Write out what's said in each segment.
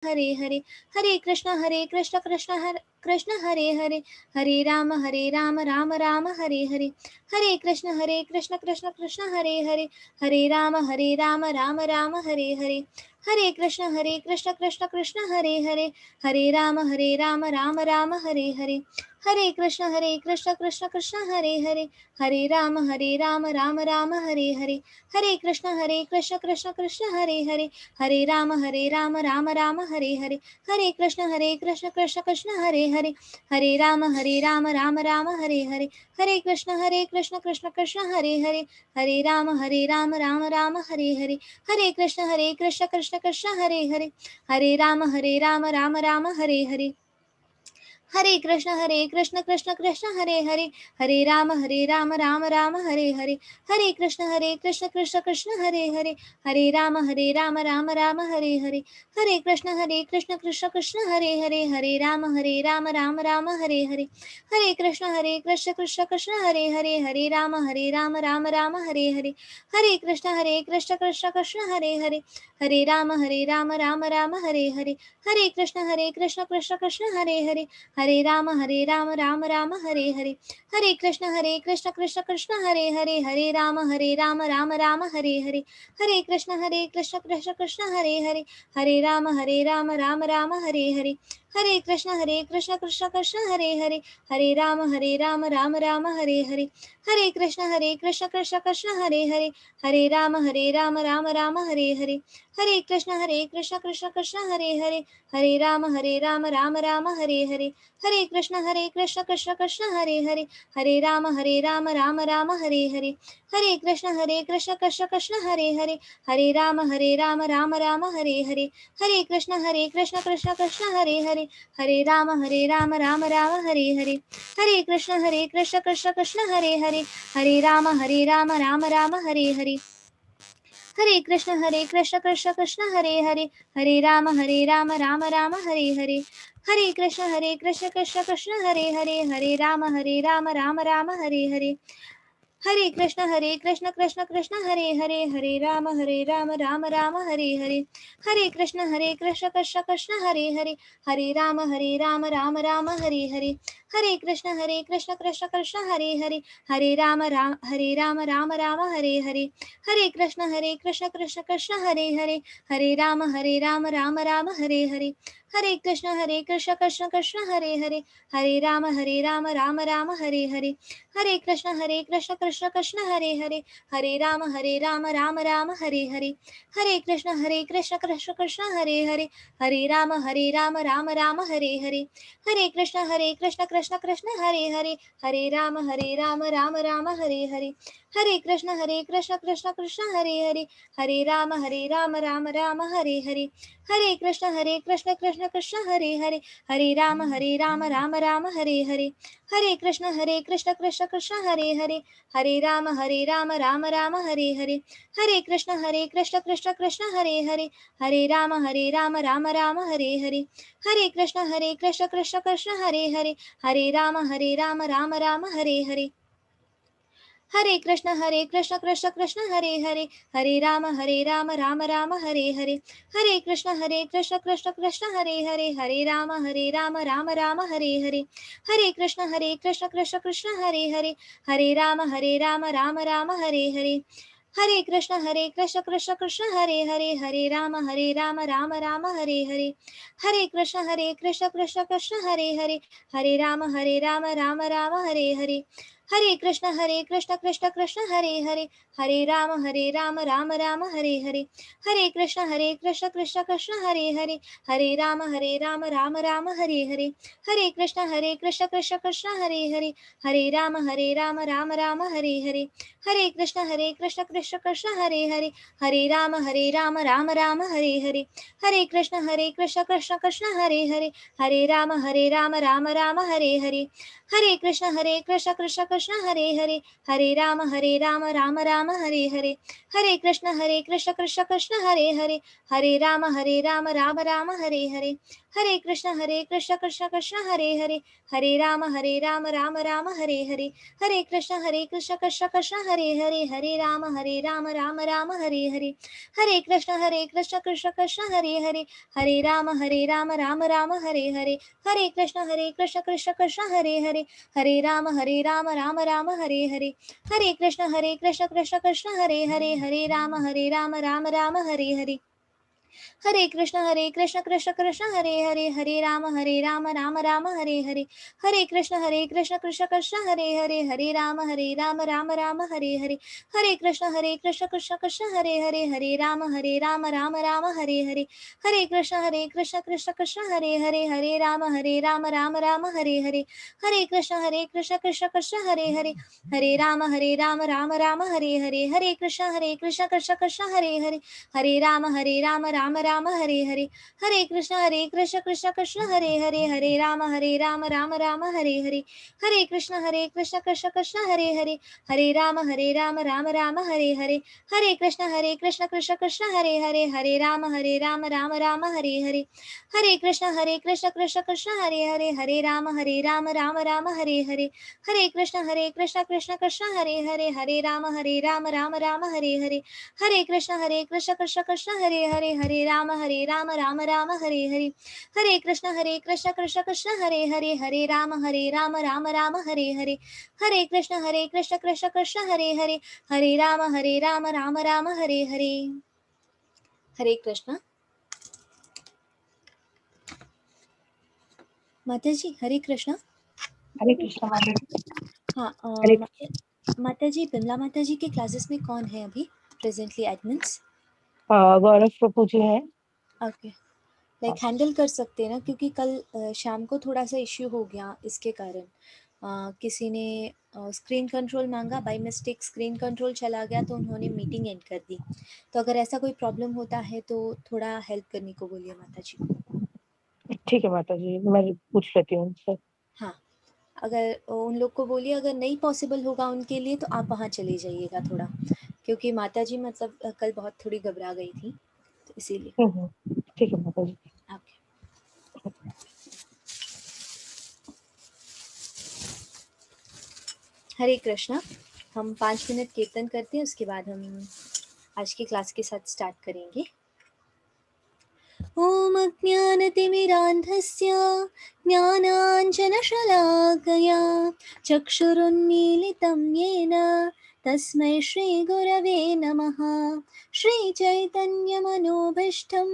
हरे हरे, हरे कृष्ण कृष्ण हरे कृष्ण हरे हरे, हरे राम राम राम हरे हरे, हरे कृष्ण कृष्ण कृष्ण हरे हरे, हरे राम राम हरे हरे, हरे कृष्ण कृष्ण कृष्ण हरे हरे, हरे राम राम हरे हरे, हरे कृष्ण कृष्ण कृष्ण हरे हरे, हरे राम राम हरे हरे, हरे कृष्ण कृष्ण कृष्ण हरे हरे, हरे राम राम हरे हरे, हरे कृष्ण कृष्ण कृष्ण हरे हरे, हरे राम राम हरे हरे, हरे कृष्ण कृष्ण कृष्ण हरे हरे, हरे राम राम हरे हरे, हरे कृष्ण कृष्ण कृष्ण हरे हरे, हरे राम राम हरे हरे, हरे कृष्ण कृष्ण कृष्ण हरे हरे, हरे राम राम हरे हरे, हरे कृष्ण कृष्ण कृष्ण हरे हरे, हरे राम राम हरे हरे, हरे कृष्ण कृष्ण कृष्ण हरे हरे, हरे राम राम हरे हरे, हरे कृष्ण कृष्ण कृष्ण हरे हरे, हरे राम राम हरे हरे, हरे कृष्ण कृष्ण कृष्ण हरे हरे, हरे राम राम हरे हरे, हरे कृष्ण कृष्ण कृष्ण हरे हरे, हरे राम राम हरे हरे, हरे कृष्ण कृष्ण कृष्ण हरे हरे, हरे राम राम हरे हरे, हरे कृष्ण कृष्ण कृष्ण हरे हरे, हरे राम राम हरे हरे, हरे कृष्ण कृष्ण कृष्ण हरे हरे, हरे राम राम हरे हरे, हरे कृष्ण कृष्ण कृष्ण हरे हरे, हरे राम राम हरे हरे, हरे कृष्ण कृष्ण कृष्ण हरे हरे, हरे राम राम हरे हरे, हरे कृष्ण कृष्ण कृष्ण हरे हरे, हरे राम राम हरे हरे, हरे कृष्ण कृष्ण कृष्ण हरे हरे, हरे राम राम हरे हरे, हरे कृष्ण कृष्ण कृष्ण हरे हरे, हरे राम राम हरे हरे, हरे कृष्ण कृष्ण कृष्ण हरे हरे, हरे राम राम हरे हरे, हरे कृष्ण कृष्ण कृष्ण हरे हरे, हरे राम राम हरे हरे, हरे कृष्ण कृष्ण कृष्ण हरे हरे, हरे राम राम हरे हरे, हरे कृष्ण कृष्ण कृष्ण हरे हरे, हरे राम राम हरे हरे, हरे कृष्ण कृष्ण कृष्ण हरे हरे, हरे राम राम हरे हरे, हरे कृष्ण कृष्ण कृष्ण हरे हरे, हरे राम राम हरे हरे, हरे कृष्ण कृष्ण कृष्ण हरे हरे, हरे राम राम हरे हरे, हरे कृष्ण कृष्ण कृष्ण हरे हरे, हरे राम राम हरे हरे, हरे कृष्ण कृष्ण कृष्ण हरे हरे, हरे राम राम हरे हरे, हरे कृष्ण कृष्ण कृष्ण हरे हरे, हरे राम राम हरे हरे, हरे कृष्ण कृष्ण कृष्ण हरे हरे, हरे राम राम हरे हरे, हरे कृष्ण कृष्ण कृष्ण हरे हरे, हरे राम राम हरे हरे, हरे कृष्ण कृष्ण कृष्ण हरे हरे, हरे राम राम हरे हरे, हरे कृष्ण कृष्ण कृष्ण हरे हरे, हरे राम राम हरे हरे, हरे कृष्ण कृष्ण कृष्ण हरे हरे, हरे राम राम हरे हरे, हरे कृष्ण कृष्ण कृष्ण हरे हरे, हरे राम राम हरे हरे, हरे कृष्ण कृष्ण कृष्ण हरे हरे, हरे राम राम हरे हरे, हरे कृष्ण कृष्ण कृष्ण हरे हरे, हरे राम राम हरे हरे, हरे कृष्ण कृष्ण कृष्ण हरे हरे, हरे राम राम हरे हरे, हरे कृष्ण कृष्ण कृष्ण हरे हरे, हरे राम राम हरे हरे, हरे कृष्ण कृष्ण कृष्ण हरे हरे, हरे राम राम हरे हरे, हरे कृष्ण कृष्ण कृष्ण हरे हरे, हरे राम राम हरे हरे, हरे कृष्ण कृष्ण कृष्ण हरे हरे, हरे राम राम हरे हरे, हरे कृष्ण कृष्ण कृष्ण हरे हरे, हरे राम राम हरे हरे, हरे कृष्ण कृष्ण कृष्ण हरे हरे, हरे राम राम हरे हरे, हरे कृष्ण कृष्ण कृष्ण हरे हरे, हरे राम राम राम हरे हरे, हरे कृष्ण कृष्ण कृष्ण कृष्ण हरे हरे, हरे राम राम राम हरे हरे, हरे कृष्ण कृष्ण कृष्ण हरे हरे, हरे राम राम राम हरे हरे, हरे कृष्ण कृष्ण कृष्ण हरे हरे, हरे राम राम राम हरे हरे, हरे कृष्ण कृष्ण कृष्ण हरे हरे, हरे राम राम राम हरे हरे, हरे कृष्ण कृष्ण कृष्ण हरे हरे, हरे राम राम राम हरे हरे, हरे कृष्ण कृष्ण कृष्ण हरे हरे, हरे राम राम राम हरे हरे, हरे कृष्ण कृष्ण कृष्ण हरे हरे, हरे राम राम राम हरे हरे, हरे कृष्ण कृष्ण कृष्ण हरे हरे, हरे राम राम राम हरे हरे, हरे कृष्ण कृष्ण कृष्ण हरे हरे, हरे राम राम राम हरे हरे, हरे कृष्ण कृष्ण कृष्ण हरे हरे, हरे राम राम राम हरे हरे, हरे कृष्ण कृष्ण कृष्ण हरे हरे, हरे राम राम राम हरे हरे, हरे कृष्ण कृष्ण कृष्ण हरे हरे, हरे राम राम हरे हरे, हरे कृष्ण कृष्ण कृष्ण हरे हरे, हरे राम राम हरे हरे, हरे कृष्ण कृष्ण कृष्ण हरे हरे, हरे राम राम राम हरे हरे, हरे कृष्ण कृष्ण कृष्ण हरे हरे, हरे राम राम राम हरे हरे, हरे कृष्ण कृष्ण कृष्ण हरे हरे, हरे राम राम राम हरे हरे, हरे कृष्ण कृष्ण कृष्ण हरे हरे, हरे राम राम राम हरे हरे, हरे कृष्ण कृष्ण कृष्ण हरे हरे, हरे राम राम राम हरे हरे, हरे कृष्ण कृष्ण कृष्ण हरे हरे, हरे राम राम राम हरे हरे, हरे कृष्ण कृष्ण कृष्ण हरे हरे, हरे राम राम राम हरे हरे, हरे कृष्ण कृष्ण कृष्ण हरे हरे, हरे राम राम राम हरे हरे, हरे कृष्ण। माता जी हरे कृष्ण। हरे कृष्ण माता जी। हाँ हरे माता जी, बिमला माता जी के क्लासेस में कौन है अभी प्रेजेंटली एडमिन्स? गौरव प्रभु जी हैं। ओके, लाइक हैंडल कर सकते हैं ना, क्योंकि कल शाम को थोड़ा सा इश्यू हो गया इसके कारण। किसी ने स्क्रीन कंट्रोल मांगा, बाय मिस्टेक स्क्रीन कंट्रोल चला गया तो उन्होंने मीटिंग एंड कर दी। तो अगर ऐसा कोई प्रॉब्लम होता है तो थोड़ा हेल्प करने को बोलिए माता जी को। ठीक है माता जी, मैं पूछ लेती हूँ उनसे। हाँ, अगर उन लोग को बोलिए अगर नहीं पॉसिबल होगा उनके लिए तो आप वहाँ चले जाइएगा थोड़ा, क्योंकि माता जी मतलब कल बहुत थोड़ी घबरा गई थी तो इसीलिए। ठीक है माता जी। ओके, हरे कृष्णा। हम 5 मिनट कीर्तन करते हैं, उसके बाद हम आज की क्लास के साथ स्टार्ट करेंगे। ॐ अज्ञानतिमिरान्धस्य ज्ञानाञ्जनशलाकया चक्षुरुन्मीलितं येन तस्मै श्रीगुरवे नमः। श्रीचैतन्यमनोभीष्टं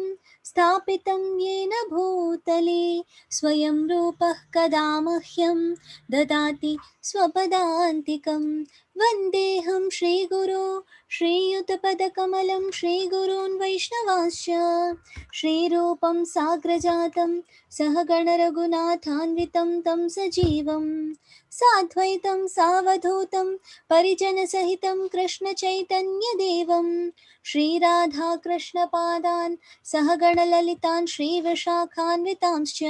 स्थापितं येन भूतले स्वयं रूपः कदा मह्यं ददाति स्वपदान्तिकं। वन्देऽहं श्रीगुरो श्रीयुतपदकमलं श्रीगुरून् वैष्णवांश्च श्रीरूपं साग्रजातं सहगणरघुनाथान्वितं तं सजीवं साद्वैतं सावधूतं परिजनसहितं कृष्णचैतन्यदेवं श्रीराधाकृष्णपादान् सहगणललितान् श्रीविशाखान्वितांश्च।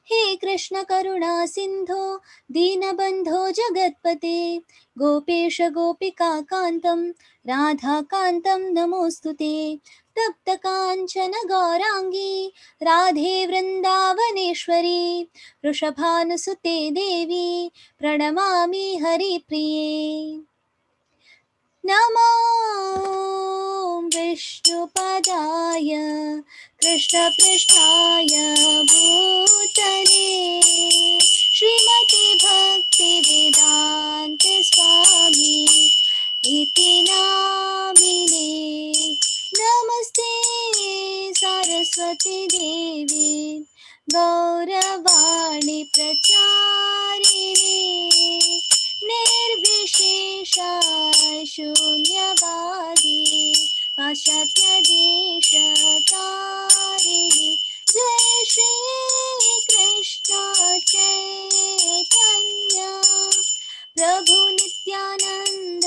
हे कृष्णकरुणा सिन्धो दीनबन्धो जगत्पते गोपेश गोपिकान्तं राधाकान्तं नमोऽस्तु ते। तप्तकाञ्चन गौराङ्गी राधे वृन्दावनेश्वरी वृषभानुसुते देवी प्रणमामि हरिप्रिये। नमो विष्णुपदाय कृष्णपृष्ठाय भूतले श्रीमते भक्तिवेदान्त स्वामी इति नामिने। नमस्ते सरस्वती देवी गौरवाणी प्रचारिणे निर्विशेषा शून्यवादी पाश्चात्यदेशतारिणि। जय श्री कृष्ण चैतन्य प्रभु नित्यानंद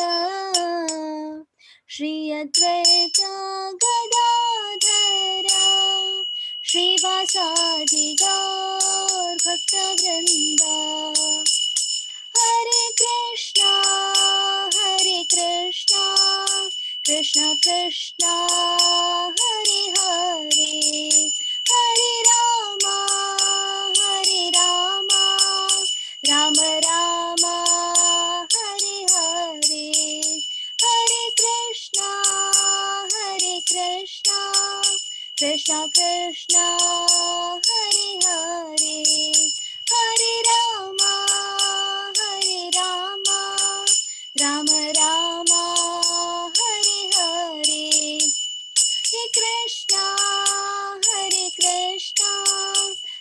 श्री अद्वैत गदाधर श्रीवासादि गौर भक्तवृंदा। हरे Krishna Krishna Hare Hare Hare Rama Rama Rama Hare Hare Hare Krishna Krishna Krishna Hare Hare Hare Rama Rama Rama Hare Hare Hare Krishna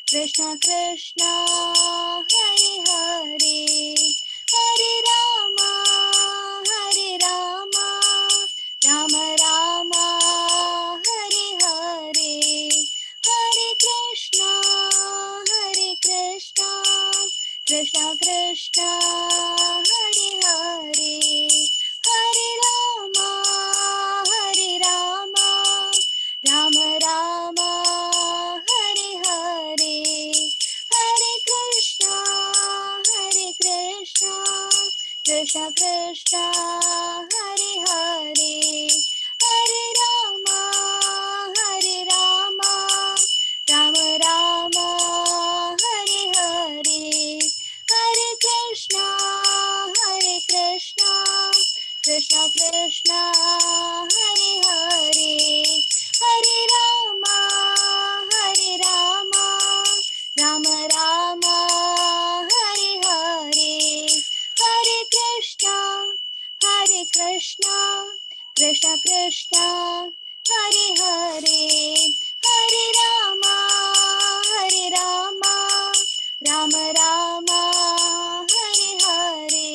Krishna Krishna Hare Hare Hare Rama Rama Rama Hare Hare Hare Krishna Krishna Krishna Hare Hare Hare Rama Rama Rama Hare Hare Hare Krishna Krishna Krishna Hare Hare Hare Rama Rama Rama Hare Hare Hare Krishna Krishna Krishna Hare Hare Hare Rama Rama Rama Hare Hare Hare Krishna Krishna Krishna Hare Hare Hare Rama Rama Rama Hare Hare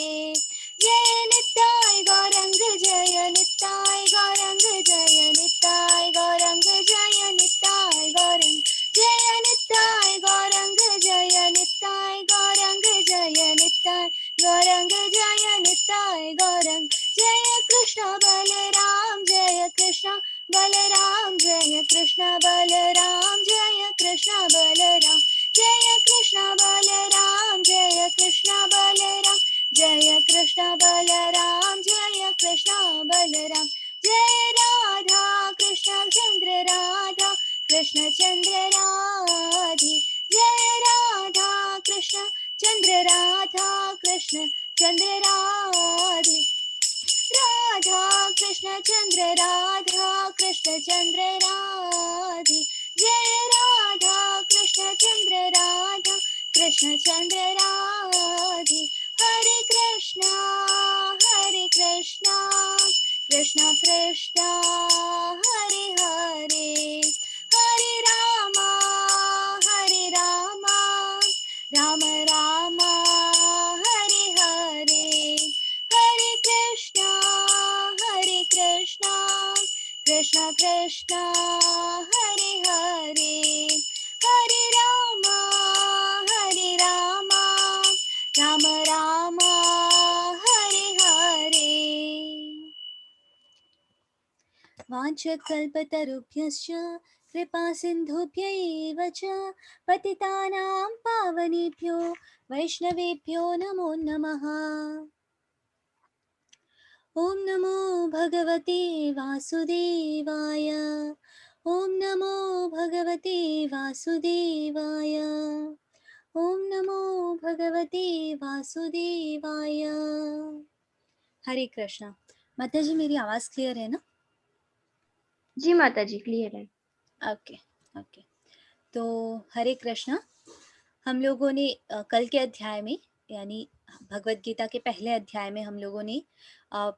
Jai Nittai Gaurang Jai Nittai Gaurang Jai Nittai Gaurang Jai Nittai Gaurang Jai Nittai Gaurang Jai Nittai Gaurang Jai Nittai Gaurang Jai Nittai Gaurang Jaya Krishna Balaram Jaya Krishna Balaram Jaya Krishna Balaram Jaya Krishna Balaram Jaya Krishna Balaram Jaya Krishna Balaram Jaya Krishna Balaram Jaya Krishna Balaram Jaya Radha Krishna Chandra Radha Krishna Chandra Radhi Jaya Radha Krishna Chandra Radha Krishna Chandra Radhi Radha Krishna Chandra Radha Krishna Chandra Radhi Jai Radha Krishna Chandra Radha Krishna Chandra Radhi Hare Krishna Krishna Krishna Hare Hare Hare Rama Rama Rama Hare Hare Hare Krishna Krishna Krishna Hare Hare Hare Rama Rama Rama Hare Hare वाञ्छकल्पतरुभ्यश्च कृपा सिन्धुभ्यैव च पतितानां पावनेभ्यो वैष्णवेभ्यो नमो नमः ॐ नमो भगवते वासुदेवाय ॐ नमो भगवते वासुदेवाय ॐ नमो भगवते वासुदेवाय हरे कृष्णा माता जी मेरी आवाज़ क्लियर है ना? जी माता जी क्लियर है। ओके ओके तो हरे कृष्णा हम लोगों ने कल के अध्याय में यानी भगवत गीता के पहले अध्याय में हम लोगों ने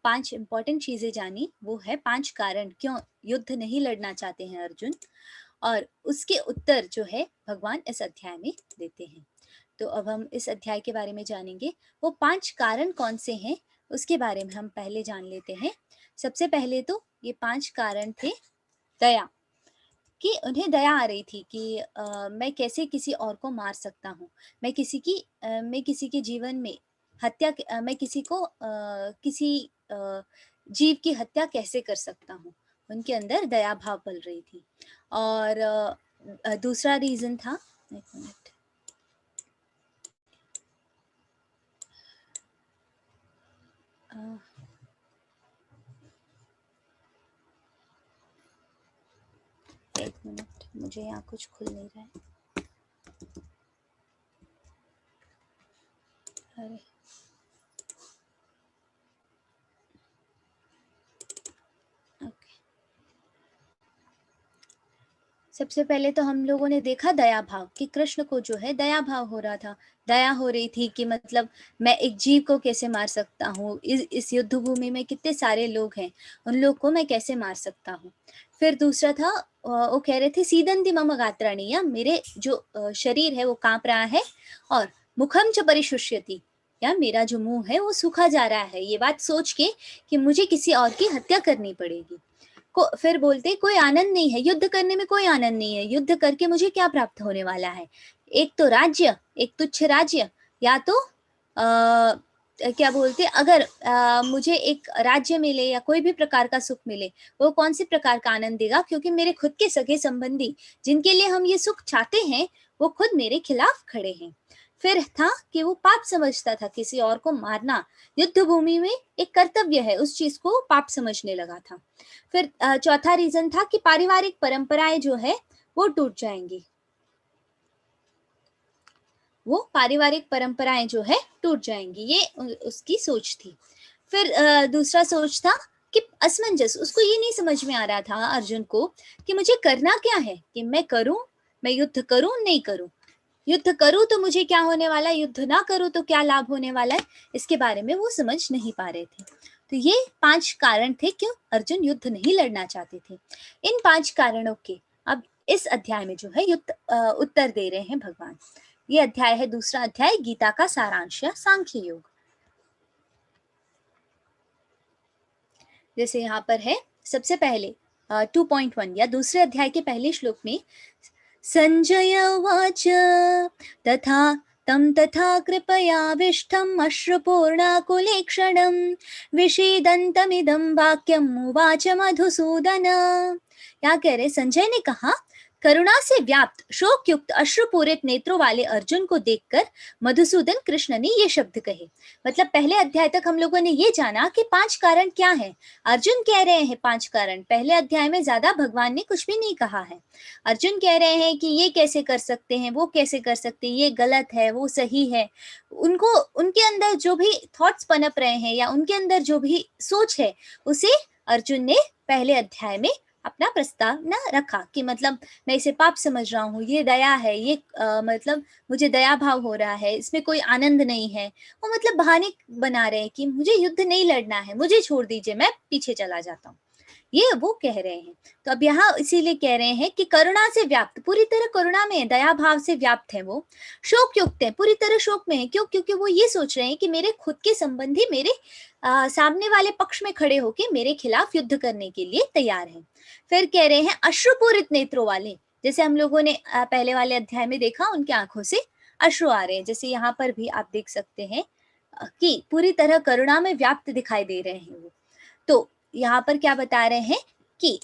5 इम्पॉर्टेंट चीज़ें जानी। वो है 5 कारण क्यों युद्ध नहीं लड़ना चाहते हैं अर्जुन, और उसके उत्तर जो है भगवान इस अध्याय में देते हैं। तो अब हम इस अध्याय के बारे में जानेंगे। वो 5 कारण कौन से हैं उसके बारे में हम पहले जान लेते हैं। सबसे पहले तो ये 5 कारण थे दया, कि उन्हें दया आ रही थी कि मैं कैसे किसी और को मार सकता हूँ, मैं किसी के जीवन में मैं किसी जीव की हत्या कैसे कर सकता हूँ। उनके अंदर दया भाव पल रही थी। और दूसरा रीज़न था, एक मिनट, एक मिनट, मुझे यहाँ कुछ खुल नहीं रहा है। अरे ओके, सबसे पहले तो हम लोगों ने देखा दया भाव, कि कृष्ण को जो है दया भाव हो रहा था, दया हो रही थी कि मतलब मैं एक जीव को कैसे मार सकता हूँ, इस युद्ध भूमि में कितने सारे लोग हैं, उन लोग को मैं कैसे मार सकता हूँ। फिर दूसरा था वो कह रहे थे सीदंती मम गात्राणि, या मेरे जो शरीर है वो कांप रहा है, और मुखम च परिशुष्यति, या मेरा जो मुंह है वो सूखा जा रहा है, ये बात सोच के कि मुझे किसी और की हत्या करनी पड़ेगी। फिर बोलते कोई आनंद नहीं है, युद्ध करने में कोई आनंद नहीं है, युद्ध करके मुझे क्या प्राप्त होने वाला है, एक तो राज्य, एक तुच्छ राज्य, या तो क्या बोलते अगर मुझे एक राज्य मिले या कोई भी प्रकार का सुख मिले, वो कौन सी प्रकार का आनंद देगा, क्योंकि मेरे खुद के सगे संबंधी जिनके लिए हम ये सुख चाहते हैं वो खुद मेरे खिलाफ खड़े हैं। फिर था कि वो पाप समझता था, किसी और को मारना युद्ध भूमि में एक कर्तव्य है, उस चीज को पाप समझने लगा था। फिर चौथा रीजन था कि पारिवारिक परंपराएं जो है वो टूट जाएंगी, वो पारिवारिक परंपराएं जो है टूट जाएंगी, ये उसकी सोच थी। फिर दूसरा सोच था कि असमंजस, उसको ये नहीं समझ में आ रहा था अर्जुन को कि मुझे करना क्या है, कि मैं करूं, मैं युद्ध करूं नहीं करूं, युद्ध करूं तो मुझे क्या होने वाला है, युद्ध ना करूं तो क्या लाभ होने वाला है, इसके बारे में वो समझ नहीं पा रहे थे। तो ये 5 कारण थे क्यों अर्जुन युद्ध नहीं लड़ना चाहते थे। इन 5 कारणों के अब इस अध्याय में जो है उत्तर दे रहे हैं भगवान। ये अध्याय है दूसरा अध्याय, गीता का सारांश या सांख्य योग। जैसे यहाँ पर है सबसे पहले 2.1 या दूसरे अध्याय के पहले श्लोक में संजय उवाच तथा तं तथा कृपयाविष्टम् अश्रुपूर्णाकुलेक्षणं विषीदन्तमिदं वाक्यम् उवाच मधुसूदन। क्या कह रहे, संजय ने कहा, करुणा से व्याप्त शोक युक्त अश्रुपूरित नेत्रों वाले अर्जुन को देखकर मधुसूदन कृष्ण ने ये शब्द कहे। मतलब पहले अध्याय तक हम लोगों ने ये जाना कि 5 कारण क्या है, अर्जुन कह रहे हैं 5 कारण। पहले अध्याय में ज्यादा भगवान ने कुछ भी नहीं कहा है। अर्जुन कह रहे हैं कि ये कैसे कर सकते हैं, वो कैसे कर सकते हैं, ये गलत है, वो सही है। उनको उनके अंदर जो भी थॉट्स पनप रहे हैं या उनके अंदर जो भी सोच है, उसे अर्जुन ने पहले अध्याय में अपना प्रस्ताव न रखा कि मतलब मैं इसे पाप समझ रहा हूँ, ये दया है, ये मतलब मुझे दया भाव हो रहा है, इसमें कोई आनंद नहीं है। वो मतलब बहाने बना रहे हैं कि मुझे युद्ध नहीं लड़ना है, मुझे छोड़ दीजिए, मैं पीछे चला जाता हूँ, ये वो कह रहे हैं। तो अब यहाँ इसीलिए कह रहे हैं कि करुणा से व्याप्त, पूरी तरह करुणा में, दया भाव से व्याप्त है वो। शोक युक्त है, पूरी तरह शोक में है। क्यों? क्योंकि वो ये सोच रहे हैं कि मेरे खुद के संबंधी मेरे सामने वाले पक्ष में खड़े होके मेरे खिलाफ युद्ध करने के लिए तैयार हैं। फिर कह रहे हैं अश्रुपूरित नेत्रों वाले, जैसे हम लोगों ने पहले वाले अध्याय में देखा, उनकी आंखों से अश्रु आ रहे हैं। जैसे यहाँ पर भी आप देख सकते हैं कि पूरी तरह करुणा में व्याप्त दिखाई दे रहे हैं वो। तो यहाँ पर क्या बता रहे हैं कि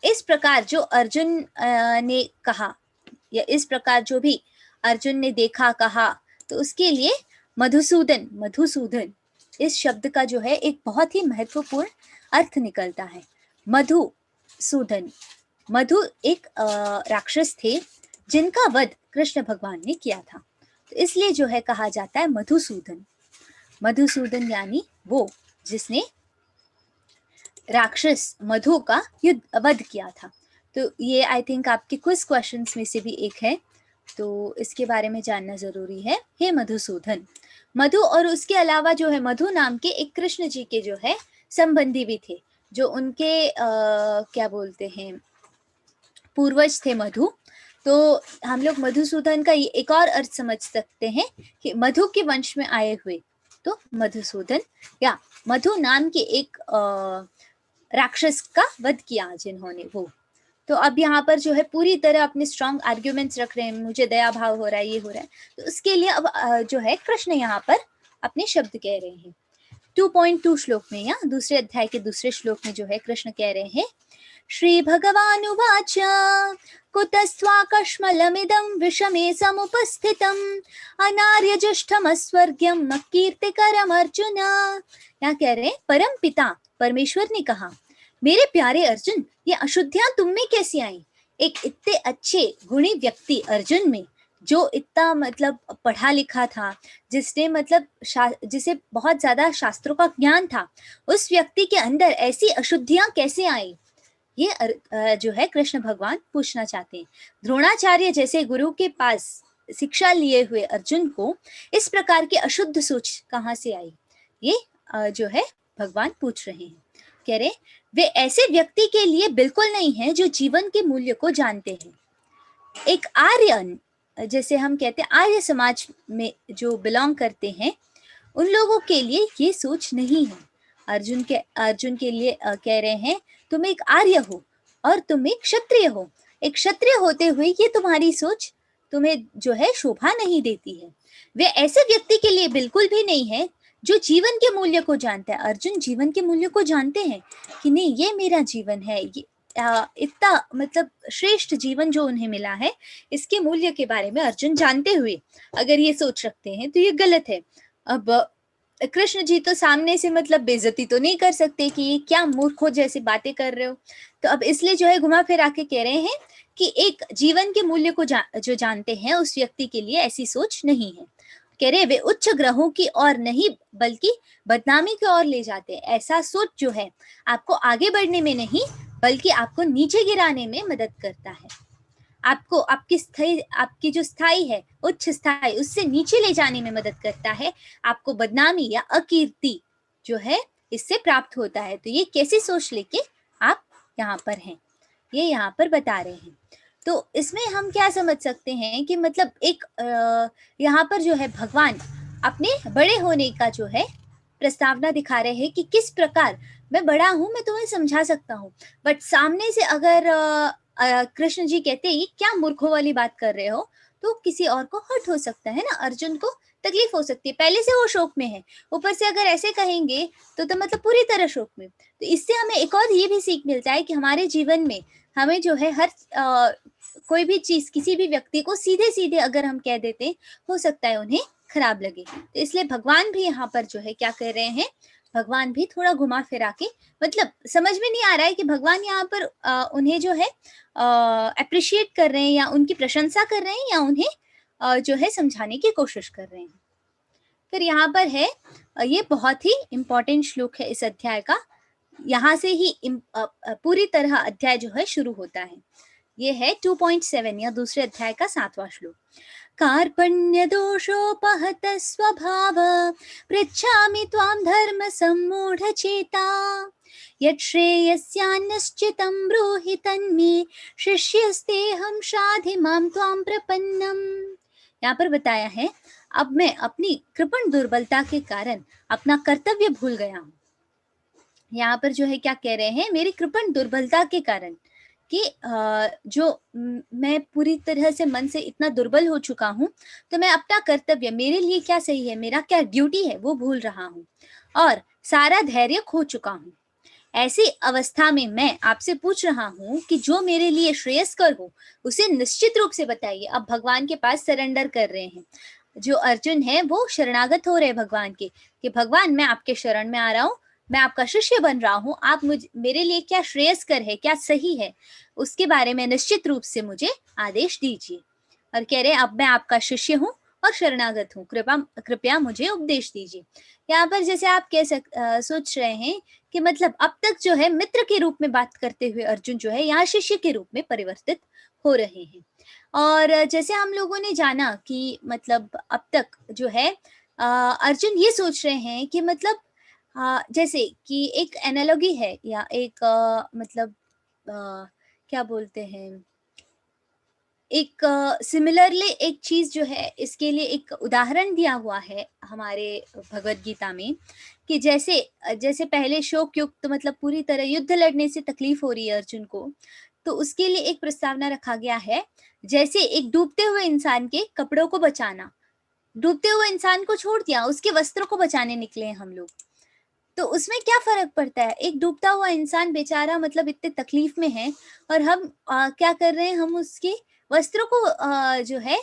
इस प्रकार जो अर्जुन ने कहा, या इस प्रकार जो भी अर्जुन ने देखा कहा, तो उसके लिए मधुसूदन, मधुसूदन इस शब्द का जो है एक बहुत ही महत्वपूर्ण अर्थ निकलता है। मधुसूदन, मधु एक राक्षस थे जिनका वध कृष्ण भगवान ने किया था, तो इसलिए जो है कहा जाता है मधुसूदन। मधुसूदन यानी वो जिसने राक्षस मधु का वध किया था। तो ये आई थिंक आपके क्विज क्वेश्चंस में से भी एक है, तो इसके बारे में जानना जरूरी है। हे मधुसूदन, मधु और उसके अलावा जो है मधु नाम के एक कृष्ण जी के जो है संबंधी भी थे, जो उनके क्या बोलते हैं पूर्वज थे मधु। तो हम लोग मधुसूदन का एक और अर्थ समझ सकते हैं कि मधु के वंश में आए हुए, तो मधुसूदन या मधु नाम के एक राक्षस का वध किया जिन्होंने, वो। तो अब यहाँ पर जो है पूरी तरह अपने स्ट्रॉन्ग आर्ग्यूमेंट्स रख रहे हैं, मुझे दया भाव हो रहा है, ये हो रहा है, तो उसके लिए अब जो है कृष्ण यहाँ पर अपने शब्द कह रहे हैं। 2.2 श्लोक में या दूसरे अध्याय के दूसरे श्लोक में जो है कृष्ण कह रहे हैं, श्री भगवानुवाच कुतस्त्वाकश्मलमिदं विषमे समुपस्थितम् अनार्यजुष्टमस्वर्ग्यम् अकीर्तिकरम् अर्जुन। क्या कह रहे हैं, परम पिता परमेश्वर ने कहा मेरे प्यारे अर्जुन, ये अशुद्धियां तुम में कैसी आई? एक इतने अच्छे गुणी व्यक्ति अर्जुन में, जो इतना मतलब पढ़ा लिखा था, जिसने मतलब जिसे बहुत ज्यादा शास्त्रों का ज्ञान था, उस व्यक्ति के अंदर ऐसी अशुद्धियां कैसे आई? ये जो है कृष्ण भगवान पूछना चाहते हैं। द्रोणाचार्य जैसे गुरु के पास शिक्षा लिए हुए अर्जुन को इस प्रकार की अशुद्ध सोच कहाँ से आई? ये जो है भगवान पूछ रहे हैं। कह रहे वे ऐसे व्यक्ति के लिए बिल्कुल नहीं है जो जीवन के मूल्य को जानते हैं। एक आर्यन, जैसे हम कहते हैं आर्य समाज में जो बिलोंग करते हैं, उन लोगों के लिए ये सोच नहीं है। अर्जुन के लिए कह रहे हैं तुम एक आर्य हो और तुम एक क्षत्रिय हो। एक क्षत्रिय होते हुए ये तुम्हारी सोच तुम्हें जो है शोभा नहीं देती है। वे ऐसे व्यक्ति के लिए बिल्कुल भी नहीं है जो जीवन के मूल्य को जानता है। अर्जुन जीवन के मूल्य को जानते हैं कि नहीं, ये मेरा जीवन है, ये इतना मतलब श्रेष्ठ जीवन जो उन्हें मिला है, इसके मूल्य के बारे में अर्जुन जानते हुए अगर ये सोच रखते हैं तो ये गलत है। अब कृष्ण जी तो सामने से मतलब बेइज्जती तो नहीं कर सकते कि ये क्या मूर्खों जैसी बातें कर रहे हो, तो अब इसलिए जो है घुमा फिरा के कह रहे हैं कि एक जीवन के मूल्य को जो जानते हैं उस व्यक्ति के लिए ऐसी सोच नहीं है। कह रहे वे उच्च ग्रहों की ओर नहीं बल्कि बदनामी की ओर ले जाते हैं। ऐसा सोच जो है आपको आगे बढ़ने में नहीं बल्कि आपको नीचे गिराने में मदद करता है। आपको आपकी जो स्थाई है, उच्च स्थाई, उससे नीचे ले जाने में मदद करता है। आपको बदनामी या अकीर्ति जो है इससे प्राप्त होता है। तो ये कैसी सोच लेके आप यहाँ पर हैं, ये यहाँ पर बता रहे हैं। तो इसमें हम क्या समझ सकते हैं कि मतलब एक यहाँ पर जो है भगवान अपने बड़े होने का जो है प्रस्तावना दिखा रहे हैं कि किस प्रकार मैं बड़ा हूं, मैं तुम्हें समझा सकता हूँ। बट सामने से अगर कृष्ण जी कहते ये क्या मूर्खों वाली बात कर रहे हो, तो किसी और को हर्ट हो सकता है ना, अर्जुन को तकलीफ हो सकती है। पहले से वो शोक में है, ऊपर से अगर ऐसे कहेंगे तो मतलब पूरी तरह शोक में। तो इससे हमें एक और ये भी सीख मिलता है कि हमारे जीवन में हमें जो है हर कोई भी चीज किसी भी व्यक्ति को सीधे सीधे अगर हम कह देते, हो सकता है उन्हें खराब लगे। तो इसलिए भगवान भी यहाँ पर जो है क्या कह रहे हैं, भगवान भी थोड़ा घुमा फिरा के, मतलब समझ में नहीं आ रहा है कि भगवान यहाँ पर उन्हें जो है अप्रिशिएट कर रहे हैं या उनकी प्रशंसा कर रहे हैं या उन्हें जो है समझाने की कोशिश कर रहे हैं। फिर यहाँ पर है ये बहुत ही इम्पोर्टेंट श्लोक है इस अध्याय का। यहाँ से ही पूरी तरह अध्याय जो है शुरू होता है। ये है 2.7 या दूसरे अध्याय का 7वां श्लोक। कार्पण्य दोषोपहत स्वभाव पृच्छामि त्वां धर्म सम्मूढ़ चेता यत् श्रेयस्यान्निश्चितं ब्रूहि तन्मे शिष्यस्तेऽहं शाधि मां त्वां प्रपन्नम्। यहाँ पर बताया है अब मैं अपनी कृपण दुर्बलता के कारण अपना कर्तव्य भूल गया हूँ। यहाँ पर जो है क्या कह रहे हैं, मेरी कृपण दुर्बलता के कारण कि जो मैं पूरी तरह से मन से इतना दुर्बल हो चुका हूँ, तो मैं अपना कर्तव्य, मेरे लिए क्या सही है, मेरा क्या ड्यूटी है, वो भूल रहा हूँ और सारा धैर्य खो चुका हूँ। ऐसी अवस्था में मैं आपसे पूछ रहा हूँ कि जो मेरे लिए श्रेयस्कर हो उसे निश्चित रूप से बताइए। अब भगवान के पास सरेंडर कर रहे हैं। जो अर्जुन है वो शरणागत हो रहे भगवान के कि भगवान मैं आपके शरण में आ रहा हूँ, मैं आपका शिष्य बन रहा हूँ, आप मेरे लिए क्या श्रेयस्कर है, क्या सही है, उसके बारे में निश्चित रूप से मुझे आदेश दीजिए। और कह रहे अब मैं आपका शिष्य हूँ और शरणागत हूँ, कृपया मुझे उपदेश दीजिए। यहाँ पर जैसे आप सोच रहे हैं कि मतलब अब तक जो है मित्र के रूप में बात करते हुए अर्जुन जो है यहाँ शिष्य के रूप में परिवर्तित हो रहे हैं। और जैसे हम लोगों ने जाना कि मतलब अब तक जो है अर्जुन ये सोच रहे हैं कि मतलब जैसे कि एक एनालॉजी है या एक मतलब क्या बोलते हैं, एक सिमिलरली एक चीज जो है, इसके लिए एक उदाहरण दिया हुआ है हमारे भगवत गीता में कि जैसे पहले शोक युक्त मतलब पूरी तरह युद्ध लड़ने से तकलीफ हो रही है अर्जुन को, तो उसके लिए एक प्रस्तावना रखा गया है जैसे एक डूबते हुए इंसान के कपड़ों को बचाना। डूबते हुए इंसान को छोड़ दिया, उसके वस्त्रों को बचाने निकले हैं हम लोग, तो उसमें क्या फर्क पड़ता है। एक डूबता हुआ इंसान बेचारा मतलब इतने तकलीफ में है और हम क्या कर रहे हैं, हम उसके वस्त्रों को जो है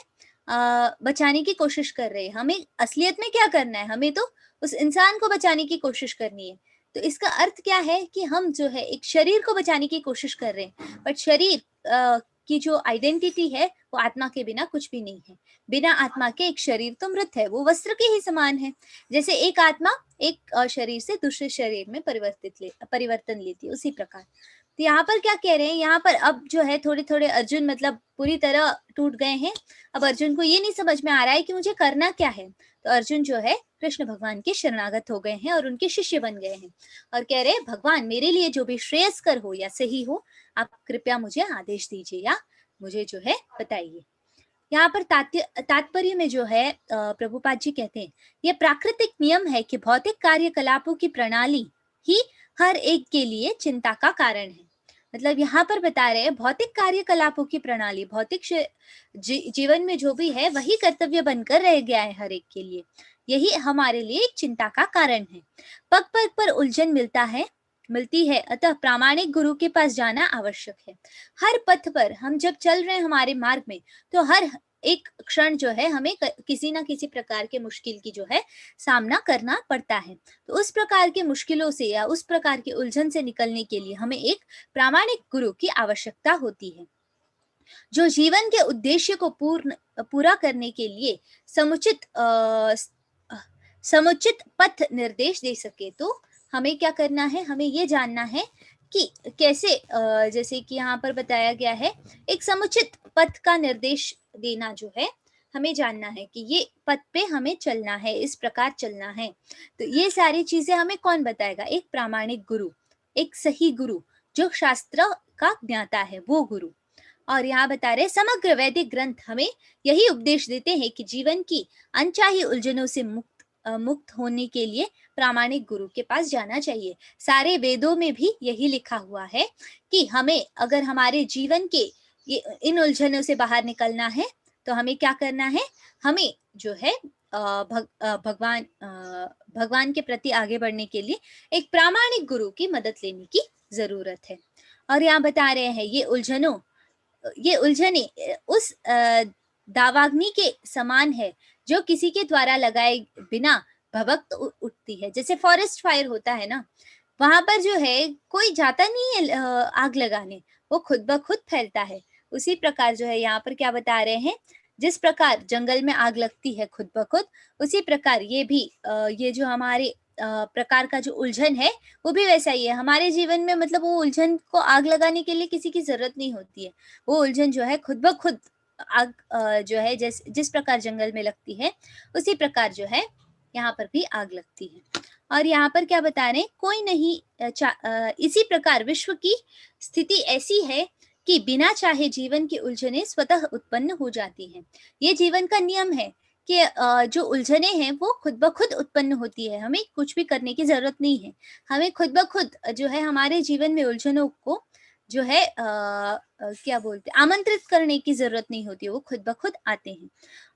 बचाने की कोशिश कर रहे हैं। हमें असलियत में क्या करना है, हमें तो उस इंसान को बचाने की कोशिश करनी है। तो इसका अर्थ क्या है कि हम जो है एक शरीर को बचाने की कोशिश कर रहे हैं, बट शरीर की जो आइडेंटिटी है वो आत्मा के बिना कुछ भी नहीं है। बिना आत्मा के एक शरीर तो मृत है, वो वस्त्र के ही समान है। जैसे एक आत्मा एक शरीर से दूसरे शरीर में परिवर्तन लेती है, उसी प्रकार। तो यहाँ पर क्या कह रहे हैं, यहाँ पर अब जो है थोड़े थोड़े अर्जुन मतलब पूरी तरह टूट गए हैं। अब अर्जुन को ये नहीं समझ में आ रहा है कि मुझे करना क्या है। तो अर्जुन जो है कृष्ण भगवान के शरणागत हो गए हैं और उनके शिष्य बन गए हैं और कह रहे हैं भगवान मेरे लिए जो भी श्रेयस्कर हो या सही हो, आप कृपया मुझे आदेश दीजिए या मुझे जो है बताइए। यहाँ पर तात्पर्य में जो है प्रभुपाद जी कहते हैं ये प्राकृतिक नियम है कि भौतिक कार्यकलापों की प्रणाली ही हर एक के लिए चिंता का कारण है। मतलब यहाँ पर बता रहे हैं भौतिक कार्यकलापों की प्रणाली, भौतिक जीवन में जो भी है वही कर्तव्य बनकर रह गया है हर एक के लिए, यही हमारे लिए एक चिंता का कारण है। पग पग पर उलझन मिलती है, अतः प्रामाणिक गुरु के पास जाना आवश्यक है। हर पथ पर हम जब चल रहे हैं हमारे मार्ग में, तो हर एक क्षण जो है हमें किसी ना किसी प्रकार के मुश्किल की जो है सामना करना पड़ता है। तो उस प्रकार के मुश्किलों से या उस प्रकार की उलझन से निकलने के लिए हमें एक प्रामाणिक गुरु की आवश्यकता होती है, जो जीवन के उद्देश्य को पूरा करने के लिए समुचित पथ निर्देश दे सके। तो हमें क्या करना है, हमें ये जानना है कि कैसे जैसे कि यहाँ पर बताया गया है एक समुचित पथ का निर्देश देना जो है हमें जानना है कि ये पथ पे हमें चलना है, इस प्रकार चलना है। तो ये सारी चीजें हमें कौन बताएगा, एक प्रामाणिक गुरु, एक सही गुरु जो शास्त्र का ज्ञाता है, वो गुरु। और यहाँ बता रहे समग्र वैदिक ग्रंथ हमें यही उपदेश देते हैं कि जीवन की अनचाही उलझनों से मुक्त होने के लिए प्रामाणिक गुरु के पास जाना चाहिए। सारे वेदों में भी यही लिखा हुआ है कि हमें अगर हमारे जीवन के इन उलझनों से बाहर निकलना है तो हमें क्या करना है, हमें जो है भगवान के प्रति आगे बढ़ने के लिए एक प्रामाणिक गुरु की मदद लेने की जरूरत है। और यहाँ बता रहे हैं ये उलझने उस दावाग्नि के समान है जो किसी के द्वारा लगाए बिना भभक उठती है। जैसे फॉरेस्ट फायर होता है ना, वहां पर जो है कोई जाता नहीं है आग लगाने, वो खुद ब खुद फैलता है। उसी प्रकार जो है यहाँ पर क्या बता रहे हैं, जिस प्रकार जंगल में आग लगती है खुद ब खुद, उसी प्रकार ये भी ये जो हमारे प्रकार का जो उलझन है वो भी वैसा ही है हमारे जीवन में। मतलब वो उलझन को आग लगाने के लिए किसी की जरूरत नहीं होती है, वो उलझन जो है खुद ब खुद आग जो है जिस प्रकार जंगल में लगती है उसी प्रकार जो है यहाँ पर भी आग लगती है। और यहाँ पर क्या बता रहे हैं, कोई नहीं इसी प्रकार विश्व की स्थिति ऐसी है कि बिना चाहे जीवन की उलझनें स्वतः उत्पन्न हो जाती हैं। ये जीवन का नियम है कि जो उलझनें हैं वो खुद ब खुद उत्पन्न होती है, हमें कुछ भी करने की जरूरत नहीं है। हमें खुद ब खुद जो है हमारे जीवन में उलझनों को जो है क्या बोलते आमंत्रित करने की जरूरत नहीं होती है, वो खुद ब खुद आते हैं।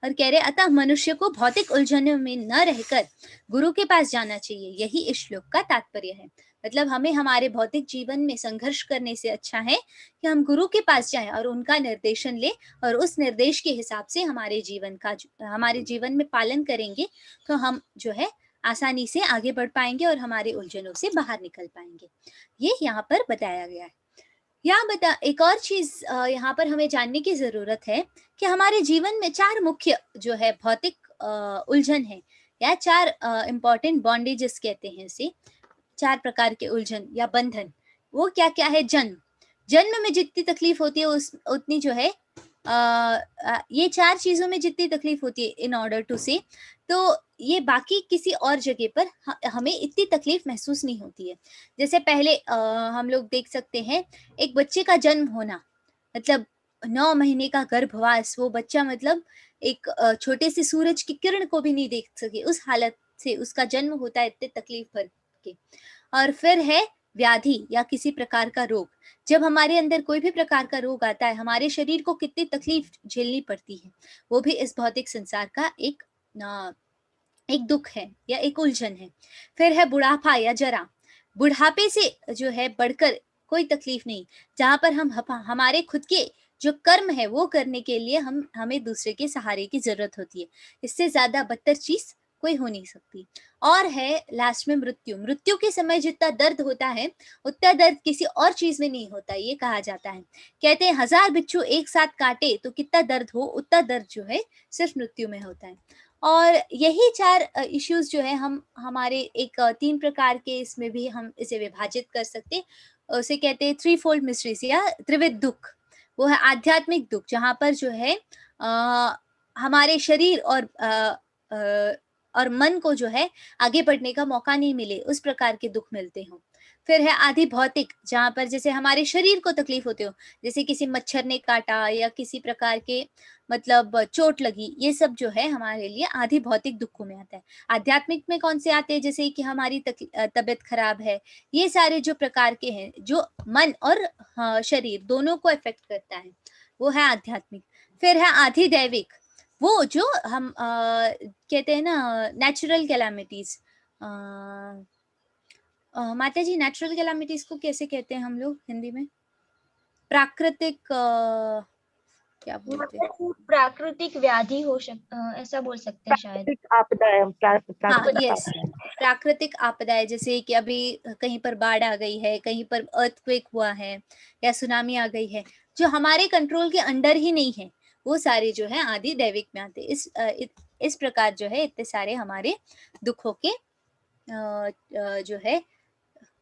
और कह रहे अतः मनुष्य को भौतिक उलझनों में न रहकर गुरु के पास जाना चाहिए, यही इस श्लोक का तात्पर्य है। मतलब हमें हमारे भौतिक जीवन में संघर्ष करने से अच्छा है कि हम गुरु के पास जाएं और उनका निर्देशन ले और उस निर्देश के हिसाब से हमारे जीवन में पालन करेंगे तो हम जो है आसानी से आगे बढ़ पाएंगे और हमारे उलझनों से बाहर निकल पाएंगे। ये यहाँ पर बताया गया है। एक और चीज यहाँ पर हमें जानने की जरूरत है कि हमारे जीवन में 4 मुख्य जो है भौतिक उलझन है या 4 इंपॉर्टेंट बॉन्डेजेस कहते हैं इसे, 4 प्रकार के उलझन या बंधन। वो क्या क्या है, जन्म में जितनी तकलीफ होती है उतनी जो है ये 4 चीजों में जितनी तकलीफ होती है इन ऑर्डर टू से, तो ये बाकी किसी और जगह पर हमें इतनी तकलीफ महसूस नहीं होती है। जैसे पहले हम लोग देख सकते हैं एक बच्चे का जन्म होना, मतलब 9 महीने का गर्भवास, वो बच्चा मतलब एक छोटे से सूरज की किरण को भी नहीं देख सके, उस हालत से उसका जन्म होता है इतने तकलीफ भर के। और फिर है व्याधि या किसी प्रकार का रोग, जब हमारे अंदर कोई भी प्रकार का रोग आता है हमारे शरीर को कितनी तकलीफ झेलनी पड़ती है, वो भी इस भौतिक संसार का एक दुख है या एक उलझन है। फिर है बुढ़ापा या जरा, बुढ़ापे से जो है बढ़कर कोई तकलीफ नहीं, जहां पर हम हमारे खुद के जो कर्म है वो करने के लिए हमें दूसरे के सहारे की जरूरत होती है। इससे ज्यादा बदतर चीज कोई हो नहीं सकती। और है लास्ट में मृत्यु। मृत्यु के समय जितना दर्द होता है उतना दर्द किसी और चीज में नहीं होता, ये कहा जाता है। कहते हैं 1000 बिच्छू एक साथ काटे तो कितना दर्द हो, उतना दर्द जो है सिर्फ मृत्यु में होता है। और यही 4 इश्यूज जो है हम हमारे एक 3 प्रकार के इसमें भी हम इसे विभाजित कर सकते हैं। उसे कहते हैं थ्री फोल्ड मिस्ट्रीज या त्रिविध दुख। वो है आध्यात्मिक दुख, जहाँ पर जो है हमारे शरीर अ, और मन को जो है आगे बढ़ने का मौका नहीं मिले, उस प्रकार के दुख मिलते हों। फिर है आदि भौतिक, जहाँ पर जैसे हमारे शरीर को तकलीफ होती हो, जैसे किसी मच्छर ने काटा या किसी प्रकार के मतलब चोट लगी, ये सब जो है हमारे लिए आदि भौतिक दुखों में आता है। आध्यात्मिक में कौन से आते हैं, जैसे कि हमारी तबीयत खराब है, ये सारे जो प्रकार के हैं जो मन और शरीर दोनों को इफेक्ट करता है, वो है आध्यात्मिक। फिर है आधि दैविक, वो जो हम कहते हैं ना नेचुरल कैलामिटीज। माता जी नेचुरल कैलामिटीज को कैसे कहते हैं हम लोग हिंदी में? प्राकृतिक क्या बोलते हैं? मतलब प्राकृतिक व्याधि हो ऐसा बोल सकते हैं शायद। प्राकृतिक आपदाएं, हाँ, प्राकृतिक यस, आपदाएं। प्राकृतिक आपदाएं, जैसे कि अभी कहीं पर बाढ़ आ गई है, कहीं पर अर्थक्वेक हुआ है या सुनामी आ गई है, जो हमारे कंट्रोल के अंडर ही नहीं है, वो सारे जो है आदि दैविक में आते हैं। इस प्रकार जो है इतने सारे हमारे दुखों के जो है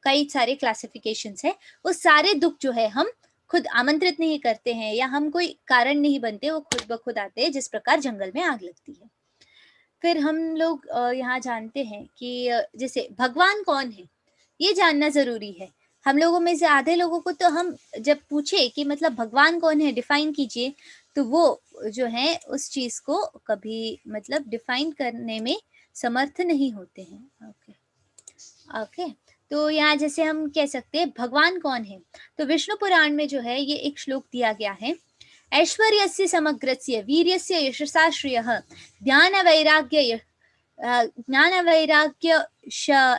कई सारे क्लासिफिकेशंस है। वो सारे दुख जो है हम खुद आमंत्रित नहीं करते हैं या हम कोई कारण नहीं बनते, वो खुद ब खुद आते हैं, जिस प्रकार जंगल में आग लगती है। फिर हम लोग यहाँ जानते हैं कि जैसे भगवान कौन है, ये जानना ज़रूरी है। हम लोगों में से आधे लोगों को तो हम जब पूछे कि मतलब भगवान कौन है, डिफाइन कीजिए, तो वो जो है उस चीज़ को कभी मतलब डिफाइन करने में समर्थ नहीं होते हैं। ओके ओके, तो यहाँ जैसे हम कह सकते हैं भगवान कौन है, तो विष्णु पुराण में जो है ये एक श्लोक दिया गया है। ऐश्वर्यस्य समग्रस्य वीर्यस्य यशसा श्रियः ज्ञान वैराग्य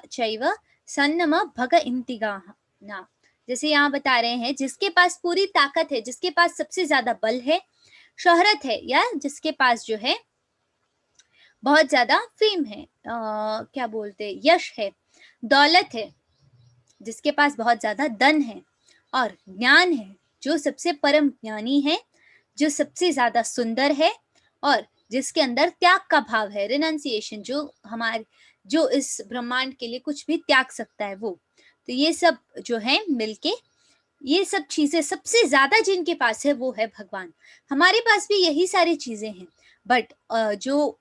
चैव सन्नम भग इंतिगाः ना। जैसे यहाँ बता रहे हैं जिसके पास पूरी ताकत है, जिसके पास सबसे ज्यादा बल है, शोहरत है, या जिसके पास जो है बहुत ज्यादा फेम है, क्या बोलते हैं, यश है, दौलत है, जिसके पास बहुत ज्यादा धन है, और ज्ञान है, जो सबसे परम ज्ञानी है, जो सबसे ज्यादा सुंदर है, और जिसके अंदर त्याग का भाव है, रिनंसिएशन, जो इस ब्रह्मांड के लिए कुछ भी त्याग सकता है वो। तो ये सब जो है मिलके, ये सब चीजें सबसे ज्यादा जिनके पास है वो है भगवान। हमारे पास भी यही सारी चीजें हैं, बट जो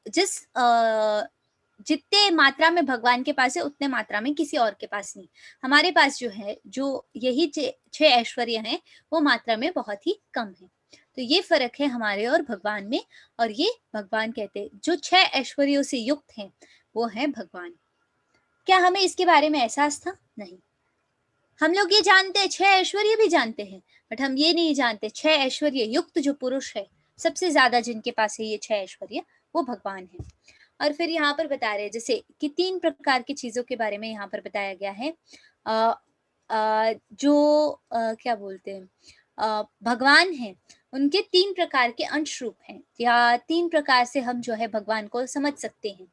जितने मात्रा में भगवान के पास है उतने मात्रा में किसी और के पास नहीं। हमारे पास जो है, जो यही 6 ऐश्वर्य हैं, वो मात्रा में बहुत ही कम है। तो ये फर्क है हमारे और भगवान में, और ये भगवान कहते हैं जो 6 ऐश्वर्यों से युक्त हैं वो है भगवान। क्या हमें इसके बारे में एहसास था? नहीं। हम लोग ये जानते हैं, 6 ऐश्वर्य भी जानते हैं, बट हम ये नहीं जानते 6 ऐश्वर्य युक्त जो पुरुष है, सबसे ज्यादा जिनके पास है ये 6 ऐश्वर्य, वो भगवान है। और फिर यहाँ पर बता रहे हैं जैसे कि 3 प्रकार की चीजों के बारे में यहाँ पर बताया गया है। जो क्या बोलते हैं, भगवान है, उनके 3 प्रकार के अंश रूप हैं, या 3 प्रकार से हम जो है भगवान को समझ सकते हैं।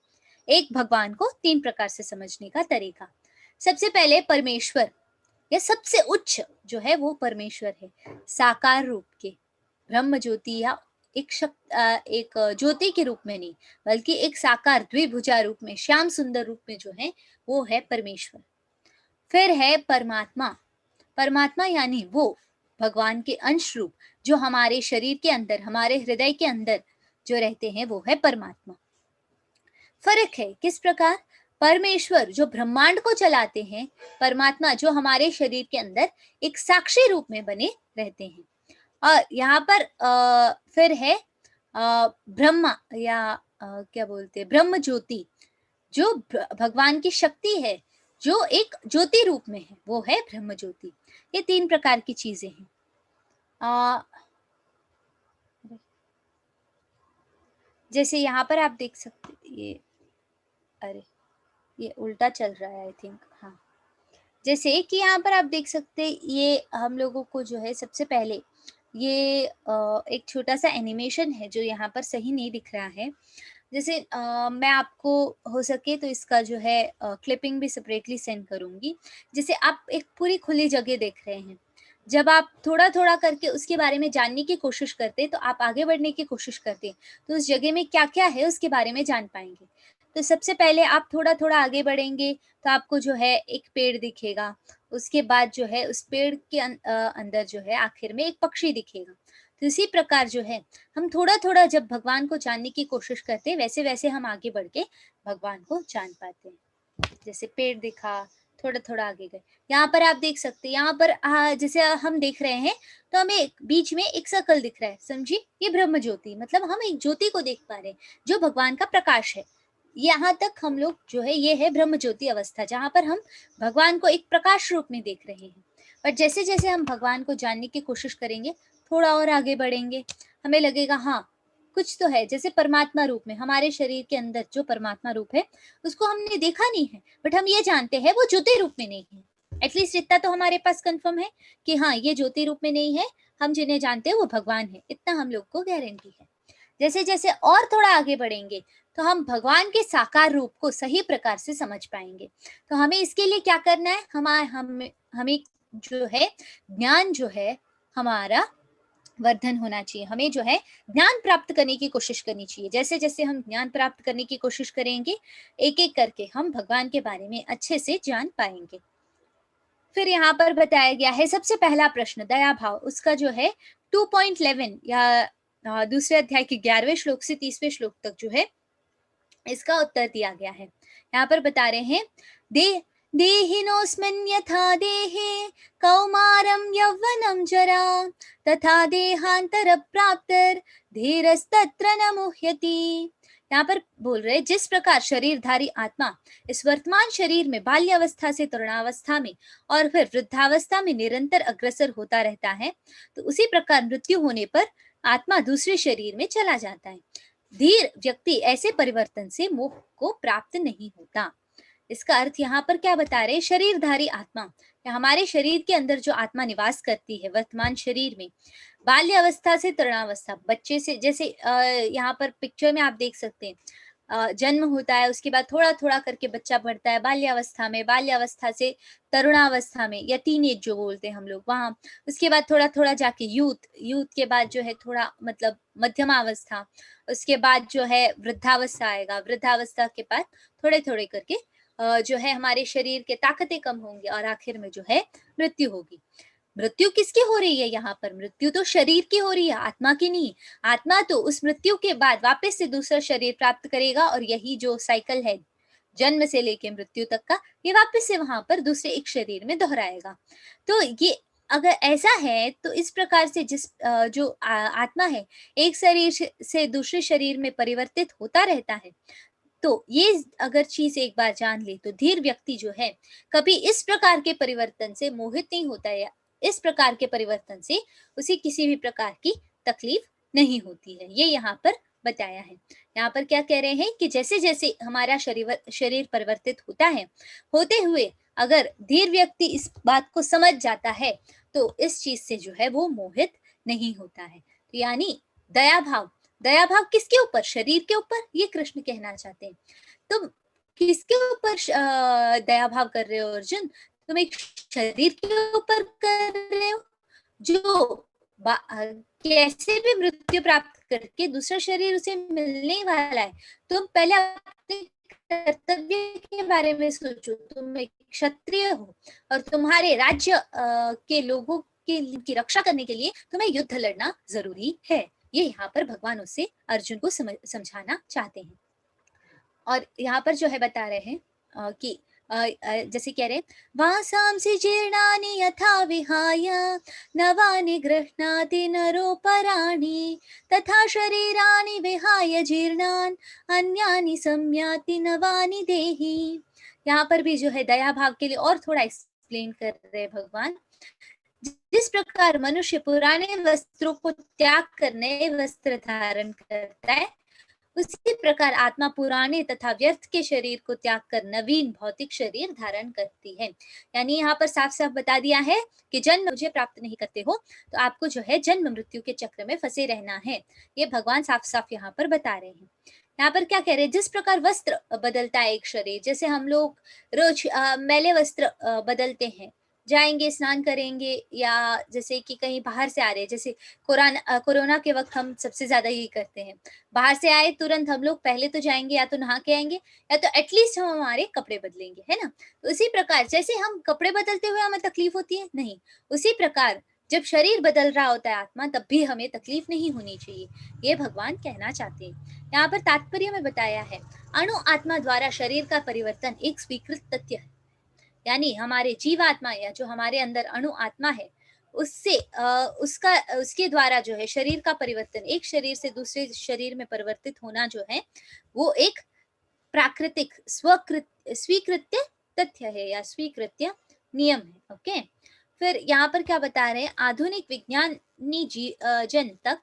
एक भगवान को 3 प्रकार से समझने का तरीका। सबसे पहले परमेश्वर, या सबसे उच्च जो है वो परमेश्वर है, साकार रूप के, ब्रह्म ज्योति, या एक ज्योति के रूप में नहीं, बल्कि एक साकार द्विभुजा रूप में, श्याम सुंदर रूप में जो है वो है परमेश्वर। फिर है परमात्मा। परमात्मा यानी वो भगवान के अंश रूप, जो हमारे शरीर के अंदर, हमारे हृदय के अंदर जो रहते हैं, वो है परमात्मा। फर्क है किस प्रकार, परमेश्वर जो ब्रह्मांड को चलाते हैं, परमात्मा जो हमारे शरीर के अंदर एक साक्षी रूप में बने रहते हैं। और यहाँ पर फिर है ब्रह्मा, या क्या बोलते हैं, ब्रह्म ज्योति, जो भगवान की शक्ति है, जो एक ज्योति रूप में है, वो है ब्रह्म ज्योति। ये 3 प्रकार की चीजें हैं। जैसे यहाँ पर आप देख सकते, ये अरे ये उल्टा चल रहा है आई थिंक, हाँ। जैसे कि यहाँ पर आप देख सकते हैं, ये हम लोगों को जो है सबसे पहले ये एक छोटा सा एनिमेशन है जो यहाँ पर सही नहीं दिख रहा है, जैसे मैं आपको हो सके तो इसका जो है क्लिपिंग भी सेपरेटली सेंड करूँगी। जैसे आप एक पूरी खुली जगह देख रहे हैं, जब आप थोड़ा-थोड़ा करके उसके बारे में जानने की कोशिश करते हैं, तो आप आगे बढ़ने की कोशिश करते हैं, तो उस जगह में क्या-क्या है उसके बारे में जान पाएँगे। तो सबसे पहले आप थोड़ा-थोड़ा आगे बढ़ेंगे, तो आपको जो है एक पेड़ दिखेगा, उसके बाद जो है उस पेड़ के अंदर जो है आखिर में एक पक्षी दिखेगा। तो इसी प्रकार जो है हम थोड़ा-थोड़ा जब भगवान को जानने की कोशिश करते हैं, वैसे-वैसे हम आगे बढ़ के भगवान को जान पाते हैं। जैसे पेड़ दिखा, थोड़ा-थोड़ा आगे गए। यहाँ पर आप देख सकते हैं, यहाँ पर जैसे हम देख रहे हैं, तो हमें बीच में एक सर्कल दिख रहा है, समझिए? ये ब्रह्म ज्योति, मतलब हम एक ज्योति को देख पा रहे हैं, जो भगवान का प्रकाश है। यहाँ तक हम लोग जो है, ये है ब्रह्म ज्योति अवस्था, जहाँ पर हम भगवान को एक प्रकाश रूप में देख रहे हैं। पर जैसे-जैसे हम भगवान को जानने की कोशिश करेंगे, थोड़ा और आगे बढ़ेंगे, हमें लगेगा हाँ, कुछ तो है। जैसे परमात्मा रूप में, हमारे शरीर के अंदर जो परमात्मा रूप है, उसको हमने देखा नहीं है, बट हम ये जानते हैं वो ज्योति रूप में नहीं है। एटलीस्ट इतना तो हमारे पास कंफर्म है कि हाँ, ये ज्योति रूप में नहीं है, हम जिन्हें जानते हैं वो भगवान है, इतना हम लोग को गारंटी है। जैसे-जैसे और थोड़ा आगे बढ़ेंगे, तो हम भगवान के साकार रूप को सही प्रकार से समझ पाएँगे। तो हमें इसके लिए क्या करना है? हमें जो है, ज्ञान जो है हमारा वर्धन होना चाहिए। हमें जो है ज्ञान प्राप्त करने की कोशिश करनी चाहिए। जैसे-जैसे हम ज्ञान प्राप्त करने की कोशिश करेंगे, एक-एक करके हम भगवान के बारे में अच्छे से जान पाएँगे। फिर यहाँ पर बताया गया है सबसे पहला प्रश्न दया भाव, उसका जो है 2.11 या दूसरे अध्याय के 11वें श्लोक से 30वें श्लोक तक जो है इसका उत्तर दिया गया है। यहाँ पर बता रहे हैं, दे देहिनोऽस्मिन् यथा देहे कौमारं यौवनं जरा तथा देहांतर प्राप्तर धीरस्तत्र न मुह्यति। यहाँ पर बोल रहे, जिस प्रकार शरीरधारी आत्मा इस वर्तमान शरीर में बाल्यावस्था से तरुणावस्था में और फिर वृद्धावस्था में निरंतर अग्रसर होता रहता है, तो उसी प्रकार मृत्यु होने पर आत्मा दूसरे शरीर में चला जाता है। धीर व्यक्ति ऐसे परिवर्तन से मोह को प्राप्त नहीं होता। इसका अर्थ यहाँ पर क्या बता रहे, शरीरधारी आत्मा या हमारे शरीर के अंदर जो आत्मा निवास करती है वर्तमान शरीर में, बाल्य अवस्था से तरुणावस्था, बच्चे से जैसे यहाँ पर पिक्चर में आप देख सकते हैं, जन्म होता है, उसके बाद थोड़ा थोड़ा करके बच्चा बढ़ता है बाल्यावस्था में, बाल्यावस्था से तरुणावस्था में या टीनेज जो बोलते हैं हम लोग वहां, उसके बाद थोड़ा थोड़ा जाके यूथ के बाद जो है थोड़ा मतलब मध्यमावस्था, उसके बाद जो है वृद्धावस्था आएगा, वृद्धावस्था के बाद थोड़े थोड़े करके जो है हमारे शरीर के ताकतें कम होंगी और आखिर में जो है मृत्यु होगी। मृत्यु किसकी हो रही है यहाँ पर? मृत्यु तो शरीर की हो रही है, आत्मा की नहीं। आत्मा तो उस मृत्यु के बाद वापस से दूसरा शरीर प्राप्त करेगा और यही जो साइकिल है जन्म से लेके मृत्यु तक का, ये वापस से वहां पर दूसरे एक शरीर में दोहराएगा। तो ये अगर ऐसा है तो इस प्रकार से जिस जो आत्मा है एक शरीर से दूसरे शरीर में परिवर्तित होता रहता है, तो ये अगर चीज एक बार जान ले तो धीर व्यक्ति जो है कभी इस प्रकार के परिवर्तन से मोहित नहीं होता है, इस प्रकार के परिवर्तन से उसे किसी भी प्रकार की तकलीफ नहीं होती है। ये यहाँ पर बताया है। यहाँ पर क्या कह रहे हैं कि जैसे जैसे हमारा शरीर परिवर्तित होता है, होते हुए अगर धीर व्यक्ति इस बात को समझ जाता है तो इस चीज से जो है वो मोहित नहीं होता है। तो यानी दया भाव किसके ऊपर? शरीर के ऊपर, ये कृष्ण कहना चाहते हैं। तुम किसके ऊपर दया भाव कर रहे हो अर्जुन? तुम एक शरीर के ऊपर कर रहे हो जो कैसे भी मृत्यु प्राप्त करके दूसरा शरीर उसे मिलने वाला है। तुम पहले अपने कर्तव्य के बारे में सोचो। तुम एक क्षत्रिय हो और तुम्हारे राज्य के लोगों की रक्षा करने के लिए तुम्हें युद्ध लड़ना जरूरी है। ये यहाँ पर भगवान उससे अर्जुन को समझाना चाहते हैं। और यहाँ पर जो है बता रहे हैं कि जैसे कह रहे, वासांसि जीर्णानि यथा विहाय नवानि गृह्णाति नरोपराणि तथा शरीराणि विहाय जीर्णान् अन्यानि संयाति नवानि देहि। यहाँ पर भी जो है दया भाव के लिए और थोड़ा एक्सप्लेन कर रहे हैं भगवान। जिस प्रकार मनुष्य पुराने वस्त्रों को त्याग कर नए वस्त्र धारण करता है, उसी प्रकार आत्मा पुराने तथा व्यर्थ के शरीर को त्याग कर नवीन भौतिक शरीर धारण करती है। यानी यहाँ पर साफ साफ बता दिया है कि जन्म मुझे प्राप्त नहीं करते हो तो आपको जो है जन्म मृत्यु के चक्र में फंसे रहना है। ये भगवान साफ साफ यहाँ पर बता रहे हैं। यहाँ पर क्या कह रहे हैं, जिस प्रकार वस्त्र बदलता है एक शरीर, जैसे हम लोग रोज मैले वस्त्र बदलते हैं, जाएंगे स्नान करेंगे, या जैसे कि कहीं बाहर से आ रहे हैं, जैसे कोरोना के वक्त हम सबसे ज्यादा यही करते हैं, बाहर से आए तुरंत हम लोग पहले तो जाएंगे या तो नहा के आएंगे, या तो एटलीस्ट हम हमारे कपड़े बदलेंगे, है ना। तो उसी प्रकार जैसे हम कपड़े बदलते हुए हमें तकलीफ होती है, नहीं, उसी प्रकार जब शरीर बदल रहा होता है आत्मा, तब भी हमें तकलीफ नहीं होनी चाहिए, ये भगवान कहना चाहते हैं। यहाँ पर तात्पर्य में बताया है, अणु आत्मा द्वारा शरीर का परिवर्तन एक स्वीकृत तथ्य है, यानी हमारे जीवात्मा या जो हमारे अंदर अणु आत्मा है, उससे उसके द्वारा जो है शरीर का परिवर्तन, एक शरीर से दूसरे शरीर में परिवर्तित होना जो है, वो एक प्राकृतिक स्वीकृत्य तथ्य है या स्वीकृत्य नियम है। ओके, फिर यहाँ पर क्या बता रहे हैं, आधुनिक विज्ञानी जन तक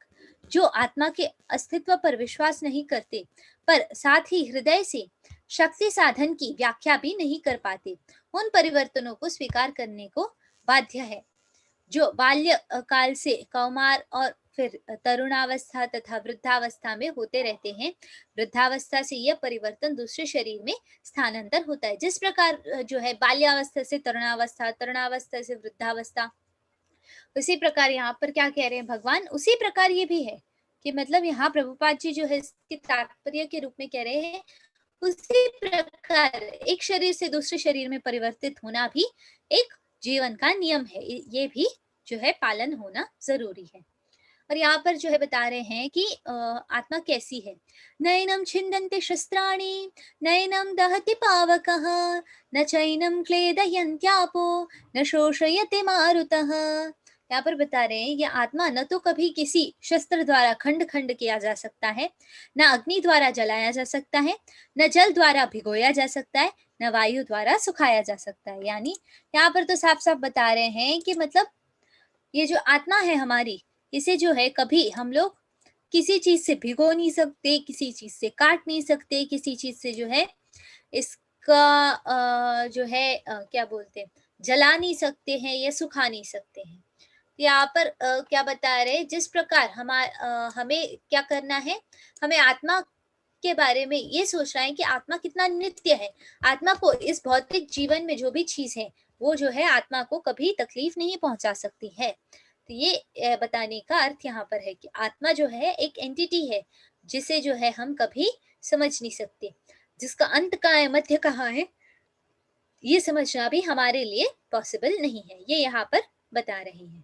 जो आत्मा के अस्तित्व पर विश्वास नहीं करते, पर साथ ही हृदय से शक्ति साधन की व्याख्या भी नहीं कर पाते, उन परिवर्तनों को स्वीकार करने को बाध्य है जो बाल्य काल से कौमार और फिर तरुणावस्था तथा वृद्धावस्था में होते रहते हैं। वृद्धावस्था से यह परिवर्तन दूसरे शरीर में स्थानांतर होता है। जिस प्रकार जो है बाल्यावस्था से तरुणावस्था, तरुणावस्था से वृद्धावस्था, उसी प्रकार यहाँ पर क्या कह रहे हैं भगवान, उसी प्रकार ये भी है कि मतलब यहाँ प्रभुपाद जी जो है इसके तात्पर्य के रूप में कह रहे हैं, उसी प्रकार एक शरीर से दूसरे शरीर में परिवर्तित होना भी एक जीवन का नियम है, ये भी जो है पालन होना जरूरी है। और यहाँ पर जो है बता रहे हैं कि आत्मा कैसी है, नयनम छिन्दन्ते शस्त्राणि नयनम दहति पावकः न चैनम क्लेदयन्त्यापो न शोषयते मारुतः। यहाँ पर बता रहे हैं ये आत्मा न तो कभी किसी शस्त्र द्वारा खंड खंड किया जा सकता है, न अग्नि द्वारा जलाया जा सकता है, न जल द्वारा भिगोया जा सकता है, न वायु द्वारा सुखाया जा सकता है। यानी यहाँ पर तो साफ साफ बता रहे हैं कि मतलब ये जो आत्मा है हमारी, इसे जो है कभी हम लोग किसी चीज से भिगो नहीं सकते, किसी चीज से काट नहीं सकते, किसी चीज से जो है इसका जो है क्या बोलते हैं, जला नहीं सकते हैं या सुखा नहीं सकते हैं। यहाँ पर क्या बता रहे, जिस प्रकार हमें क्या करना है, हमें आत्मा के बारे में ये सोचना है कि आत्मा कितना नित्य है, आत्मा को इस भौतिक जीवन में जो भी चीज है वो जो है आत्मा को कभी तकलीफ नहीं पहुंचा सकती है। तो ये बताने का अर्थ यहाँ पर है कि आत्मा जो है एक एंटिटी है जिसे जो है हम कभी समझ नहीं सकते, जिसका अंत कहाँ है, मध्य कहाँ है, ये समझना भी हमारे लिए पॉसिबल नहीं है, ये यहाँ पर बता रहे हैं।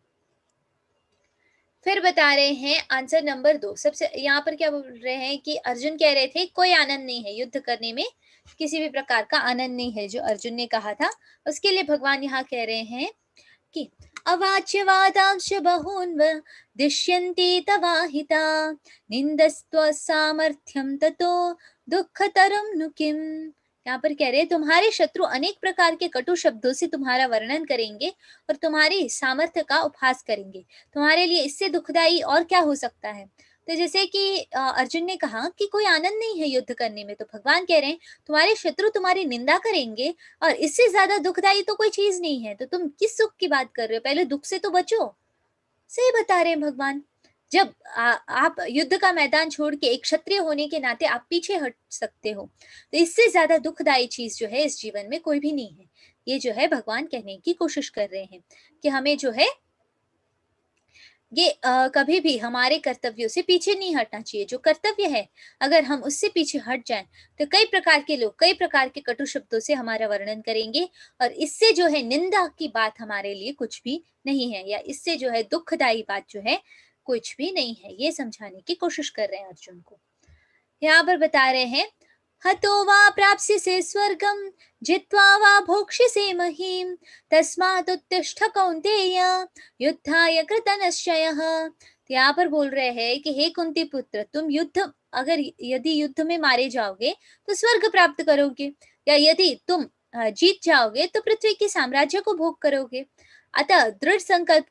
फिर बता रहे हैं आंसर नंबर 2, सबसे यहाँ पर क्या बोल रहे हैं कि अर्जुन कह रहे थे कोई आनंद नहीं है युद्ध करने में, किसी भी प्रकार का आनंद नहीं है, जो अर्जुन ने कहा था उसके लिए भगवान यहाँ कह रहे हैं कि अवाच्यवादांश बहून्व दिश्यन्ति तवाहिता निन्दस्त्व सामर्थ्यं ततो दुःखतरं नु किम्। यहाँ पर कह रहे हैं तुम्हारे शत्रु अनेक प्रकार के कटु शब्दों से तुम्हारा वर्णन करेंगे और तुम्हारी सामर्थ्य का उपहास करेंगे, तुम्हारे लिए इससे दुखदाई और क्या हो सकता है। तो जैसे कि अर्जुन ने कहा कि कोई आनंद नहीं है युद्ध करने में, तो भगवान कह रहे हैं तुम्हारे शत्रु तुम्हारी निंदा करेंगे और इससे ज्यादा दुखदाई तो कोई चीज नहीं है, तो तुम किस सुख की बात कर रहे हो, पहले दुख से तो बचो। सही बता रहे हैं भगवान, जब आप युद्ध का मैदान छोड़ के एक क्षत्रिय होने के नाते आप पीछे हट सकते हो, तो इससे ज्यादा दुखदाई चीज जो है इस जीवन में कोई भी नहीं है। ये जो है भगवान कहने की कोशिश कर रहे हैं कि हमें जो है ये कभी भी हमारे कर्तव्यों से पीछे नहीं हटना चाहिए। जो कर्तव्य है अगर हम उससे पीछे हट जाएं तो कई प्रकार के लोग कई प्रकार के कटु शब्दों से हमारा वर्णन करेंगे और इससे जो है निंदा की बात हमारे लिए कुछ भी नहीं है, या इससे जो है दुखदायी बात जो है कुछ भी नहीं है, ये समझाने की कोशिश कर रहे हैं अर्जुन को। यहाँ पर बता रहे हैं हतो वा प्राप्स्यसे स्वर्गम जित्वा वा भोक्ष्यसे महीम तस्मात् उत्तिष्ठ कौन्तेय युद्धाय कृतनिश्चयः। यहाँ पर बोल रहे हैं कि हे कुंती पुत्र, तुम यदि युद्ध में मारे जाओगे तो स्वर्ग प्राप्त करोगे, या यदि तुम जीत जाओगे तो पृथ्वी के साम्राज्य को भोग करोगे। अतः दृढ़ संकल्प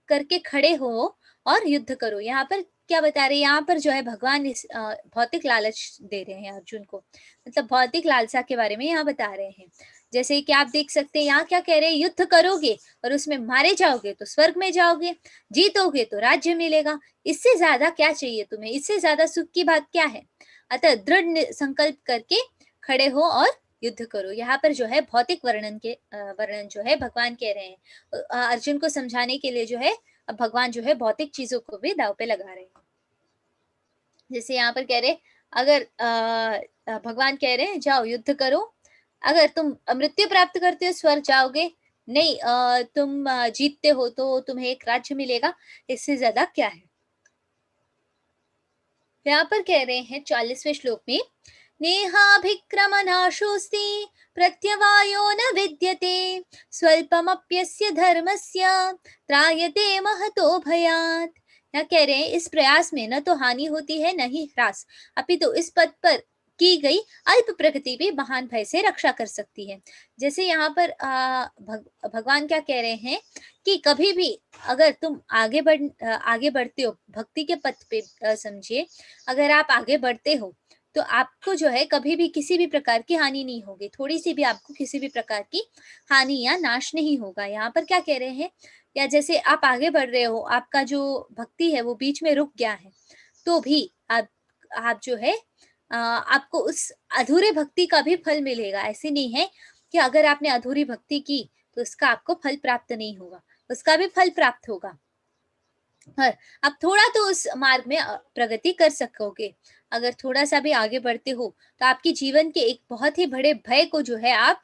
करके खड़े हो और युद्ध करो। यहाँ पर क्या बता रहे हैं, यहाँ पर जो है भगवान इस भौतिक लालच दे रहे हैं अर्जुन को, मतलब भौतिक लालसा के बारे में यहाँ बता रहे हैं। जैसे कि आप देख सकते हैं यहाँ क्या कह रहे हैं, युद्ध करोगे और उसमें मारे जाओगे तो स्वर्ग में जाओगे, जीतोगे तो राज्य मिलेगा, इससे ज्यादा क्या चाहिए तुम्हें, इससे ज्यादा सुख की बात क्या है। अतः दृढ़ संकल्प करके खड़े हो और युद्ध करो। यहाँ पर जो है भौतिक वर्णन जो है भगवान कह रहे हैं अर्जुन को समझाने के लिए, जो है अब भगवान जो है भौतिक चीजों को भी दाव पे लगा रहे हैं। जैसे यहाँ पर कह रहे, अगर भगवान कह रहे हैं जाओ युद्ध करो, अगर तुम मृत्यु प्राप्त करते हो स्वर्ग जाओगे, नहीं तुम जीतते हो तो तुम्हें एक राज्य मिलेगा, इससे ज्यादा क्या है। यहाँ पर कह रहे हैं 40वें श्लोक में, नेहाभिक्रमनाशोऽस्ति प्रत्यवायो न विद्यते स्वल्पमप्यस्य धर्मस्य त्रायते महतो भयात्। यहाँ कह रहे हैं इस प्रयास में न तो हानि होती है न ही ह्रास, अपितु इस पद पर की गई अल्प प्रगति भी महान भय से रक्षा कर सकती है। जैसे यहाँ पर भगवान क्या कह रहे हैं कि कभी भी अगर तुम आगे बढ़ते हो भक्ति के पथ पे, समझिए अगर आप आगे बढ़ते हो तो आपको जो है कभी भी किसी भी प्रकार की हानि नहीं होगी, थोड़ी सी भी आपको किसी भी प्रकार की हानि या नाश नहीं होगा। यहाँ पर क्या कह रहे हैं, या जैसे आप आगे बढ़ रहे हो, आपका जो भक्ति है वो बीच में रुक गया है, तो भी आप जो है आपको उस अधूरे भक्ति का भी फल मिलेगा। ऐसे नहीं है कि अगर आपने अधूरी भक्ति की तो उसका आपको फल प्राप्त नहीं होगा, उसका भी फल प्राप्त होगा। और आप थोड़ा तो उस मार्ग में प्रगति कर सकोगे। अगर थोड़ा सा भी आगे बढ़ते हो तो आपके जीवन के एक बहुत ही बड़े भय को जो है आप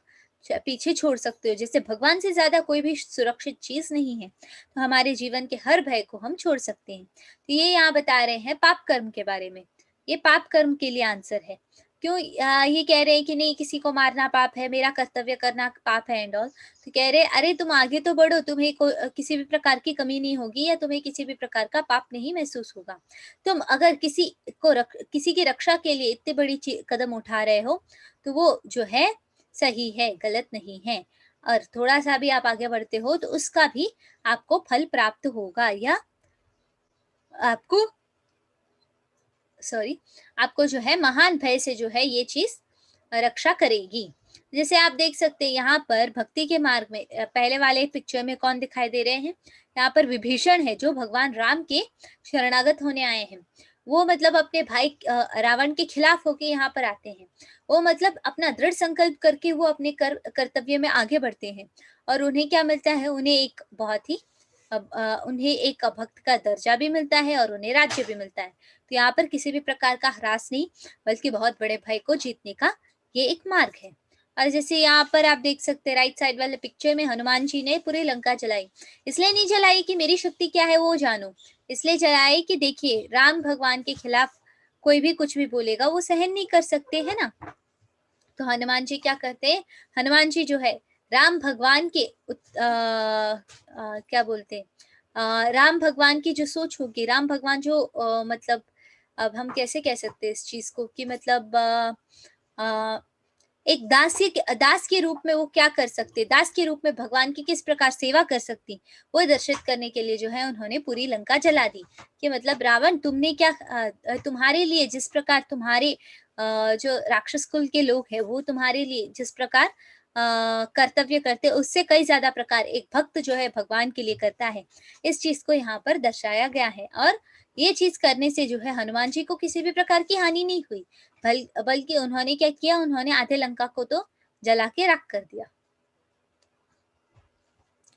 पीछे छोड़ सकते हो। जैसे भगवान से ज्यादा कोई भी सुरक्षित चीज नहीं है, तो हमारे जीवन के हर भय को हम छोड़ सकते हैं। तो ये यहाँ बता रहे हैं पाप कर्म के बारे में, ये पाप कर्म के लिए आंसर है। क्यों ये कह रहे हैं कि नहीं किसी को मारना पाप है, मेरा कर्तव्य करना पाप है एंड ऑल, तो कह रहे अरे तुम आगे तो बढ़ो, तुम्हें किसी भी प्रकार की कमी नहीं होगी या तुम्हें किसी भी प्रकार का पाप नहीं महसूस होगा। तुम अगर किसी की रक्षा के लिए इतनी बड़ी कदम उठा रहे हो तो वो जो है सही है, गलत नहीं है। और थोड़ा सा भी आप आगे बढ़ते हो तो उसका भी आपको फल प्राप्त होगा, या आपको जो है महान भय से जो है ये चीज रक्षा करेगी। जैसे आप देख सकते हैं यहाँ पर भक्ति के मार्ग में पहले वाले पिक्चर में कौन दिखाई दे रहे हैं, यहाँ पर विभीषण है जो भगवान राम के शरणागत होने आए हैं। वो मतलब अपने भाई रावण के खिलाफ होके यहाँ पर आते हैं। वो मतलब अपना दृढ़ संकल्प करके वो अपने कर्तव्य में आगे बढ़ते हैं, और उन्हें क्या मिलता है, उन्हें एक बहुत ही उन्हें एक भक्त का दर्जा भी मिलता है और उन्हें राज्य भी मिलता है। तो यहाँ पर किसी भी प्रकार का ह्रास नहीं, बल्कि बहुत बड़े भय को जीतने का ये एक मार्ग है। और जैसे यहाँ पर आप देख सकते हैं राइट साइड वाले पिक्चर में हनुमान जी ने पूरी लंका जलाई। इसलिए नहीं जलाई कि मेरी शक्ति क्या है वो जानो, इसलिए जलाई कि देखिए राम भगवान के खिलाफ कोई भी कुछ भी बोलेगा वो सहन नहीं कर सकते है ना। तो हनुमान जी क्या करते हैं, हनुमान जी जो है राम भगवान के क्या बोलते हैं, राम भगवान की जो सोच होगी, राम भगवान जो मतलब अब हम कैसे कह सकते हैं इस चीज को कि मतलब एक दास के रूप में वो क्या कर सकते, दास के रूप में भगवान की किस प्रकार सेवा कर सकती, वो दर्शित करने के लिए जो है उन्होंने पूरी लंका जला दी। कि मतलब रावण तुमने क्या तुम्हारे लिए जिस प्रकार तुम्हारे जो राक्षस कुल के लोग हैं वो तुम्हारे लिए जिस प्रकार कर्तव्य करते, उससे कई ज्यादा प्रकार एक भक्त जो है भगवान के लिए करता है। इस चीज को यहाँ पर दर्शाया गया है, और ये चीज करने से जो है हनुमान जी को किसी भी प्रकार की हानि नहीं हुई, बल्कि उन्होंने क्या किया, उन्होंने आधे लंका को तो जला के राख कर दिया।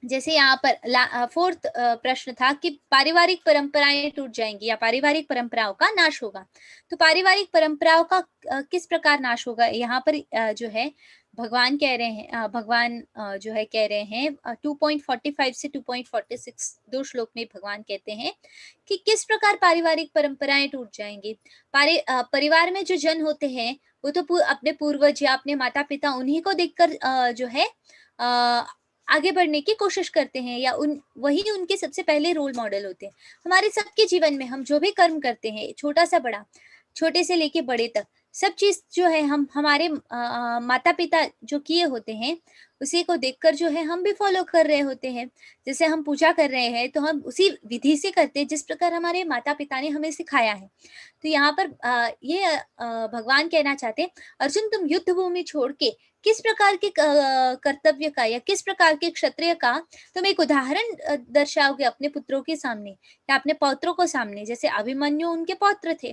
जैसे यहाँ पर फोर्थ प्रश्न था कि पारिवारिक परंपराएं टूट जाएंगी या पारिवारिक परंपराओं का नाश होगा। तो पारिवारिक परंपराओं का किस प्रकार नाश होगा, यहाँ पर जो है भगवान कह रहे हैं, भगवान जो है कह रहे हैं 2.45 से 2.46 दो श्लोक में भगवान कहते हैं कि किस प्रकार पारिवारिक परंपराएं टूट जाएंगी। परिवार में जो जन होते हैं वो तो अपने पूर्वज या अपने माता पिता उन्हीं को देखकर जो है आगे बढ़ने की कोशिश करते हैं, या वही उनके सबसे पहले रोल मॉडल होते हैं। हमारे सबके जीवन में हम जो भी कर्म करते हैं, छोटा सा बड़ा, छोटे से लेके बड़े तक, सब चीज जो है हम हमारे माता पिता जो किए होते हैं उसी को देखकर जो है हम भी फॉलो कर रहे होते हैं। जैसे हम पूजा कर रहे हैं तो हम उसी विधि से करते हैं जिस प्रकार हमारे माता पिता ने हमें सिखाया है। तो यहाँ पर भगवान कहना चाहते हैं, अर्जुन तुम युद्ध भूमि छोड़ के किस प्रकार के कर्तव्य का या किस प्रकार के क्षत्रिय का तुम एक उदाहरण दर्शाओगे अपने पुत्रों के सामने या अपने पौत्रों को सामने। जैसे अभिमन्यु उनके पौत्र थे,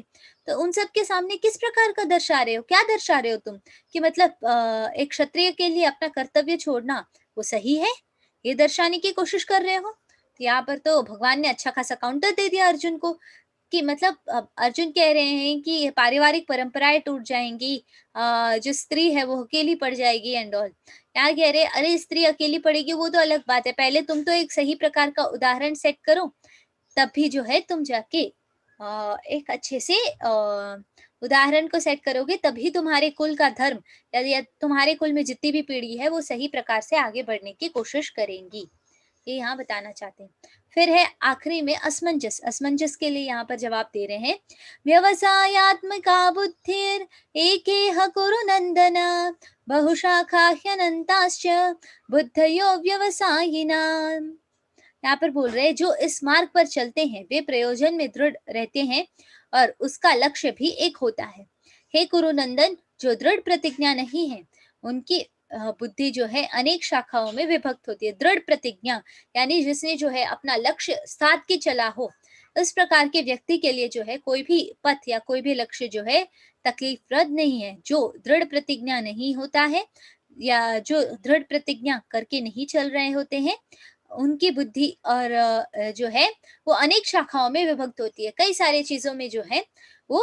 तो उन सब के सामने किस प्रकार का दर्शा रहे हो, क्या दर्शा रहे हो तुम कि मतलब एक क्षत्रिय के लिए अपना कर्तव्य छोड़ना वो सही है, ये दर्शाने की कोशिश कर रहे हो। तो यहाँ पर तो भगवान ने अच्छा खासा काउंटर दे दिया अर्जुन को कि मतलब अर्जुन कह रहे हैं कि ये पारिवारिक परंपराएं टूट जाएंगी, जो स्त्री है वो अकेली पड़ जाएगी एंड ऑल। यहाँ कह रहे अरे स्त्री अकेली पड़ेगी वो तो अलग बात है, पहले तुम तो एक सही प्रकार का उदाहरण सेट करो, तब भी जो है तुम जाके एक अच्छे से उदाहरण को सेट करोगे, तभी तुम्हारे कुल का धर्म या तुम्हारे कुल में जितनी भी पीढ़ी है वो सही प्रकार से आगे बढ़ने की कोशिश करेंगी, ये यहाँ बताना चाहते हैं। फिर है आखिरी में असमंजस। असमंजस के लिए यहाँ पर जवाब दे रहे हैं, व्यवसायात्मका बुद्धिर एकेह कुरु नंदन बहुशाखा ह्यनंताश्च बुद्धयो व्यवसायिना। यहाँ पर बोल रहे हैं जो इस मार्ग पर चलते हैं वे प्रयोजन में दृढ़ रहते हैं और उसका लक्ष्य भी एक होता है। हे कुरुनंदन, जो दृढ़ प्रतिज्ञा नहीं है उनकी बुद्धि जो है अनेक शाखाओं में विभक्त होती है। दृढ़ प्रतिज्ञा यानी जिसने जो है अपना लक्ष्य साध के चला हो, इस प्रकार के व्यक्ति के लिए जो है कोई भी पथ या कोई भी लक्ष्य जो है तकलीफप्रद नहीं है। जो दृढ़ प्रतिज्ञा नहीं होता है या जो दृढ़ प्रतिज्ञा करके नहीं चल रहे होते हैं, उनकी बुद्धि और जो है वो अनेक शाखाओं में विभक्त होती है। कई सारे चीजों में जो है वो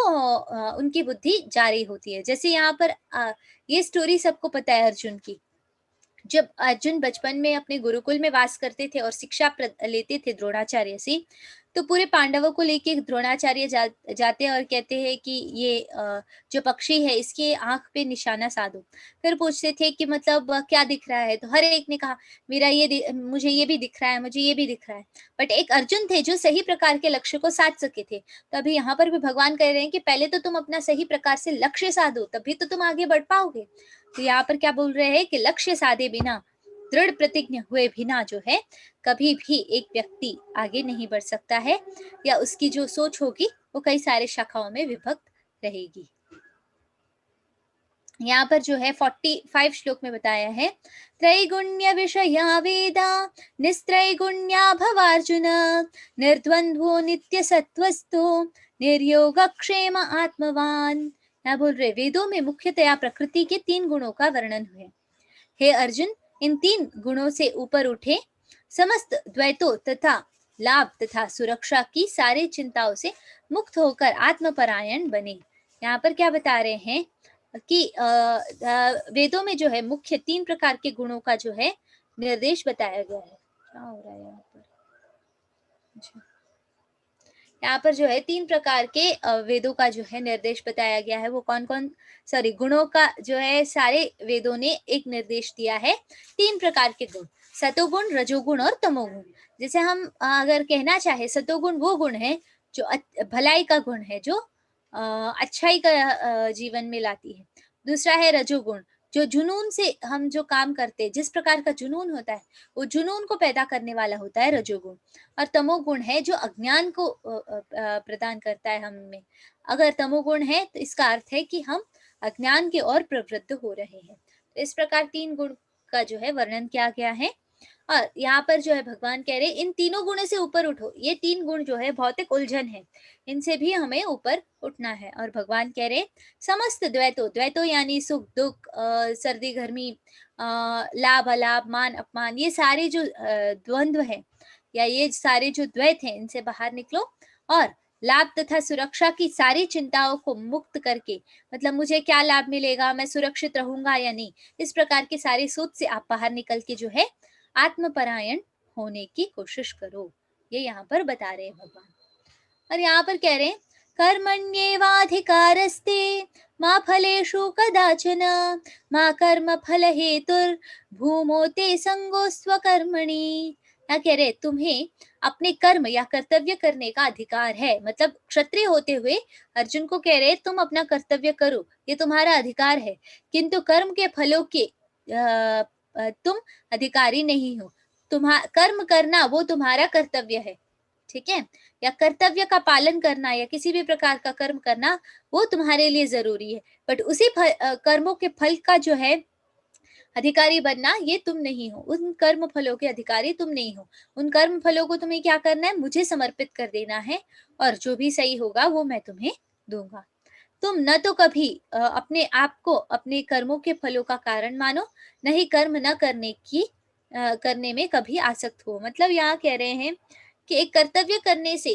उनकी बुद्धि जारी होती है। जैसे यहाँ पर ये स्टोरी सबको पता है अर्जुन की। जब अर्जुन बचपन में अपने गुरुकुल में वास करते थे और शिक्षा लेते थे द्रोणाचार्य से, तो पूरे पांडवों को लेके द्रोणाचार्य जाते और कहते हैं कि ये जो पक्षी है इसके आंख पे निशाना साधो। फिर पूछते थे कि मतलब क्या दिख रहा है, तो हर एक ने कहा मेरा मुझे ये भी दिख रहा है, मुझे ये भी दिख रहा है। बट एक अर्जुन थे जो सही प्रकार के लक्ष्य को साध सके थे। तो अभी यहाँ पर भी भगवान कह रहे हैं कि पहले तो तुम अपना सही प्रकार से लक्ष्य साधो, तभी तो तुम आगे बढ़ पाओगे। तो यहाँ पर क्या बोल रहे हैं कि लक्ष्य साधे बिना, दृढ़ प्रतिज्ञ हुए बिना जो है कभी भी एक व्यक्ति आगे नहीं बढ़ सकता है, या उसकी जो सोच होगी वो कई सारे शाखाओं में विभक्त रहेगी। यहाँ पर जो है 45 श्लोक में बताया है, त्रैगुण्य विषया वेदा निस्त्रैगुण्या भवार्जुन निर्द्वंद्वो नित्य सत्वस्तु निर्योगक्षेम आत्मवान। यहाँ बोल रहे वेदों में मुख्यतया प्रकृति के 3 गुणों का वर्णन है। हे अर्जुन, इन 3 गुणों से ऊपर उठे, समस्त द्वैतों तथा लाभ तथा सुरक्षा की सारी चिंताओं से मुक्त होकर आत्मपरायण बने। यहाँ पर क्या बता रहे हैं कि वेदों में जो है मुख्य 3 प्रकार के गुणों का जो है निर्देश बताया गया है। क्या हो रहा है यहाँ पर? यहाँ पर जो है 3 प्रकार के वेदों का जो है निर्देश बताया गया है। वो कौन कौन गुणों का जो है सारे वेदों ने एक निर्देश दिया है। 3 प्रकार के गुण, सतोगुण, रजोगुण और तमोगुण। जैसे हम अगर कहना चाहे सतोगुण वो गुण है जो भलाई का गुण है, जो अच्छाई का जीवन में लाती है। दूसरा है रजोगुण, जो जुनून से हम जो काम करते हैं, जिस प्रकार का जुनून होता है वो जुनून को पैदा करने वाला होता है रजोगुण। और तमोगुण है जो अज्ञान को प्रदान करता है हम में। अगर तमोगुण है तो इसका अर्थ है कि हम अज्ञान की ओर प्रवृत्त हो रहे हैं। तो इस प्रकार 3 गुण का जो है वर्णन किया गया है। और यहाँ पर जो है भगवान कह रहे इन तीनों गुणों से ऊपर उठो। ये 3 गुण जो है भौतिक उलझन है, इनसे भी हमें ऊपर उठना है। और भगवान कह रहे समस्त द्वैतों यानी सुख दुख, सर्दी गर्मी, लाभ अलाभ, मान अपमान, ये सारे जो द्वंद्व है या ये सारे जो द्वैत हैं इनसे बाहर निकलो और लाभ तथा सुरक्षा की सारी चिंताओं को मुक्त करके, मतलब मुझे क्या लाभ मिलेगा, मैं सुरक्षित रहूंगा या नहीं, इस प्रकार की सारी सोच से आप बाहर निकल के जो है आत्मपरायण होने की कोशिश करो। ये यहाँ पर बता रहे हैं भगवान। और यहाँ पर कह रहे हैं कर्मण्येवाधिकारस्ते मा फलेषु कदाचन मा कर्म फल हेतुर भूमो ते संगो स्वकर्मणि। क्या कह रहे तुम्हें अपने कर्म या कर्तव्य करने का अधिकार है। मतलब क्षत्रिय होते हुए अर्जुन को कह रहे तुम अपना कर्तव्य करो, ये तुम्हारा अधिकार है, किंतु कर्म के फलों के तुम अधिकारी नहीं हो। कर्म करना वो तुम्हारा कर्तव्य है, ठीक है, या कर्तव्य का पालन करना या किसी भी प्रकार का कर्म करना वो तुम्हारे लिए जरूरी है, बट उसी कर्मों के फल का जो है अधिकारी बनना ये तुम नहीं हो। उन कर्म फलों के अधिकारी तुम नहीं हो। उन कर्म फलों को तुम्हें क्या करना है, मुझे समर्पित कर देना है, और जो भी सही होगा वो मैं तुम्हें दूंगा। तुम न तो कभी अपने आप को अपने कर्मों के फलों का कारण मानो, न ही कर्म न करने में कभी आसक्त हो। मतलब यहाँ कह रहे हैं कि एक कर्तव्य करने से,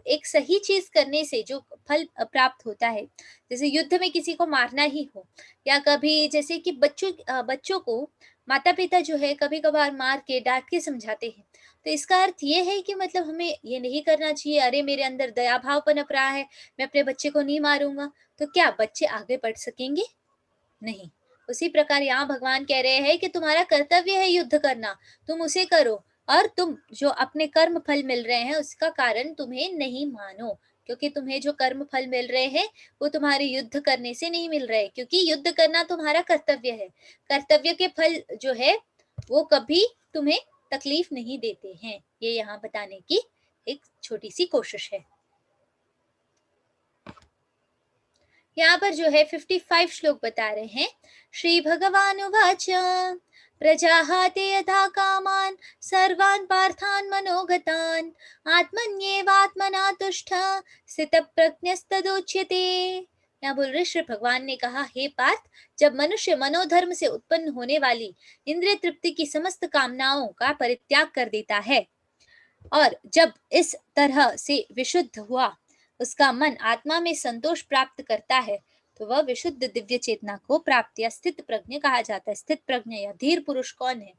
एक सही चीज करने से जो फल प्राप्त होता है, जैसे युद्ध में किसी को मारना ही हो, या कभी जैसे कि बच्चों को माता पिता जो है कभी कभार मार के डांट के समझाते हैं, तो इसका अर्थ ये है कि मतलब हमें ये नहीं करना चाहिए, अरे मेरे अंदर दया भाव पनप रहा है, मैं अपने बच्चे को नहीं मारूंगा, तो क्या बच्चे आगे बढ़ सकेंगे? नहीं। उसी प्रकार यहाँ भगवान कह रहे हैं कि तुम्हारा कर्तव्य है युद्ध करना, तुम उसे करो, और तुम जो अपने कर्म फल मिल रहे हैं उसका कारण तुम्हें नहीं मानो, क्योंकि तुम्हें जो कर्म फल मिल रहे हैं वो तुम्हारे युद्ध करने से नहीं मिल रहे, क्योंकि युद्ध करना तुम्हारा कर्तव्य है। कर्तव्य के फल जो है वो कभी तुम्हें तकलीफ नहीं देते हैं, ये यहाँ बताने की एक छोटी सी कोशिश है। यहाँ पर जो है 55 श्लोक बता रहे हैं। श्री भगवान उवाच प्रजाः ते यथा कामान् सर्वान् पार्थान् मनोगतान् आत्मन्येवात्मना तुष्टः स्थितप्रज्ञस्तदुच्यते। यहाँ बोल रहे श्री भगवान ने कहा, हे पार्थ, जब मनुष्य मनोधर्म से उत्पन्न होने वाली इंद्रिय तृप्ति की समस्त कामनाओं का परित्याग कर देता है, और जब इस तरह से विशुद्ध हुआ उसका मन आत्मा में संतोष प्राप्त करता है, तो वह विशुद्ध दिव्य चेतना को प्राप्त या स्थित प्रज्ञ कहा जाता है। स्थित प्रज्ञ या धीर पुरुष कौन है?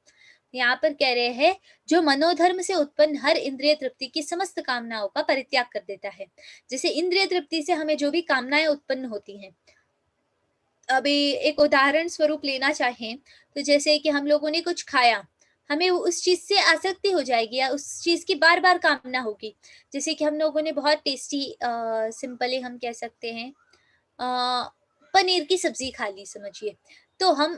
यहाँ पर कह रहे हैं जो मनोधर्म से उत्पन्न हर इंद्रिय तृप्ति की समस्त कामनाओं का परित्याग कर देता है। जैसे इंद्रिय तृप्ति से हमें जो भी कामनाएं उत्पन्न होती हैं, अभी एक उदाहरण स्वरूप लेना चाहें तो जैसे कि हम लोगों ने कुछ खाया, हमें उस चीज से आसक्ति हो जाएगी या उस चीज की बार बार कामना होगी। जैसे कि हम लोगों ने बहुत टेस्टी, सिंपली हम कह सकते हैं, पनीर की सब्जी खा ली समझिए, तो हम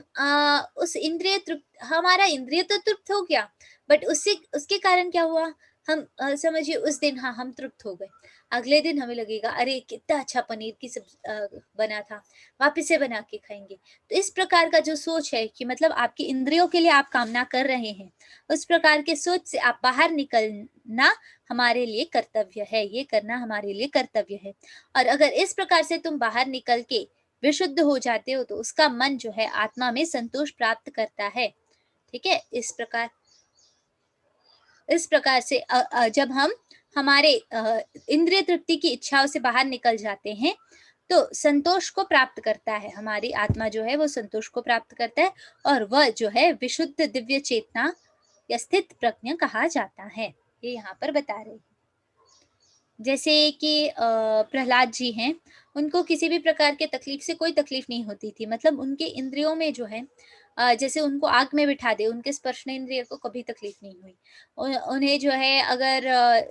उस इंद्रिय तृप्त, हमारा इंद्रिय तो तृप्त हो गया, बट उससे उसके कारण क्या हुआ, हम समझिए उस दिन हाँ हम तृप्त हो गए, अगले दिन हमें लगेगा अरे कितना अच्छा पनीर की सब्जी बना था, वापस से बना के खाएंगे। तो इस प्रकार का जो सोच है कि मतलब आपकी इंद्रियों के लिए आप कामना कर रहे हैं, उस प्रकार के सोच से आप बाहर निकलना हमारे लिए कर्तव्य है, ये करना हमारे लिए कर्तव्य है। और अगर इस प्रकार से तुम बाहर निकल के विशुद्ध हो जाते हो तो उसका मन जो है आत्मा में संतोष प्राप्त करता है। ठीक है, इस प्रकार से जब हम हमारे इंद्रिय तृप्ति की इच्छाओं से बाहर निकल जाते हैं तो संतोष को प्राप्त करता है, हमारी आत्मा जो है वो संतोष को प्राप्त करता है, और वह जो है विशुद्ध दिव्य चेतना या स्थित प्रज्ञ कहा जाता है। ये यहाँ पर बता रहे हैं। जैसे कि प्रहलाद जी हैं, उनको किसी भी प्रकार के तकलीफ से कोई तकलीफ नहीं होती थी, मतलब उनके इंद्रियों में जो है जैसे उनको आग में बिठा दे, उनके स्पर्शनेंद्रिय को कभी तकलीफ नहीं हुई। उन्हें जो है अगर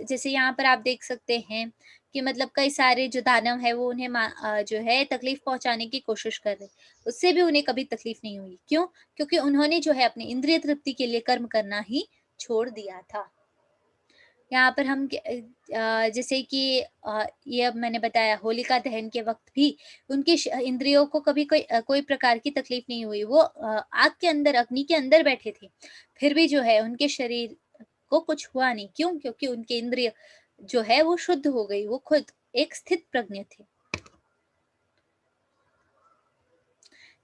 जैसे यहाँ पर आप देख सकते हैं कि मतलब कई सारे जो दानव है वो उन्हें जो है तकलीफ पहुंचाने की कोशिश कर रहे, उससे भी उन्हें कभी तकलीफ नहीं हुई। क्यों? क्योंकि उन्होंने जो है अपनी इंद्रिय तृप्ति के लिए कर्म करना ही छोड़ दिया था। यहाँ पर हम जैसे कि ये अब मैंने बताया होलिका दहन के वक्त भी उनके इंद्रियों को कभी कोई प्रकार की तकलीफ नहीं हुई। वो आग के अंदर, अग्नि के अंदर बैठे थे, फिर भी जो है उनके शरीर को कुछ हुआ नहीं। क्यों? क्योंकि उनके इंद्रिय जो है वो शुद्ध हो गई, वो खुद एक स्थित प्रज्ञ थे।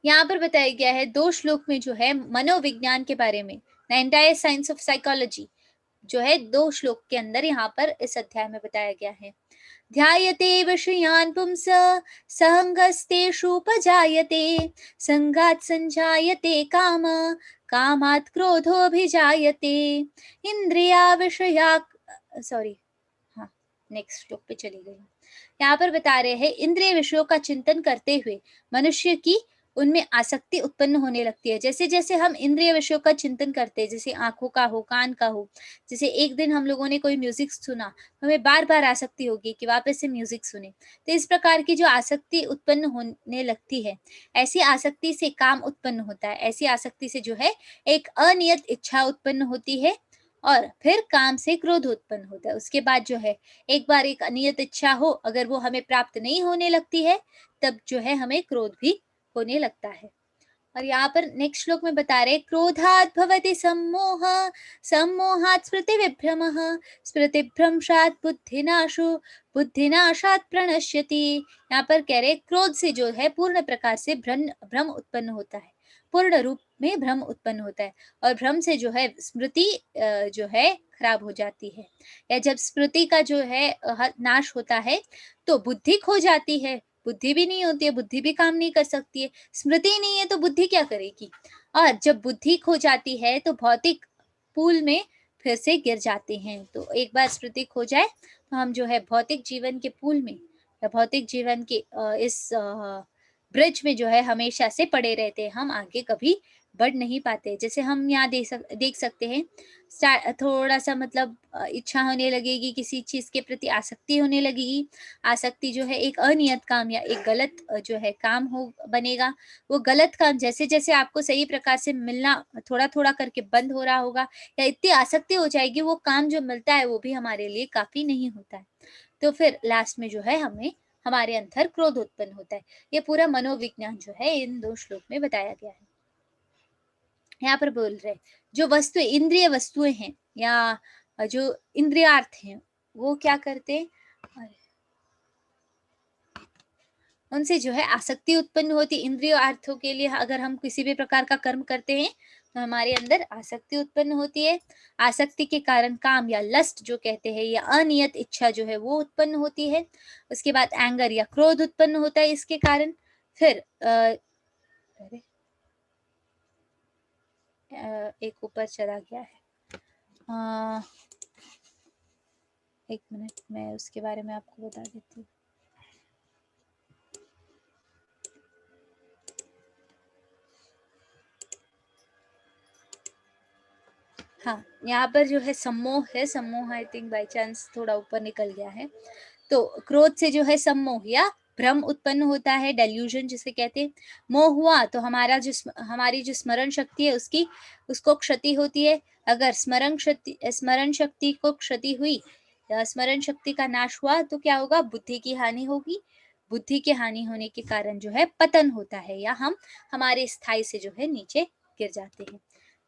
यहाँ पर बताया गया है 2 श्लोक में जो है मनोविज्ञान के बारे में, the entire science of psychology जो है 2 श्लोक के अंदर यहाँ पर इस अध्याय में बताया गया है। ध्यायते विषयान् पुंस सहंगस्तेषुपजायते संगात् संजायते काम कामात् क्रोधोऽभिजायते इंद्रिया विषया नेक्स्ट श्लोक पे चली गई। यहाँ पर बता रहे हैं इंद्रिय विषयों का चिंतन करते हुए मनुष्य की उनमें आसक्ति उत्पन्न होने लगती है। जैसे जैसे हम इंद्रिय विषयों का चिंतन करते हैं, जैसे आंखों का हो, कान का हो, जैसे एक दिन हम लोगों ने कोई म्यूजिक सुना, हमें बार बार आसक्ति होगी कि वापस से म्यूजिक सुने। तो इस प्रकार की जो आसक्ति उत्पन्न होने लगती है, ऐसी आसक्ति से काम उत्पन्न होता है। ऐसी आसक्ति से जो है एक अनियत इच्छा उत्पन्न होती है, और फिर काम से क्रोध उत्पन्न होता है। उसके बाद जो है एक बार एक अनियत इच्छा हो, अगर वो हमें प्राप्त नहीं होने लगती है, तब जो है हमें क्रोध भी होने लगता है। और यहाँ पर नेक्स्ट श्लोक में बता रहे, क्रोधात् भवति सम्मोह, सम्मोहात् स्मृति विभ्रमः, स्मृति भ्रंशात् बुद्धिनाशो, बुद्धिनाशात् प्रणश्यति। यहाँ पर कह रहे क्रोध से जो है पूर्ण प्रकार से भ्रम उत्पन्न होता है, पूर्ण रूप में भ्रम उत्पन्न होता है, और भ्रम से जो है स्मृति जो है खराब हो जाती है। या जब स्मृति का जो है नाश होता है, तो बुद्धि खो जाती है, बुद्धि भी नहीं होती है, बुद्धि भी काम नहीं कर सकती है। स्मृति नहीं है तो बुद्धि क्या करेगी। और जब बुद्धि खो जाती है तो भौतिक पूल में फिर से गिर जाते हैं। तो एक बार स्मृति खो जाए तो हम जो है भौतिक जीवन के पूल में, या भौतिक जीवन के इस ब्रिज में जो है हमेशा से पड़े रहते हैं, हम आगे कभी बढ़ नहीं पाते। जैसे हम यहाँ देख सकते हैं, थोड़ा सा मतलब इच्छा होने लगेगी, किसी चीज के प्रति आसक्ति होने लगेगी। आसक्ति जो है एक अनियत काम या एक गलत जो है काम हो बनेगा। वो गलत काम जैसे जैसे आपको सही प्रकार से मिलना थोड़ा थोड़ा करके बंद हो रहा होगा, या इतनी आसक्ति हो जाएगी, वो काम जो मिलता है वो भी हमारे लिए काफी नहीं होता है। तो फिर लास्ट में जो है हमारे अंदर क्रोध उत्पन्न होता है। ये पूरा मनोविज्ञान जो है इन 2 श्लोक में बताया गया है। यहाँ पर बोल रहे जो वस्तु इंद्रिय वस्तुएं हैं या जो इंद्रियार्थ हैं, वो क्या करते हैं, उनसे जो है आसक्ति उत्पन्न होती। इंद्रिय अर्थों के लिए अगर हम किसी भी प्रकार का कर्म करते हैं तो हमारे अंदर आसक्ति उत्पन्न होती है। आसक्ति के कारण काम या लस्ट जो कहते हैं, या अनियत इच्छा जो है वो उत्पन्न होती है। उसके बाद एंगर या क्रोध उत्पन्न होता है इसके कारण। फिर एक ऊपर चला गया है, एक मिनट मैं उसके बारे में आपको बता देती हूँ। हाँ, यहाँ पर जो है सम्मोह है, सम्मोह आई थिंक बाय चांस थोड़ा ऊपर निकल गया है। तो क्रोध से जो है सम्मोह या भ्रम उत्पन्न होता है, डेल्यूजन जिसे कहते हैं। मोह हुआ तो हमारी जो स्मरण शक्ति है उसको क्षति होती है। अगर स्मरण शक्ति को क्षति हुई, स्मरण शक्ति का नाश हुआ, तो क्या होगा, बुद्धि की हानि होगी। बुद्धि की हानि होने के कारण जो है पतन होता है, या हम हमारे स्थाई से जो है नीचे गिर जाते हैं।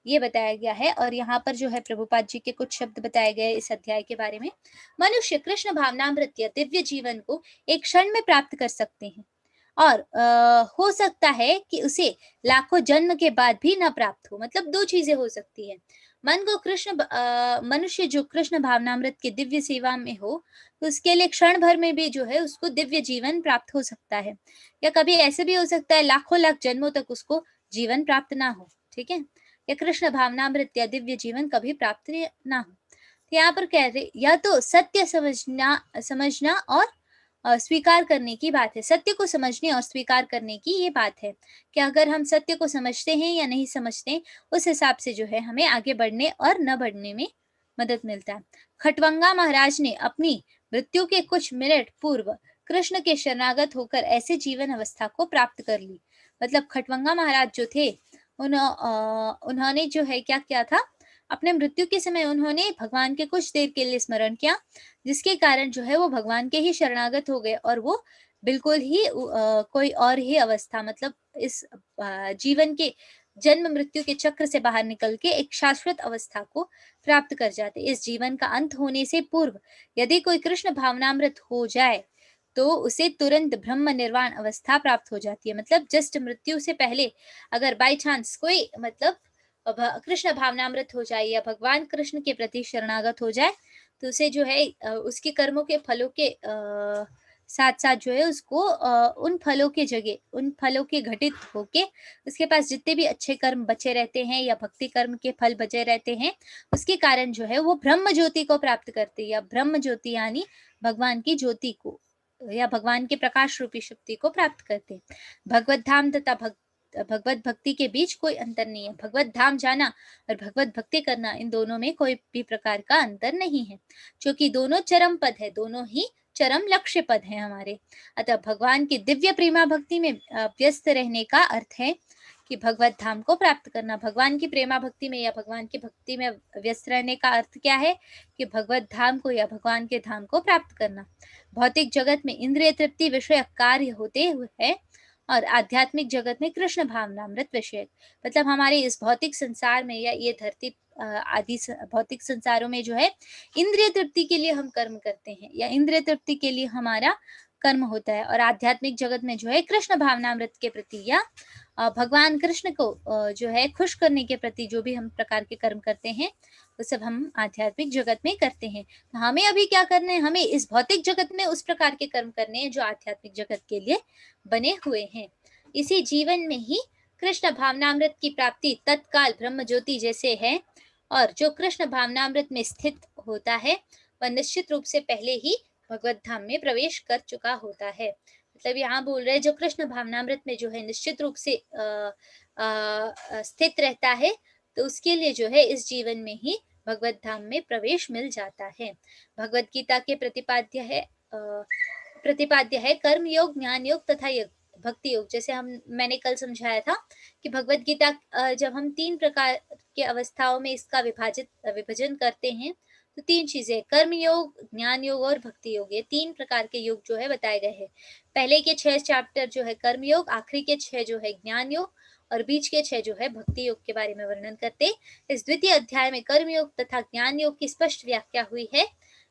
ये बताया गया है। और यहाँ पर जो है प्रभुपाद जी के कुछ शब्द बताए गए इस अध्याय के बारे में। मनुष्य कृष्ण भावनामृत या दिव्य जीवन को एक क्षण में प्राप्त कर सकते हैं, और हो सकता है कि उसे लाखों जन्म के बाद भी न प्राप्त हो। मतलब 2 चीजें हो सकती है। मन को मनुष्य जो कृष्ण भावनामृत के दिव्य सेवा में हो, तो उसके लिए क्षण भर में भी जो है उसको दिव्य जीवन प्राप्त हो सकता है, या कभी ऐसे भी हो सकता है लाखों लाख जन्मों तक उसको जीवन प्राप्त ना हो। ठीक है, या कृष्ण भावनामृत या दिव्य जीवन कभी प्राप्त ना हो। तो यहाँ पर कह रहे या तो सत्य समझना और स्वीकार करने की बात है। सत्य को समझने और स्वीकार करने की ये बात है कि अगर हम सत्य को समझते हैं या नहीं समझते, उस हिसाब से जो है हमें आगे बढ़ने और न बढ़ने में मदद मिलता है। खटवंगा महाराज ने अपनी मृत्यु के कुछ मिनट पूर्व कृष्ण के शरणागत होकर ऐसे जीवन अवस्था को प्राप्त कर ली। मतलब खटवंगा महाराज जो थे, उन्होंने जो है क्या किया था, अपने मृत्यु के समय उन्होंने भगवान के कुछ देर के लिए स्मरण किया, जिसके कारण जो है वो भगवान के ही शरणागत हो गए, और वो बिल्कुल ही कोई और ही अवस्था, मतलब इस जीवन के जन्म मृत्यु के चक्र से बाहर निकल के एक शाश्वत अवस्था को प्राप्त कर जाते। इस जीवन का अंत होने से पूर्व यदि कोई कृष्ण भावनामृत हो जाए तो उसे तुरंत ब्रह्म निर्वाण अवस्था प्राप्त हो जाती है। मतलब जस्ट मृत्यु से पहले अगर बाय चांस कोई मतलब कृष्ण भावनामृत हो जाए या भगवान कृष्ण के प्रति शरणागत हो जाए, तो उसे जो है उसके कर्मों के फलों के साथ साथ जो है उसको उन फलों के घटित होके उसके पास जितने भी अच्छे कर्म बचे रहते हैं या भक्ति कर्म के फल बचे रहते हैं, उसके कारण जो है वो ब्रह्म ज्योति को प्राप्त करते हैं, या ब्रह्म ज्योति यानी भगवान की ज्योति को या भगवान के प्रकाश रूपी शक्ति को प्राप्त करते हैं। भगवत धाम तथा भगवत भक्ति के बीच कोई अंतर नहीं है। भगवत धाम जाना और भगवत भक्ति करना, इन दोनों में कोई भी प्रकार का अंतर नहीं है, क्योंकि दोनों चरम पद है, दोनों ही चरम लक्ष्य पद है हमारे। अतः भगवान की दिव्य प्रेमा भक्ति में व्यस्त रहने का अर्थ है कि भगवत धाम को प्राप्त करना। भगवान की प्रेमा भक्ति में या भगवान की भक्ति में व्यस्त रहने का अर्थ क्या है कि भगवत धाम को या भगवान के धाम को प्राप्त करना। भौतिक जगत में इंद्रिय तृप्ति विषय कार्य होते हुए और आध्यात्मिक जगत में कृष्ण भावनामृत विषय, मतलब हमारे इस भौतिक संसार में या ये धरती आदि भौतिक संसारों में जो है इंद्रिय तृप्ति के लिए हम कर्म करते हैं या इंद्रिय तृप्ति के लिए हमारा कर्म होता है, और आध्यात्मिक जगत में जो है कृष्ण भावनामृत के प्रति या भगवान कृष्ण को जो है खुश करने के प्रति जो भी हम प्रकार के कर्म करते हैं वो सब हम आध्यात्मिक जगत में करते हैं। तो हमें अभी क्या करना है, हमें इस भौतिक जगत में उस प्रकार के कर्म करने हैं जो आध्यात्मिक जगत के लिए बने हुए हैं। इसी जीवन में ही कृष्ण भावनामृत की प्राप्ति तत्काल ब्रह्म ज्योति जैसे है, और जो कृष्ण भावनामृत में स्थित होता है वह निश्चित रूप से पहले ही भगवत धाम में प्रवेश कर चुका होता है। मतलब यहाँ बोल रहे हैं जो कृष्ण भावनामृत में जो है निश्चित रूप से स्थित रहता है, तो उसके लिए जो है इस जीवन में ही भगवत धाम में प्रवेश मिल जाता है। भगवत गीता के प्रतिपाद्य है कर्म योग, ज्ञान योग तथा भक्ति योग। जैसे मैंने कल समझाया था कि भगवत गीता जब हम 3 प्रकार के अवस्थाओं में इसका विभाजन करते हैं तो 3 चीजें, कर्म योग, ज्ञान योग और भक्ति योग, ये 3 प्रकार के योग जो है बताए गए हैं। पहले के 6 चैप्टर जो है कर्म योग, आखिरी के 6 जो है ज्ञान योग और बीच के 6 जो है भक्ति योग के बारे में वर्णन करते। इस द्वितीय अध्याय में कर्म योग तथा ज्ञान योग की स्पष्ट व्याख्या हुई है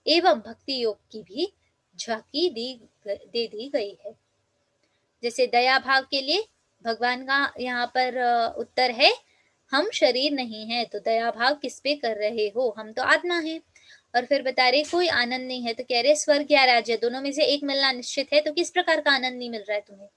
एवं भक्ति योग की भी झांकी दे दी गई है। जैसे दया भाव के लिए भगवान का यहाँ पर उत्तर है, हम शरीर नहीं है तो दया भाव किस पे कर रहे हो, हम तो आत्मा है। और फिर बता रहे कोई आनंद नहीं है, तो कह रहे स्वर्ग या राज्य दोनों में से एक मिलना निश्चित है, तो किस प्रकार का आनंद नहीं मिल रहा है तुम्हें।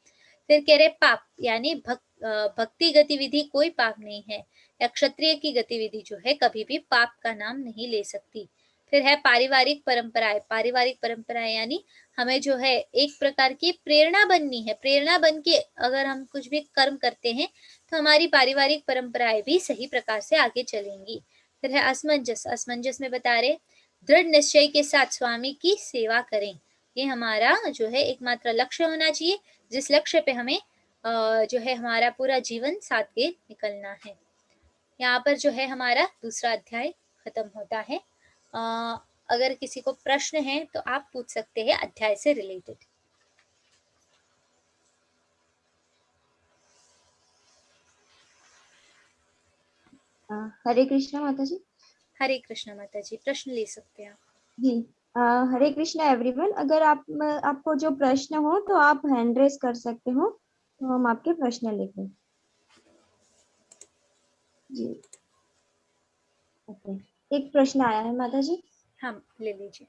फिर कह रहे पाप, यानी भक्ति गतिविधि कोई पाप नहीं है, या क्षत्रिय की गतिविधि जो है कभी भी पाप का नाम नहीं ले सकती। फिर है पारिवारिक परंपराएं। पारिवारिक परंपराएं यानी हमें जो है एक प्रकार की प्रेरणा बननी है, प्रेरणा बन के अगर हम कुछ भी कर्म करते हैं तो हमारी पारिवारिक परंपराएं भी सही प्रकार से आगे चलेंगी। फिर है असमंजस। असमंजस में बता रहे दृढ़ निश्चय के साथ स्वामी की सेवा करें, ये हमारा जो है एकमात्र लक्ष्य होना चाहिए, जिस लक्ष्य पे हमें जो है हमारा पूरा जीवन साथ के निकलना है। यहाँ पर जो है हमारा दूसरा अध्याय खत्म होता है। अगर किसी को प्रश्न है तो आप पूछ सकते हैं अध्याय से रिलेटेड। हरे कृष्णा माता जी। हरे कृष्णा माता जी, प्रश्न ले सकते हैं आप जी। हरे कृष्णा एवरीवन। अगर आपको जो प्रश्न हो तो आप हैंड रेस कर सकते हो, तो हम आपके प्रश्न लेंगे। जी ओके, एक प्रश्न आया है माता जी। हम ले लीजिए।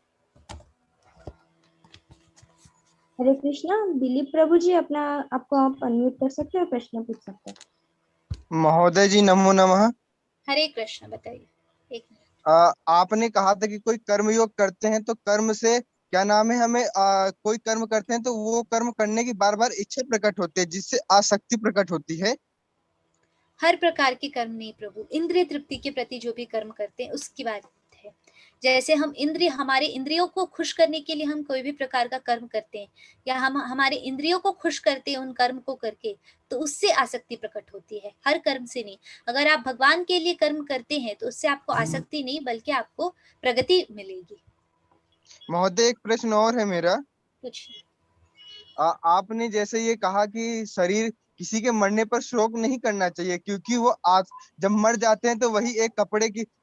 हरे कृष्णा। दिलीप प्रभु जी आपको आप अनम्यूट कर सकते हैं, प्रश्न पूछ सकते हैं। महोदय जी नमो नमः। हरे कृष्णा, बताइए। एक मिनट। आपने कहा था कि कोई कर्म योग करते हैं तो कर्म से क्या नाम है, हमें कोई कर्म करते हैं तो वो कर्म करने की बार बार इच्छा प्रकट होती है जिससे आसक्ति प्रकट होती है। हर प्रकार के कर्म नहीं प्रभु, इंद्रिय तृप्ति के प्रति जो भी कर्म करते हैं उसकी बात है। जैसे हम हमारे इंद्रियों को खुश करने के लिए हम कोई भी प्रकार का कर्म करते हैं या हम हमारे इंद्रियों को खुश करते हैं उन कर्म को करके, तो उससे आसक्ति प्रकट होती है, हर कर्म से नहीं। अगर आप भगवान के लिए कर्म करते हैं तो उससे आपको आसक्ति नहीं बल्कि आपको प्रगति मिलेगी। महोदय एक प्रश्न और है मेरा। कुछ आपने जैसे ये कहा कि शरीर किसी के मरने पर शोक नहीं करना चाहिए क्योंकि वो आज जब मर जाते हैं तो वही एक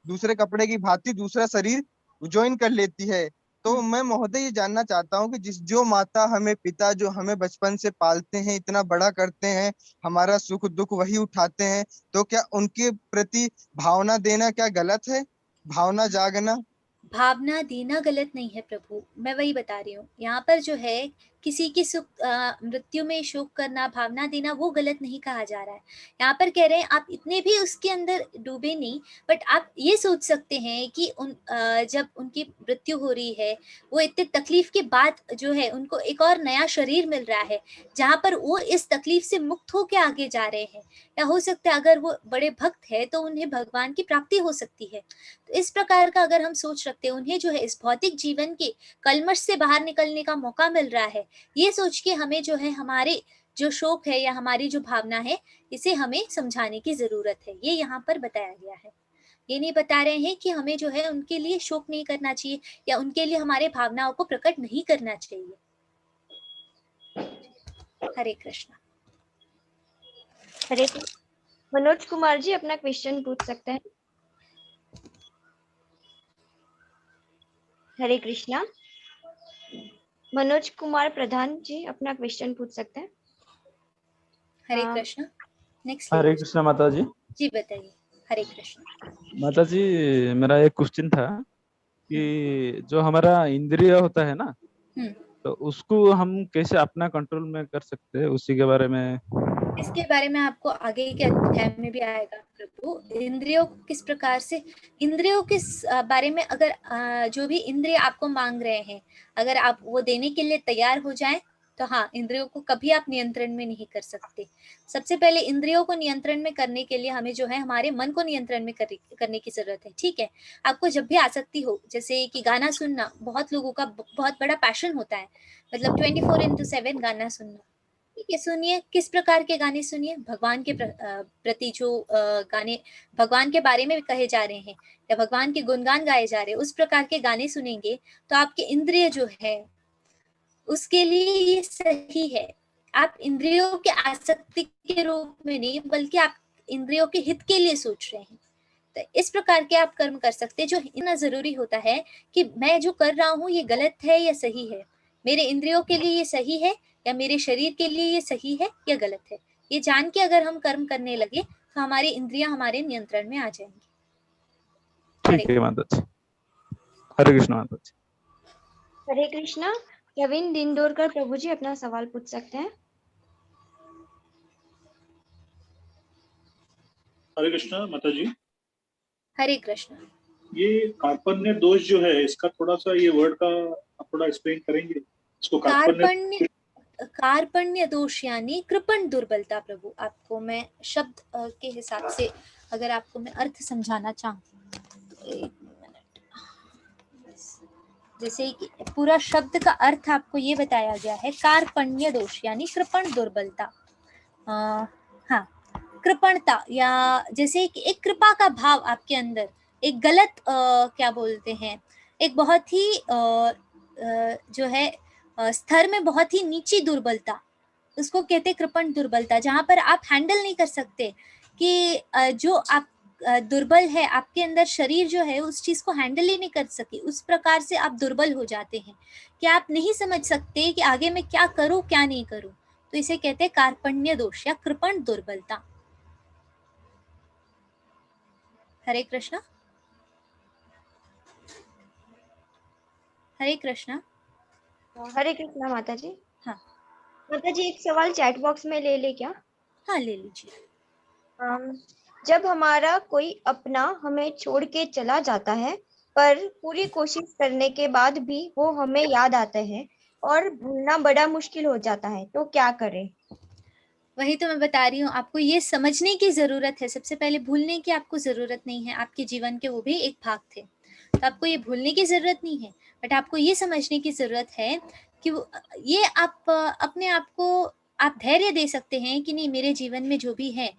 दूसरे कपड़े की भांति दूसरा शरीर ज्वाइन कर लेती है। तो मैं महोदय ये जानना चाहता हूँ कि जो माता हमें पिता जो हमें बचपन से पालते हैं, इतना बड़ा करते हैं, हमारा सुख दुख वही उठाते हैं, तो क्या उनके प्रति भावना देना क्या गलत है, भावना जागना? भावना देना गलत नहीं है प्रभु, मैं वही बता रही हूँ। यहाँ पर जो है किसी की मृत्यु में शोक करना, भावना देना, वो गलत नहीं कहा जा रहा है। यहाँ पर कह रहे हैं आप इतने भी उसके अंदर डूबे नहीं, बट आप ये सोच सकते हैं कि जब उनकी मृत्यु हो रही है, वो इतने तकलीफ के बाद जो है उनको एक और नया शरीर मिल रहा है, जहाँ पर वो इस तकलीफ से मुक्त होकर आगे जा रहे हैं। या हो सकता है अगर वो बड़े भक्त है तो उन्हें भगवान की प्राप्ति हो सकती है। तो इस प्रकार का अगर हम सोच रखते हैं, उन्हें जो है इस भौतिक जीवन के कलमश से बाहर निकलने का मौका मिल रहा है, ये सोच के हमें जो है हमारे जो शोक है या हमारी जो भावना है, इसे हमें समझाने की जरूरत है। ये यहाँ पर बताया गया है। ये नहीं बता रहे हैं कि हमें जो है उनके लिए शोक नहीं करना चाहिए या उनके लिए हमारे भावनाओं को प्रकट नहीं करना चाहिए। हरे कृष्णा। हरे कृष्ण। मनोज कुमार जी अपना क्वेश्चन पूछ सकते हैं। हरे कृष्णा। मनोज कुमार प्रधान जी अपना क्वेश्चन पूछ सकते हैं। हरे हाँ। कृष्णा। नेक्स्ट। हरे कृष्णा माता जी। जी बताइए। हरे कृष्णा। माता जी, मेरा एक क्वेश्चन था कि जो हमारा इंद्रिय होता है ना, तो उसको हम कैसे अपना कंट्रोल में कर सकते हैं, उसी के बारे में। इसके बारे में आपको आगे के अध्याय में भी आएगा प्रभु। इंद्रियों किस प्रकार से, इंद्रियों किस बारे में, अगर जो भी इंद्रिय आपको मांग रहे हैं, अगर आप वो देने के लिए तैयार हो जाएं, तो हाँ, इंद्रियों को कभी आप नियंत्रण में नहीं कर सकते। सबसे पहले इंद्रियों को नियंत्रण में करने के लिए हमें जो है हमारे मन को नियंत्रण में करने की जरूरत है। ठीक है, आपको जब भी आसक्ति हो, जैसे कि गाना सुनना बहुत लोगों का बहुत बड़ा पैशन होता है, मतलब 24/7 गाना सुनना। ठीक है, सुनिए, किस प्रकार के गाने सुनिए, भगवान के प्रति जो गाने भगवान के बारे में कहे जा रहे हैं या भगवान के गुणगान गाए जा रहे हैं, उस प्रकार के गाने सुनेंगे तो आपके इंद्रिय जो है उसके लिए ये सही है। आप इंद्रियों के आसक्ति के रूप में नहीं, बल्कि आप इंद्रियों के हित के लिए सोच रहे हैं। तो इस प्रकार के आप कर्म कर सकते हैं। जो इतना जरूरी होता है कि मैं जो कर रहा हूँ ये गलत है या सही है, मेरे इंद्रियों के लिए ये सही है या मेरे शरीर के लिए ये सही है या गलत है, ये जान के अगर हम कर्म करने लगे तो हमारी इंद्रियां हमारे नियंत्रण में आ जाएंगी। ठीक है माता जी। हरे कृष्ण माता जी। हरे कृष्णा। प्रवीण दिंडोरकर प्रभु जी अपना सवाल पूछ सकते हैं। हरे कृष्णा माता जी। हरे कृष्ण। ये कार्पण्य दोष जो है, इसका थोड़ा सा ये वर्ड का आप थोड़ा एक्सप्लेन करेंगे इसको? कार्पण्य दोष यानी कृपण दुर्बलता। प्रभु, आपको मैं शब्द के हिसाब से अगर आपको मैं अर्थ समझाना चाहूँ, एक मिनट। जैसे कि पूरा शब्द का अर्थ आपको ये बताया गया है, कार्पण्य दोष यानी कृपण दुर्बलता। हाँ, कृपणता, या जैसे कि एक कृपा का भाव आपके अंदर, एक गलत क्या बोलते हैं, एक बहुत ही जो है स्तर में बहुत ही नीची दुर्बलता, उसको कहते कृपण दुर्बलता, जहां पर आप हैंडल नहीं कर सकते कि जो आप दुर्बल है, आपके अंदर शरीर जो है उस चीज को हैंडल ही नहीं कर सके, उस प्रकार से आप दुर्बल हो जाते हैं कि आप नहीं समझ सकते कि आगे मैं क्या करूं क्या नहीं करूं। तो इसे कहते हैं कार्पण्य दोष या कृपण दुर्बलता। हरे कृष्णा। हरे कृष्णा। हरे कृष्णा माता जी। हाँ माता जी, एक सवाल चैट बॉक्स में ले क्या? हाँ, ले लीजिए। जब हमारा कोई अपना हमें छोड़ के चला जाता है, पर पूरी कोशिश करने के बाद भी वो हमें याद आते हैं और भूलना बड़ा मुश्किल हो जाता है, तो क्या करें? वही तो मैं बता रही हूँ, आपको ये समझने की जरूरत है। सबसे पहले भूलने की आपको जरूरत नहीं है, आपके जीवन के वो भी एक भाग थे, तो आपको ये भूलने की जरूरत नहीं है। बट आपको ये समझने की जरूरत है कि ये आप अपने आप को आप धैर्य दे सकते हैं कि नहीं, मेरे जीवन में जो भी है,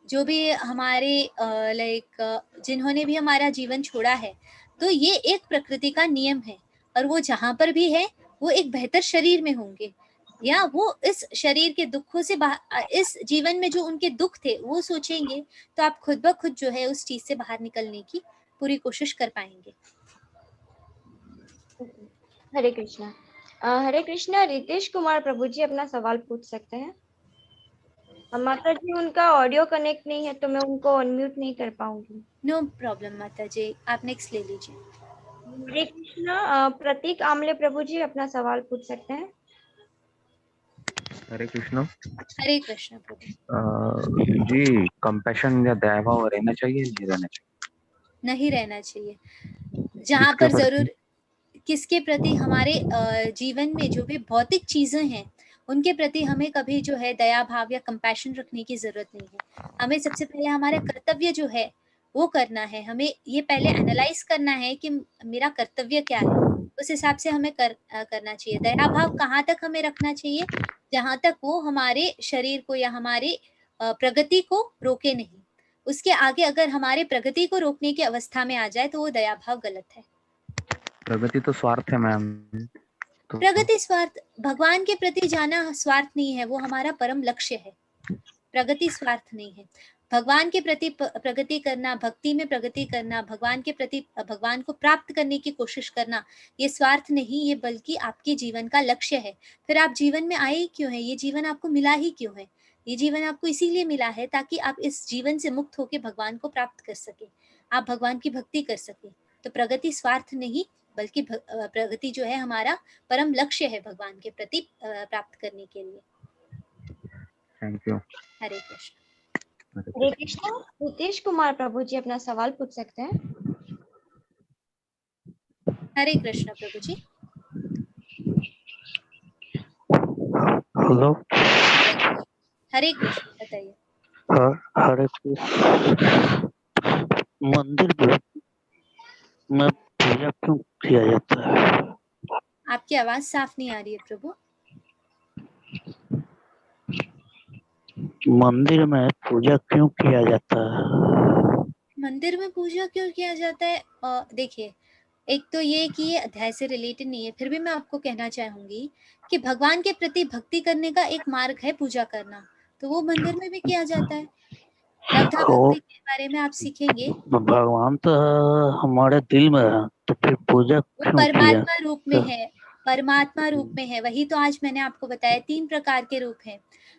जो भी हमारे जिन्होंने भी हमारा जीवन छोड़ा है, तो ये एक प्रकृति का नियम है, और वो जहाँ पर भी है वो एक बेहतर शरीर में होंगे, या वो इस शरीर के दुखों से इस जीवन में जो उनके दुख थे वो सोचेंगे, तो आप खुद ब खुद जो है उस चीज से बाहर निकलने की पूरी कोशिश कर पाएंगे। हरे कृष्णा। हरे कृष्णा। रितेश कुमार प्रभु जी अपना सवाल पूछ सकते हैं। माता जी, उनका ऑडियो कनेक्ट नहीं है तो मैं उनको अनम्यूट नहीं कर पाऊंगी। नो प्रॉब्लम माता जी, आप नेक्स्ट ले लीजिए। हरे कृष्णा। प्रतीक आमले प्रभु जी अपना सवाल पूछ सकते हैं। हरे कृष्ण। हरे कृष्ण प्रभु। जी, कंपैशन या दया भाव रहना चाहिए, नहीं रहना चाहिए? नहीं रहना चाहिए। जहाँ किसके पर प्रति? जरूर किसके प्रति? हमारे जीवन में जो भी भौतिक चीजें हैं उनके प्रति हमें कभी जो है दया भाव या कंपैशन रखने की जरूरत नहीं है। हमें सबसे पहले हमारा कर्तव्य जो है वो करना है। हमें ये पहले एनालाइज करना है कि मेरा कर्तव्य क्या है, उस हिसाब से हमें करना चाहिए। दया भाव कहाँ तक हमें रखना चाहिए? जहाँ तक वो हमारे शरीर को या हमारे प्रगति को रोके नहीं। उसके आगे अगर हमारे प्रगति को रोकने की अवस्था में आ जाए तो वो दया भाव गलत है। प्रगति तो स्वार्थ है मैम। तो प्रगति स्वार्थ, भगवान के प्रति जाना स्वार्थ नहीं है, वो हमारा परम लक्ष्य है। प्रगति स्वार्थ नहीं है। भगवान के प्रति प्रगति करना, भक्ति में प्रगति करना, भगवान के प्रति भगवान को प्राप्त करने की कोशिश करना, ये स्वार्थ नहीं, ये बल्कि आपके जीवन का लक्ष्य है। फिर आप जीवन में आए ही क्यों है? ये जीवन आपको मिला ही क्यों है? ये जीवन आपको इसीलिए मिला है ताकि आप इस जीवन से मुक्त होकर भगवान को प्राप्त कर सके, आप भगवान की भक्ति कर सके। तो प्रगति स्वार्थ नहीं, बल्कि प्रगति जो है हमारा परम लक्ष्य है भगवान के प्रति प्राप्त करने के लिए। Thank you. हरे कृष्ण। हरे कृष्ण। नितेश कुमार प्रभु जी अपना सवाल पूछ सकते हैं। हरे कृष्ण प्रभु जी। हेलो। हरे कृष्ण, बताइए। हरे कृष्ण। मंदिर में पूजा क्यों किया जाता है? आपकी आवाज साफ नहीं आ रही है प्रभु। मंदिर में पूजा क्यों किया जाता है? मंदिर में पूजा क्यों किया जाता है? देखिए, एक तो ये कि ये अध्याय से रिलेटेड नहीं है, फिर भी मैं आपको कहना चाहूंगी कि भगवान के प्रति भक्ति करने का एक मार्ग है पूजा करना, तो वो मंदिर में भी किया जाता है। लब्धा भक्ति के बारे में आप सीखेंगे। भगवान तो हमारे दिल में है, तो फिर पूजा वो क्यों किया? परमात्मा रूप में है, परमात्मा रूप में है। वही तो आज मैंने आपको बताया, 3 प्रकार के रूप हैं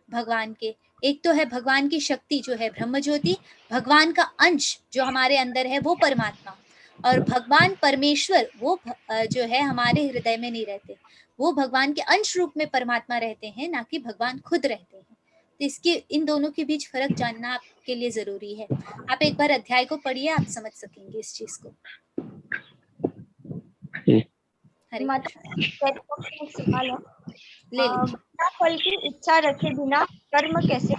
भगवान के। एक तो है भगवान की शक्ति जो है ब्रह्म ज्योति, भगवान का अंश जो हमारे अंदर है वो परमात्मा, और भगवान परमेश्वर वो जो है हमारे हृदय में नहीं रहते, वो भगवान के अंश रूप में परमात्मा रहते हैं, ना कि भगवान खुद रहते हैं। तो इसके इन दोनों के बीच फर्क जानना आपके लिए जरूरी है। आप एक बार अध्याय को पढ़िए, आप समझ सकेंगे इस चीज को। हरे कृष्ण। एक सवाल है, ले लीजिए। बिना फल की इच्छा रखे बिना कर्म कैसे?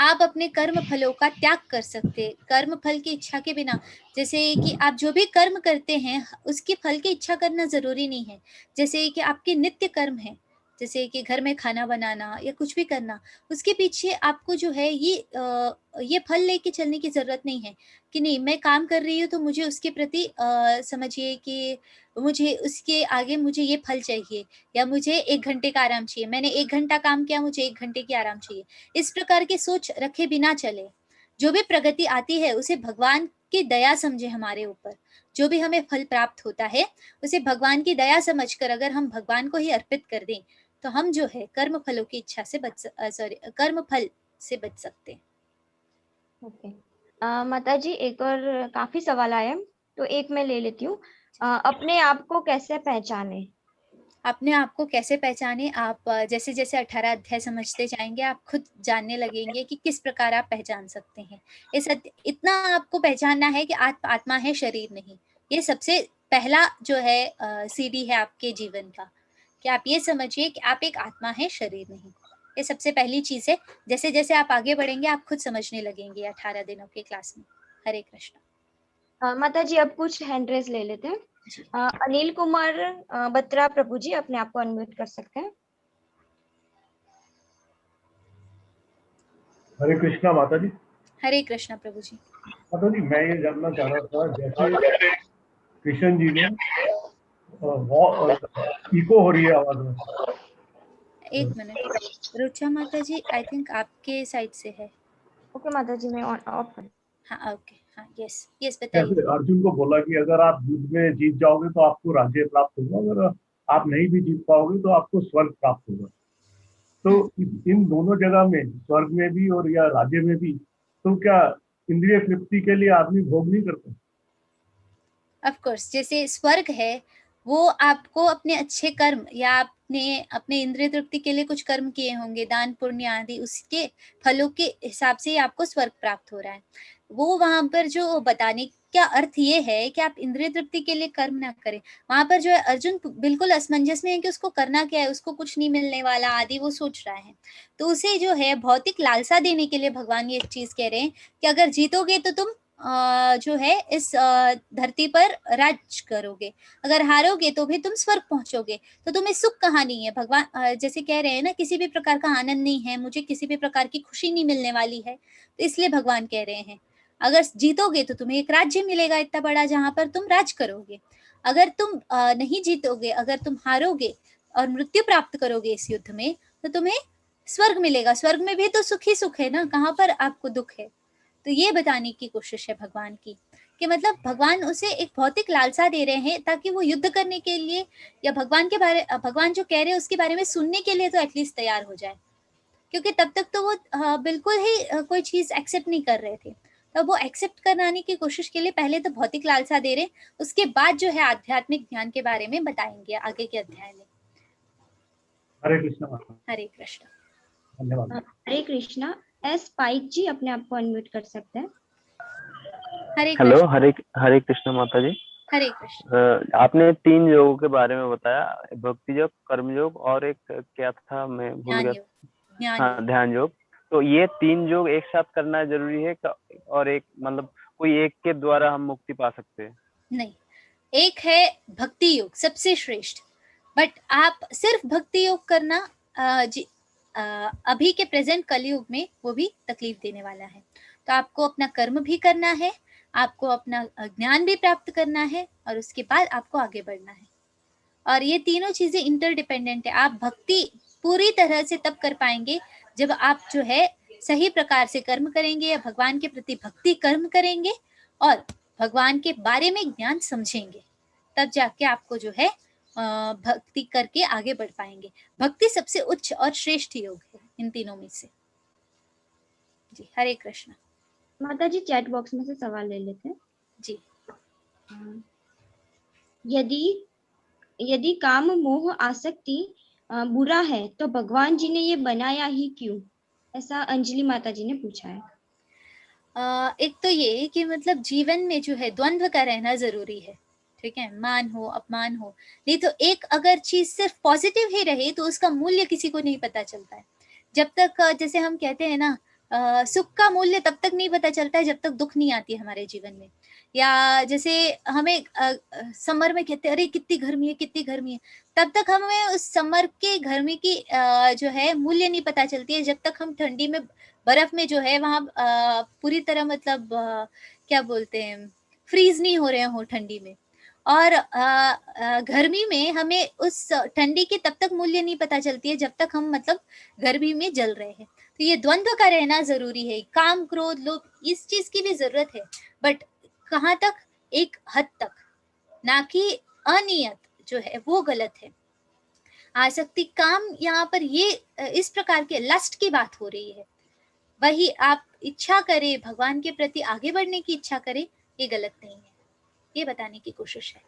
आप अपने कर्म फलों का त्याग कर सकते हैं, कर्म फल की इच्छा के बिना। जैसे कि आप जो भी कर्म करते हैं उसकी फल की इच्छा करना जरूरी नहीं है। जैसे कि आपके नित्य कर्म है, जैसे कि घर में खाना बनाना या कुछ भी करना, उसके पीछे आपको जो है ये फल लेके चलने की जरूरत नहीं है कि नहीं मैं काम कर रही हूँ तो मुझे उसके प्रति समझिए कि मुझे उसके आगे मुझे ये फल चाहिए, या मुझे 1 घंटे का आराम चाहिए, मैंने 1 घंटा काम किया मुझे 1 घंटे की आराम चाहिए। इस प्रकार की सोच रखे बिना चले। जो भी प्रगति आती है उसे भगवान की दया समझे हमारे ऊपर। जो भी हमें फल प्राप्त होता है उसे भगवान की दया समझकर अगर हम भगवान को ही अर्पित कर दें तो हम जो है कर्म फलों की इच्छा से कर्म फल से बच सकते हैं। ओके माता जी, एक और काफी सवाल आए हैं, तो एक मैं ले लेती हूँ। अपने आप को कैसे पहचाने? अपने आप को कैसे पहचाने? आप जैसे जैसे 18 अध्याय समझते जाएंगे आप खुद जानने लगेंगे कि किस प्रकार आप पहचान सकते हैं। इतना आपको पहचानना है कि आत्मा है, शरीर नहीं। ये सबसे पहला जो है सीढ़ी है आपके जीवन का, कि आप ये समझिए कि आप एक आत्मा है, शरीर नहीं। ये सबसे पहली चीज है। जैसे जैसे आप आगे बढ़ेंगे आप खुद समझने लगेंगे 18 दिनों के क्लास में। हरे कृष्ण। माता जी, अब कुछ हैंड रेज ले लेते हैं। अनिल कुमार बत्रा प्रभु जी, अपने आप को अनम्यूट कर सकते हैं। हरे कृष्णा माता जी। हरे कृष्णा प्रभु जी। माता जी, मैं ये जानना चाह रहा था, जैसे कृष्ण जी ने इको हो रही है आवाज में। एक मिनट, रुचा माता जी, आई थिंक आपके साइड से है। ओके माता जी, मैं ऑफ कर। हाँ ओके, हाँ यस यस, बताइए। कैसे अर्जुन को बोला कि अगर आप युद्ध में जीत जाओगे तो आपको राज्य प्राप्त होगा, अगर आप नहीं भी जीत पाओगे तो आपको स्वर्ग प्राप्त होगा। तो इन दोनों जगह में, स्वर्ग में भी और या राज्य में भी, तो क्या इंद्रिय तृप्ति के लिए आदमी भोग नहीं करता? ऑफ कोर्स, जैसे स्वर्ग है वो आपको अपने अच्छे कर्म या आपने अपने इंद्रिय तृप्ति के लिए कुछ कर्म किए होंगे, दान पुण्य आदि, उसके फलों के हिसाब से ही आपको स्वर्ग प्राप्त हो रहा है। वो वहां पर जो बताने का अर्थ ये है कि आप इंद्रिय तृप्ति के लिए कर्म ना करें। वहां पर जो है अर्जुन बिल्कुल असमंजस में है कि उसको करना क्या है, उसको कुछ नहीं मिलने वाला आदि वो सोच रहा है। तो उसे जो है भौतिक लालसा देने के लिए भगवान ये चीज कह रहे हैं कि अगर जीतोगे तो तुम जो है इस धरती पर राज करोगे, अगर हारोगे तो भी तुम स्वर्ग पहुंचोगे। तो तुम्हें सुख कहाँ नहीं है, भगवान जैसे कह रहे हैं ना, किसी भी प्रकार का आनंद नहीं है, मुझे किसी भी प्रकार की खुशी नहीं मिलने वाली है। तो इसलिए भगवान कह रहे हैं अगर जीतोगे तो तुम्हें एक राज्य मिलेगा इतना बड़ा जहां पर तुम राज करोगे। अगर तुम नहीं जीतोगे, अगर तुम हारोगे और मृत्यु प्राप्त करोगे इस युद्ध में, तो तुम्हें स्वर्ग मिलेगा। स्वर्ग में भी तो सुख ही सुख है ना, कहाँ पर आपको दुख है। तो ये बताने की कोशिश है भगवान की कि मतलब भगवान उसे एक भौतिक लालसा दे रहे हैं ताकि वो युद्ध करने के लिए या भगवान जो कह रहे हैं उसके बारे में सुनने के लिए तो एटलीस्ट तैयार हो जाए। क्योंकि तब तक तो वो बिल्कुल ही कोई चीज एक्सेप्ट नहीं कर रहे थे। तब वो एक्सेप्ट कराने की कोशिश के लिए पहले तो भौतिक लालसा दे रहे, उसके बाद जो है आध्यात्मिक ज्ञान के बारे में बताएंगे आगे के अध्याय में। हरे कृष्णा। हरे कृष्ण। धन्यवाद। हरे कृष्णा। एस पाइक जी अपने आप को अनम्यूट कर सकते हैं। हेलो, हरे कृष्ण माता जी। हरे कृष्ण। आपने 3 योगों के बारे में बताया, भक्ति योग, कर्म योग और एक क्या था मैं भूल गया। हाँ, ध्यान योग। तो ये 3 योग एक साथ करना जरूरी है और एक मतलब कोई एक के द्वारा हम मुक्ति पा सकते हैं? नहीं, एक है भक्ति योग सबसे श्रेष्ठ, बट आप सिर्फ भक्ति योग करना अभी के प्रेजेंट कलयुग में वो भी तकलीफ देने वाला है। तो आपको अपना कर्म भी करना है, आपको अपना ज्ञान भी प्राप्त करना है और उसके बाद आपको आगे बढ़ना है। और ये तीनों चीजें इंटरडिपेंडेंट है। आप भक्ति पूरी तरह से तब कर पाएंगे जब आप जो है सही प्रकार से कर्म करेंगे या भगवान के प्रति भक्ति कर्म करेंगे और भगवान के बारे में ज्ञान समझेंगे, तब जाके आपको जो है भक्ति करके आगे बढ़ पाएंगे। भक्ति सबसे उच्च और श्रेष्ठ योग है इन तीनों में से। जी, हरे कृष्ण। माता जी चैट बॉक्स में से सवाल ले लेते हैं। जी। यदि काम मोह आसक्ति बुरा है तो भगवान जी ने ये बनाया ही क्यों, ऐसा अंजलि माता जी ने पूछा है। एक तो ये कि मतलब जीवन में जो है द्वंद्व का रहना जरूरी है, ठीक है, मान हो अपमान हो। नहीं तो एक अगर चीज सिर्फ पॉजिटिव ही रहे तो उसका मूल्य किसी को नहीं पता चलता है। जब तक जैसे हम कहते हैं ना, सुख का मूल्य तब तक नहीं पता चलता है जब तक दुख नहीं आती हमारे जीवन में। या जैसे हमें समर में कहते हैं अरे कितनी गर्मी है कितनी गर्मी है, तब तक हमें उस समर के गर्मी की जो है मूल्य नहीं पता चलती है जब तक हम ठंडी में बर्फ में जो है वहाँ पूरी तरह मतलब क्या बोलते हैं फ्रीज नहीं हो रहे हो ठंडी में। और गर्मी में हमें उस ठंडी की तब तक मूल्य नहीं पता चलती है जब तक हम मतलब गर्मी में जल रहे हैं। तो ये द्वंद्व का रहना जरूरी है। काम क्रोध लोभ इस चीज की भी जरूरत है, बट कहाँ तक, एक हद तक, ना कि अनियत जो है वो गलत है। आसक्ति काम यहाँ पर ये इस प्रकार के लस्ट की बात हो रही है। वही आप इच्छा करें भगवान के प्रति आगे बढ़ने की इच्छा करें, ये गलत नहीं है, ये बताने की कोशिश है।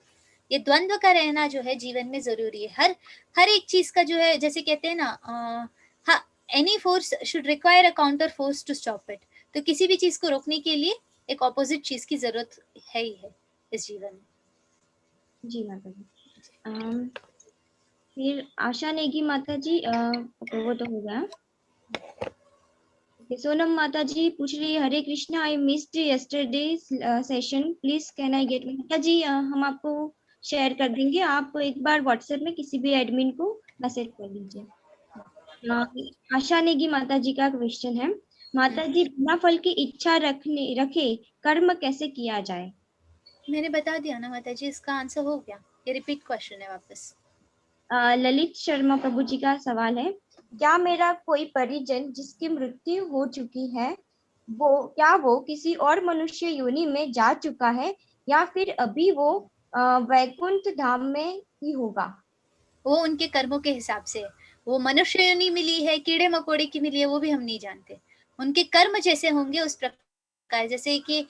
ये द्वंद्व का रहना जो है जीवन में जरूरी है। हर एक चीज का जो है जैसे कहते हैं ना, any force should require a counter force to stop it. तो किसी भी चीज को रोकने के लिए एक ऑपोजिट चीज की जरूरत है ही है इस जीवन में। जी माता जी। फिर आशा नेगी माता जी, वो तो हो गया। सोनम माता जी पूछ रही है, Hare Krishna, I missed yesterday session, please can I get. माता जी हम आपको शेयर कर देंगे, आप एक बार व्हाट्सएप में किसी भी एडमिन को मैसेज कर लीजिए। आशा नेगी माता जी का क्वेश्चन है, माता जी बिना फल की इच्छा रखे कर्म कैसे किया जाए? मैंने बता दिया ना माता जी, इसका आंसर हो गया। ये रिपीट क्वेश्चन है वापस। ललित शर्मा प्रभु जी का सवाल है, क्या मेरा कोई परिजन जिसकी मृत्यु हो चुकी है वो किसी और मनुष्य योनि में जा चुका है या फिर अभी वो वैकुंठ धाम में ही होगा? वो उनके कर्मों के हिसाब से, वो मनुष्य योनि मिली है कीड़े मकोड़े की मिली है वो भी हम नहीं जानते। उनके कर्म जैसे होंगे उस प्रकार, जैसे कि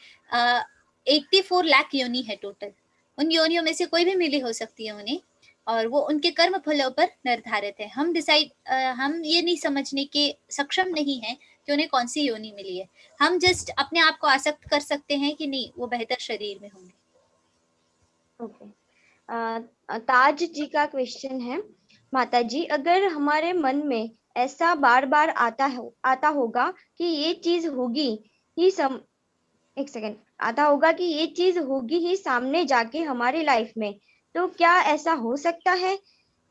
84 लाख योनि है टोटल, उन योनियों में से कोई भी मिली हो सकती है उन्हें, और वो उनके कर्म फलों पर निर्धारित है। हम ये नहीं समझने के सक्षम नहीं है कि उन्हें कौन सी योनि मिली है। हम जस्ट अपने आप को आसक्त कर सकते हैं कि नहीं, वो बेहतर शरीर में होंगे। ओके, ताज जी का क्वेश्चन है, माता जी अगर हमारे मन में ऐसा बार बार आता होगा कि ये चीज होगी ही एक सेकेंड, आता होगा कि ये चीज होगी ही सामने जाके हमारी लाइफ में, तो क्या ऐसा हो सकता है,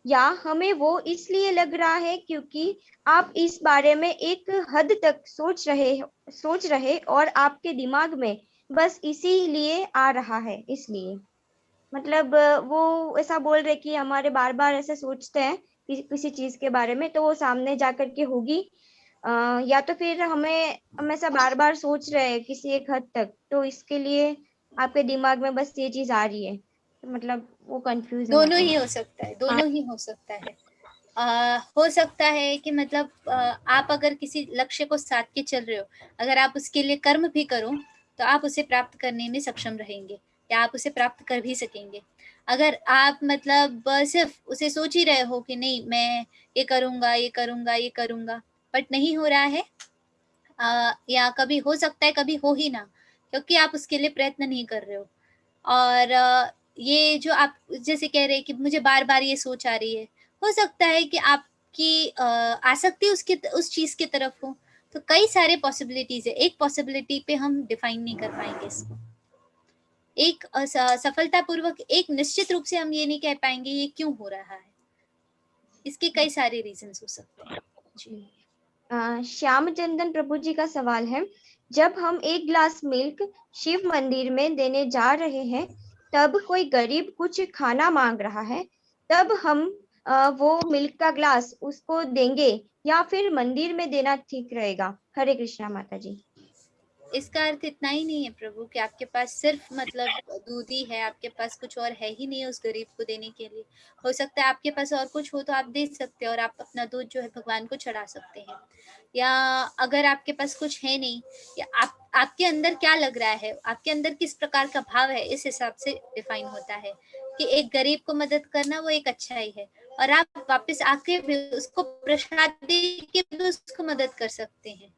या हमें वो इसलिए लग रहा है क्योंकि आप इस बारे में एक हद तक सोच रहे और आपके दिमाग में बस इसीलिए आ रहा है, इसलिए मतलब वो ऐसा बोल रहे कि हमारे बार बार ऐसे सोचते हैं किसी चीज के बारे में तो वो सामने जाकर के होगी, या तो फिर हम ऐसा बार बार सोच रहे हैं किसी एक हद तक, तो इसके लिए आपके दिमाग में बस ये चीज आ रही है, तो मतलब वो कंफ्यूज है। दोनों ही हो सकता है, दोनों ही हो सकता है। हो सकता है कि मतलब आप अगर किसी लक्ष्य को साध के चल रहे हो, अगर आप उसके लिए कर्म भी करो तो आप उसे प्राप्त करने में सक्षम रहेंगे, या आप उसे प्राप्त कर भी सकेंगे। अगर आप मतलब सिर्फ उसे सोच ही रहे हो कि नहीं मैं ये करूंगा ये करूंगा ये करूंगा, बट नहीं हो रहा है, या कभी हो सकता है कभी हो ही ना, क्योंकि आप उसके लिए प्रयत्न नहीं कर रहे हो। और ये जो आप जैसे कह रहे हैं कि मुझे बार बार ये सोच आ रही है, हो सकता है कि आपकी आसक्ति उस चीज की तरफ हो। तो कई सारे पॉसिबिलिटीज है, एक पॉसिबिलिटी पे हम डिफाइन नहीं कर पाएंगे इसको। एक सफलतापूर्वक एक निश्चित रूप से हम ये नहीं कह पाएंगे ये क्यों हो रहा है, इसके कई सारे रीजंस हो सकते हैं जी। श्याम चंदन प्रभु जी का सवाल है, जब हम एक ग्लास मिल्क शिव मंदिर में देने जा रहे हैं, तब कोई गरीब कुछ खाना मांग रहा है, तब हम वो मिल्क का ग्लास उसको देंगे या फिर मंदिर में देना ठीक रहेगा? हरे कृष्णा माता जी। इसका अर्थ इतना ही नहीं है प्रभु कि आपके पास सिर्फ मतलब दूध ही है, आपके पास कुछ और है ही नहीं उस गरीब को देने के लिए। हो सकता है आपके पास और कुछ हो तो आप दे सकते हैं और आप अपना दूध जो है भगवान को चढ़ा सकते हैं। या अगर आपके पास कुछ है नहीं, या आपके अंदर क्या लग रहा है, आपके अंदर किस प्रकार का भाव है, इस हिसाब से डिफाइन होता है कि एक गरीब को मदद करना वो एक अच्छा ही है, और आप वापस आके भी उसको प्रसाद दे के भी उसको मदद कर सकते हैं।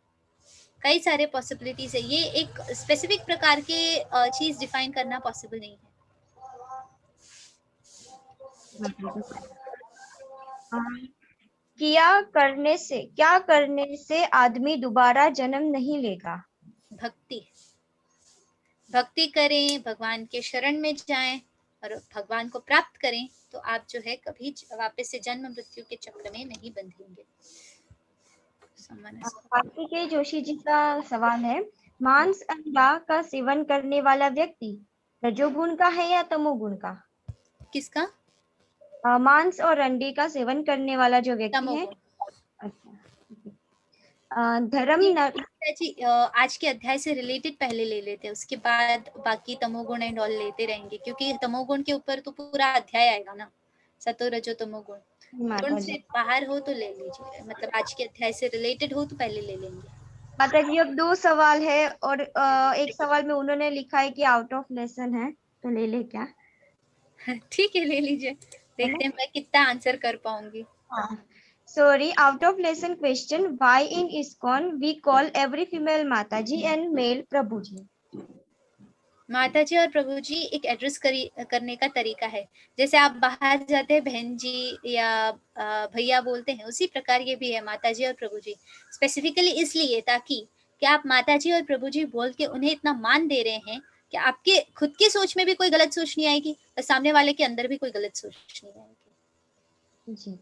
कई सारे पॉसिबिलिटीज है, ये एक स्पेसिफिक प्रकार के चीज डिफाइन करना पॉसिबल नहीं है। क्या करने से आदमी दोबारा जन्म नहीं लेगा? भक्ति करें, भगवान के शरण में जाएं और भगवान को प्राप्त करें, तो आप जो है कभी वापस से जन्म मृत्यु के चक्र में नहीं बंधेंगे। कार्तिकेय जोशी जी का सवाल है, मांस अंडा का सेवन करने वाला व्यक्ति रजोगुण का है या तमोगुण का? किसका? मांस और अंडे का सेवन करने वाला जो व्यक्ति है। धर्म जी आज के अध्याय से रिलेटेड पहले ले लेते हैं, उसके बाद बाकी तमोगुण एंड ऑल लेते रहेंगे, क्योंकि तमोगुण के ऊपर तो पूरा अध्याय आएगा ना, सतो रजो तमोगुण। गुण से बाहर हो तो ले लीजिए, मतलब आज के अध्याय से रिलेटेड हो तो पहले ले लेंगे। माता जी अब 2 सवाल है और एक सवाल में उन्होंने लिखा है कि आउट ऑफ लेसन है, तो ले ले क्या? ठीक है ले लीजिए, देखते हैं मैं कितना आंसर कर पाऊंगी। Sorry, out of lesson question. Why in ISKCON we call every female Mataji and male Prabhuji? माता जी और प्रभु जी एक एड्रेस करने का तरीका है, जैसे आप बाहर जाते हैं बहन जी या भैया बोलते हैं, उसी प्रकार ये भी है माता जी और प्रभु जी, स्पेसिफिकली इसलिए ताकि कि आप माता जी और प्रभु जी बोल के उन्हें इतना मान दे रहे हैं कि आपके खुद की सोच में भी कोई गलत सोच नहीं आएगी और सामने वाले के अंदर भी कोई गलत सोच नहीं आएगी जी।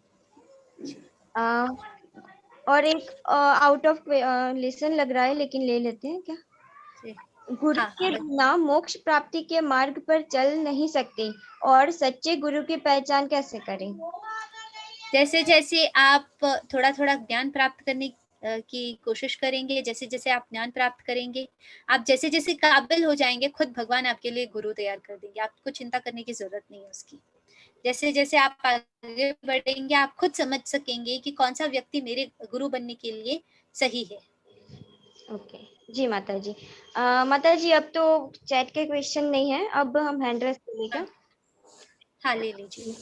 और एक आउट ऑफ लेसन लग रहा है, लेकिन ले लेते हैं क्या? गुरु के बिना मोक्ष प्राप्ति के मार्ग पर चल नहीं सकते, और सच्चे गुरु की पहचान कैसे करें? जैसे जैसे आप थोड़ा थोड़ा ज्ञान प्राप्त करने की कोशिश करेंगे, जैसे जैसे आप ज्ञान प्राप्त करेंगे, आप जैसे जैसे काबिल हो जाएंगे, खुद भगवान आपके लिए गुरु तैयार कर देंगे, आपको चिंता करने की जरूरत नहीं है उसकी। जैसे जैसे आप आगे बढ़ेंगे, आप खुद समझ सकेंगे कि कौन सा व्यक्ति मेरे गुरु बनने के लिए सही है। ओके जी माता जी। माता जी अब तो चैट के क्वेश्चन नहीं है, अब हम हैंड रेस ले क्या? हाँ ले लीजिए,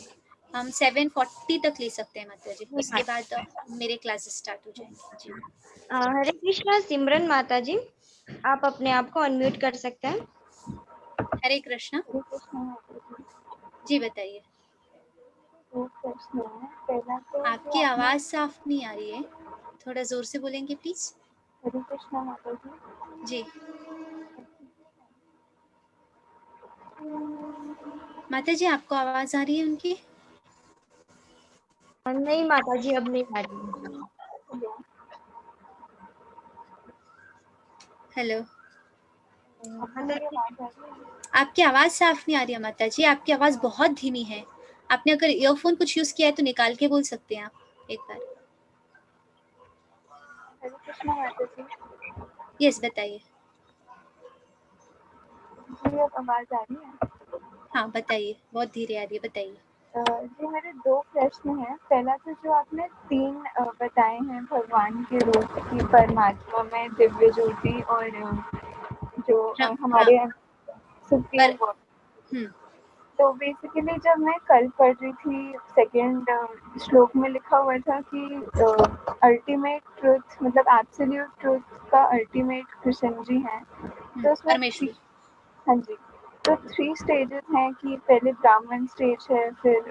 हम 7:40 तक ले सकते हैं माता जी, उसके बाद मेरे क्लासेस स्टार्ट हो जाएंगे जी। हरे कृष्णा सिमरन माता जी, आप अपने आप को अनम्यूट कर सकते हैं। हरे कृष्णा जी बताइए। आपकी आवाज साफ नहीं आ रही है, थोड़ा जोर से बोलेंगे प्लीज। हरे कृष्णा माता जी। जी माता जी, आपको आवाज आ रही है उनकी? नहीं माता जी, अब नहीं आ रही। हेलो, आपकी आवाज साफ नहीं आ रही है माता जी, आपकी आवाज बहुत धीमी है। आपने अगर ईयरफोन कुछ यूज किया है तो निकाल के बोल सकते हैं आप एक बार। हरे कृष्णा माता जी। यस बताइए। जी अब आवाज आ रही है? हाँ बताइए, बहुत धीरे आ रही है, बताइए। जी मेरे 2 प्रश्न हैं। पहला तो जो आपने 3 बताए हैं भगवान के रूप की, परमात्मा में दिव्य ज्योति और जो हमारे सुप्रीम गॉड। तो बेसिकली जब मैं कल पढ़ रही थी सेकंड श्लोक में लिखा हुआ था कि अल्टीमेट ट्रुथ मतलब एब्सोल्यूट ट्रुथ का अल्टीमेट कृष्ण जी हैं। तो उसमें हाँ जी, तो 3 स्टेजेस हैं कि पहले ब्राह्मण स्टेज है, फिर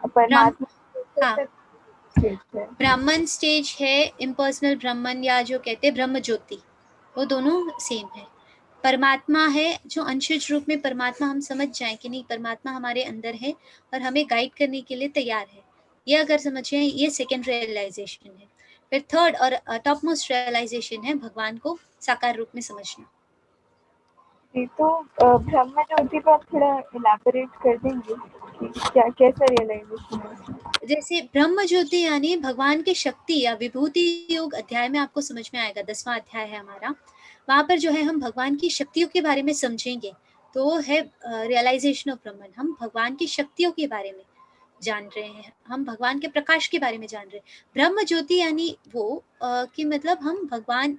परमात्मा स्टेज है। ब्राह्मण स्टेज है, इम्पर्सनल ब्राह्मण या जो कहते हैं ब्रह्म ज्योति, वो दोनों सेम है। परमात्मा है जो अंशज रूप में परमात्मा हम समझ जाएं कि नहीं परमात्मा हमारे अंदर है और हमें गाइड करने के लिए तैयार है, ये अगर समझें ये सेकेंड रियलाइजेशन है। फिर थर्ड और टॉप मोस्ट रियलाइजेशन है भगवान को साकार रूप में समझना। जी तो ब्रह्म ज्योति पर आप थोड़ा इलैबोरेट कर देंगे कि क्या कैसा रियलाइजेशन है? जैसे ब्रह्म ज्योति यानी भगवान की शक्ति या विभूति योग अध्याय में आपको समझ में आएगा, 10वां अध्याय है हमारा, वहां पर जो है हम भगवान की शक्तियों के बारे में समझेंगे। तो वो है रियलाइजेशन ऑफ ब्रह्मन, हम भगवान की शक्तियों के बारे में जान रहे हैं, हम भगवान के प्रकाश के बारे में जान रहे हैं। ब्रह्म ज्योति यानी वो कि मतलब हम भगवान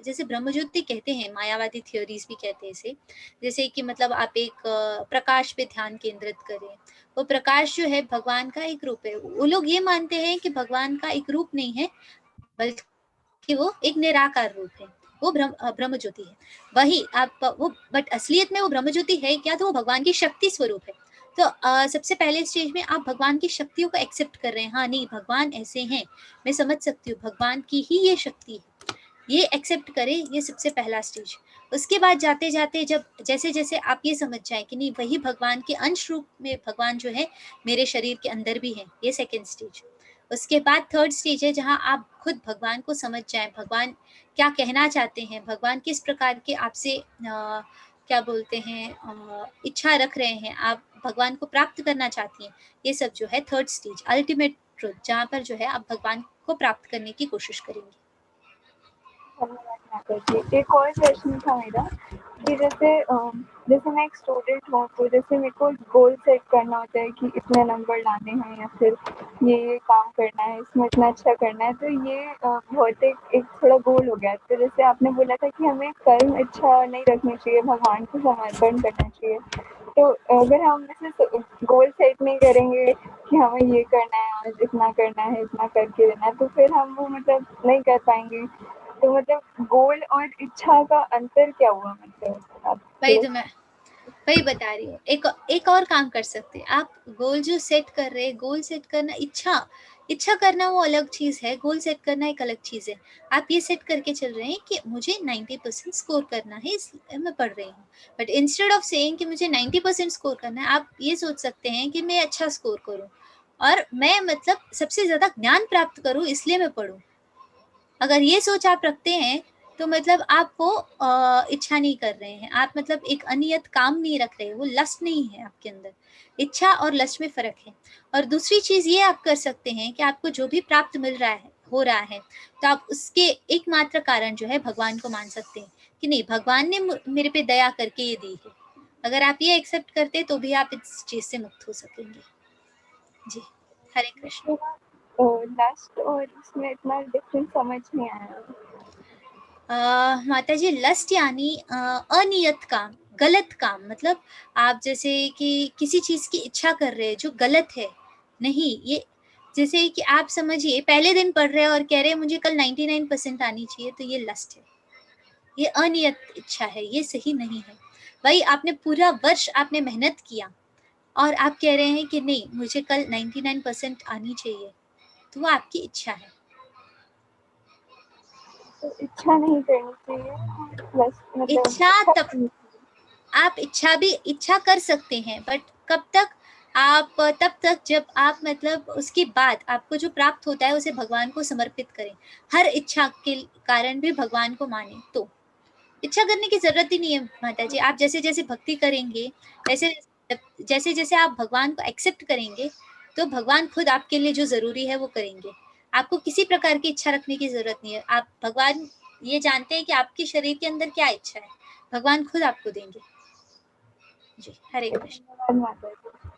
जैसे ब्रह्म ज्योति कहते हैं, मायावादी थ्योरीज भी कहते हैं इसे, जैसे कि मतलब आप एक प्रकाश पे ध्यान केंद्रित करें, वो प्रकाश जो है भगवान का एक रूप है। वो लोग ये मानते हैं कि भगवान का एक रूप नहीं है बल्कि वो एक निराकार रूप है, वो ब्रह्म ज्योति है। वही आप वो बट असलियत में वो ब्रह्म ज्योति है क्या, तो वो भगवान की शक्ति स्वरूप है। तो सबसे पहले स्टेज में आप भगवान की शक्तियों को एक्सेप्ट कर रहे हैं, हाँ नहीं भगवान ऐसे हैं, मैं समझ सकती हूँ भगवान की ही ये शक्ति है, ये एक्सेप्ट करें, ये सबसे पहला स्टेज। उसके बाद जाते जाते जब जैसे जैसे आप ये समझ जाए कि नहीं वही भगवान के अंश रूप में भगवान जो है मेरे शरीर के अंदर भी है, ये सेकेंड स्टेज। उसके बाद थर्ड स्टेज है जहाँ आप खुद भगवान को समझ जाएं, भगवान क्या कहना चाहते हैं, भगवान किस प्रकार के आपसे क्या बोलते हैं इच्छा रख रहे हैं, आप भगवान को प्राप्त करना चाहती हैं, ये सब जो है थर्ड स्टेज अल्टीमेट ट्रुथ, जहाँ पर जो है आप भगवान को प्राप्त करने की कोशिश करेंगे। एक और प्रश्न था मेरा कि जैसे मैं एक स्टूडेंट हूँ, तो जैसे मेरे को गोल सेट करना होता है कि इतने नंबर लाने हैं या फिर ये काम करना है, इसमें इतना अच्छा करना है, तो ये बहुत एक थोड़ा गोल हो गया। तो जैसे आपने बोला था कि हमें कर्म इच्छा नहीं रखनी चाहिए, भगवान को समर्पण करना चाहिए। तो अगर हम जैसे गोल सेट नहीं करेंगे कि हमें ये करना है, आज इतना करना है, इतना करके देना है, तो फिर हम वो मतलब नहीं कर पाएंगे। तो मतलब गोल और इच्छा का अंतर क्या हुआ, मतलब वही बता रही हूँ। एक और काम कर सकते हैं आप, गोल जो सेट कर रहे हैं, गोल सेट करना, इच्छा करना वो अलग चीज है, गोल सेट करना एक अलग चीज है। आप ये सेट करके चल रहे हैं कि मुझे 90% स्कोर करना है, इसलिए मैं पढ़ रही हूँ, बट इंस्टेड ऑफ सेइंग कि मुझे 90% स्कोर करना है, आप ये सोच सकते हैं कि मैं अच्छा स्कोर करूँ और मैं मतलब सबसे ज्यादा ज्ञान प्राप्त करूँ, इसलिए मैं पढ़ूँ। अगर ये सोच आप रखते हैं तो मतलब आप वो इच्छा नहीं कर रहे हैं, आप मतलब एक अनियत काम नहीं रख रहे, वो लस्ट नहीं है आपके अंदर। इच्छा और लस्ट में फर्क है। और दूसरी चीज ये आप कर सकते हैं कि आपको जो भी प्राप्त मिल रहा है, हो रहा है, तो आप उसके एकमात्र कारण जो है भगवान को मान सकते हैं कि नहीं भगवान ने मेरे पे दया करके ये दी है। अगर आप ये एक्सेप्ट करते तो भी आप इस चीज से मुक्त हो सकेंगे। जी हरे कृष्ण। लास्ट और इसमें इतना डिफरेंस समझ नहीं आया। माता जी, लस्ट यानी अनियत काम, गलत काम, मतलब आप जैसे कि किसी चीज की इच्छा कर रहे हैं जो गलत है। नहीं, ये जैसे कि आप समझिए पहले दिन पढ़ रहे हैं और कह रहे हैं मुझे कल 99% आनी चाहिए, तो ये लस्ट है, ये अनियत इच्छा है, ये सही नहीं है। भाई आपने पूरा वर्ष आपने मेहनत किया और आप कह रहे हैं कि नहीं मुझे कल 99% आनी चाहिए, तो वो आपकी इच्छा है। तो इच्छा नहीं करनी चाहिए, बस मतलब इच्छा तब आप इच्छा कर सकते हैं, बट कब तक? आप तब तक जब आप मतलब उसके बाद आपको जो प्राप्त होता है उसे भगवान को समर्पित करें, हर इच्छा के कारण भी भगवान को माने। तो इच्छा करने की जरूरत ही नहीं है माता जी। आप जैसे जैसे भक्ति करेंगे, जैसे जैसे आप भगवान को एक्सेप्ट करेंगे, तो भगवान खुद आपके लिए जो जरूरी है वो करेंगे। आपको किसी प्रकार की इच्छा रखने की जरूरत नहीं है। आप भगवान ये जानते हैं कि आपके शरीर के अंदर क्या इच्छा है, भगवान खुद आपको देंगे। जी, हरे कृष्ण,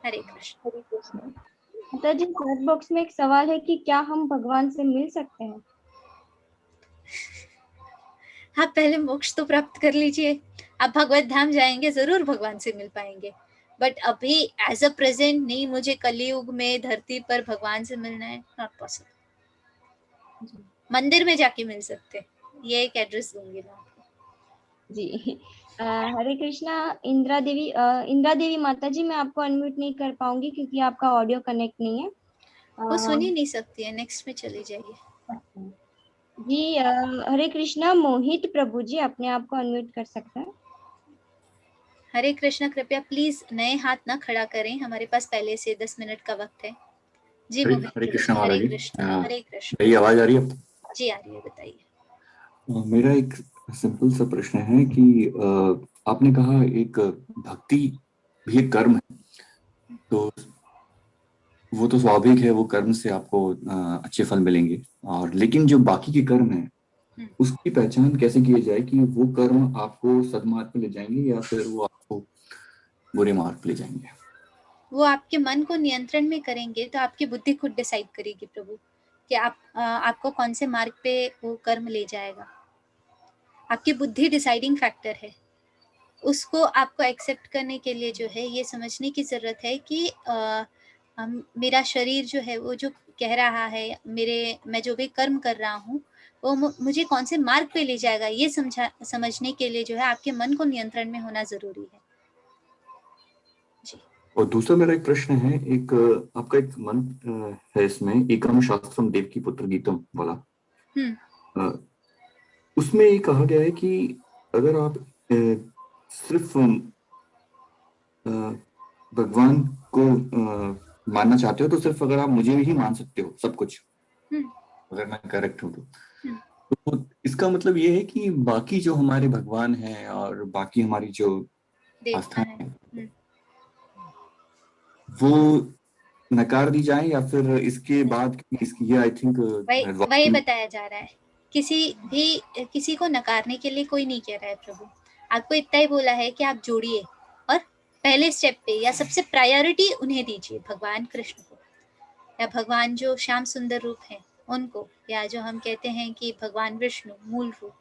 हरे कृष्ण। हरे कृष्ण। माता जी, चैट बॉक्स में एक सवाल है कि क्या हम भगवान से मिल सकते हैं? आप पहले मोक्ष तो प्राप्त कर लीजिए, आप भगवत धाम जाएंगे, जरूर भगवान से मिल पाएंगे। बट अभी एज अ प्रेजेंट नहीं, मुझे कलयुग में धरती पर भगवान से मिलना है, नॉट पॉसिबल। मंदिर में जाके मिल सकते, ये एक एड्रेस दूंगी मैं आपको। जी, हरे कृष्णा। इंदिरा देवी माता जी, मैं आपको अनम्यूट नहीं कर पाऊंगी क्योंकि आपका ऑडियो कनेक्ट नहीं है। वो सुन ही नहीं सकती है, नेक्स्ट में चली जाइए। जी, हरे कृष्णा। मोहित प्रभु जी, अपने आप को अनम्यूट कर सकते हैं। हरे कृष्णा, कृपया प्लीज नए हाथ ना खड़ा करें, हमारे पास पहले से 10 मिनट का वक्त है। जी मोहित। हरे कृष्णा माता हरे जी। कृष्णा, हरे कृष्णा। मेरी आवाज आ रही है? जी आ रही है, बताइए। मेरा एक सिंपल सा प्रश्न है कि आपने कहा एक भक्ति भी एक कर्म है, तो वो तो स्वाभाविक है, वो कर्म से आपको अच्छे फल मिलेंगे, और लेकिन जो बाकी के कर्म हैं उसकी पहचान कैसे की जाए कि वो कर्म आपको सदमार्ग पे ले जाएंगे या फिर वो आपको बुरे मार्ग पे ले जाएंगे? वो आपके मन को नियंत्रण में करेंगे तो आपकी बुद्धि खुद डिसाइड करेगी प्रभु कि आपको कौन से मार्ग पे वो कर्म ले जाएगा। आपकी बुद्धि डिसाइडिंग फैक्टर है। उसको आपको एक्सेप्ट करने के लिए जो है ये समझने की जरूरत है कि मेरा शरीर जो है वो जो कह रहा है, मैं जो भी कर्म कर रहा हूँ वो मुझे कौन से मार्ग पे ले जाएगा, ये समझने के लिए जो है आपके मन को नियंत्रण में होना जरूरी है। जी। और दूसरा मेरा एक प्रश्न है, एक आपका एक मंत्र है इसमें, एकम शास्त्रम देवकी पुत्र गीतम वाला, उसमें ये कहा गया है कि अगर आप सिर्फ भगवान को मानना चाहते हो तो सिर्फ अगर आप मुझे ही मान सकते हो सब कुछ, अगर मैं करेक्ट हूँ तो इसका मतलब ये है कि बाकी जो हमारे भगवान हैं और बाकी हमारी जो आस्था है वो नकार दी जाए, या फिर इसके बाद ये आई थिंक वही बताया जा रहा है। किसी को नकारने के लिए कोई नहीं कह रहा है प्रभु, आपको इतना ही बोला है कि आप जोड़िए और पहले स्टेप पे या सबसे प्रायोरिटी उन्हें दीजिए, भगवान कृष्ण को या भगवान जो श्याम सुंदर रूप है उनको, या जो हम कहते हैं कि भगवान विष्णु मूल रूप,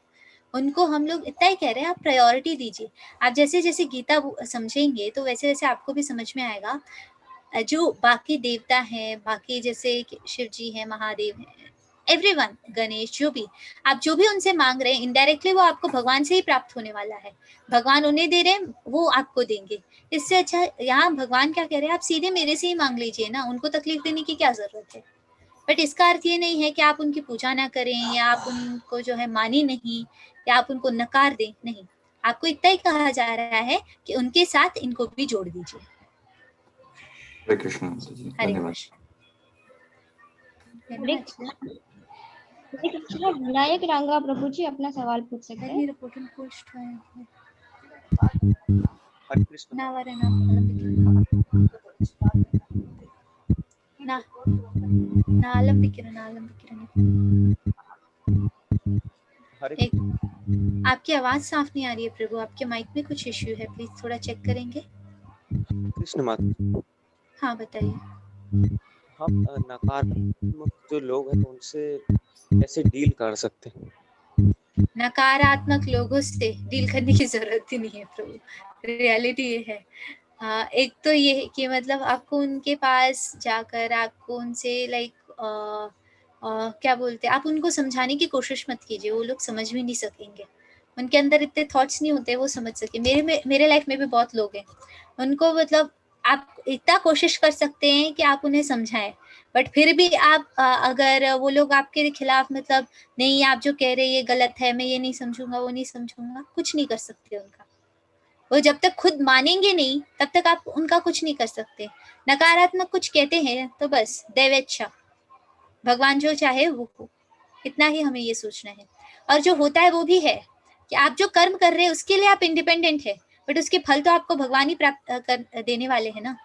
उनको हम लोग इतना ही कह रहे हैं आप प्रायोरिटी दीजिए। आप जैसे जैसे गीता समझेंगे तो वैसे वैसे आपको भी समझ में आएगा जो बाकी देवता हैं, बाकी जैसे शिव जी हैं, महादेव हैं, एवरीवन, गणेश, जो भी आप जो भी उनसे मांग रहे हैं इनडायरेक्टली वो आपको भगवान से ही प्राप्त होने वाला है। भगवान उन्हें दे रहे हैं, वो आपको देंगे। इससे अच्छा यहाँ भगवान क्या कह रहे हैं, आप सीधे मेरे से ही मांग लीजिए ना, उनको तकलीफ देने की क्या जरूरत है। बट इसका अर्थ ये नहीं है कि आप उनकी पूजा ना करें या आप उनको जो है मानी नहीं या आप उनको नकार दें, नहीं। आपको इतना ही कहा जा रहा है कि उनके साथ इनको भी जोड़ दीजिए। हरे कृष्ण जी, धन्यवाद। विनायक रांगा प्रभु जी अपना सवाल पूछ सकते हैं। आपकी आवाज साफ नहीं आ रही है प्रभु, आपके माइक में कुछ इश्यू है, प्लीज थोड़ा चेक करेंगे। कृष्ण माता। हाँ बताइए। हम नकारात्मक जो लोग हैं तो उनसे कैसे डील कर सकते हैं? नकारात्मक लोगों से डील करने की जरूरत ही नहीं है प्रभु, रियलिटी ये है। एक तो ये है कि मतलब आपको उनके पास जाकर आपको उनसे क्या बोलते हैं, आप उनको समझाने की कोशिश मत कीजिए, वो लोग समझ भी नहीं सकेंगे, उनके अंदर इतने थॉट्स नहीं होते वो समझ सके। मेरे लाइफ में भी बहुत लोग हैं, उनको मतलब आप इतना कोशिश कर सकते हैं कि आप उन्हें समझाएं, बट फिर भी आप अगर वो लोग आपके खिलाफ मतलब नहीं आप जो कह रहे हैं ये गलत है, मैं ये नहीं समझूंगा, वो नहीं समझूंगा, कुछ नहीं कर सकते उनका। वो जब तक खुद मानेंगे नहीं तब तक आप उनका कुछ नहीं कर सकते। नकारात्मक कुछ कहते हैं तो बस दैवेच्छा, भगवान जो चाहे वो हो, इतना ही हमें ये सोचना है। और जो होता है वो भी है कि आप जो कर्म कर रहे हैं उसके लिए आप इंडिपेंडेंट है, बट उसके फल तो आपको भगवान ही प्राप्त कर देने वाले हैं ना।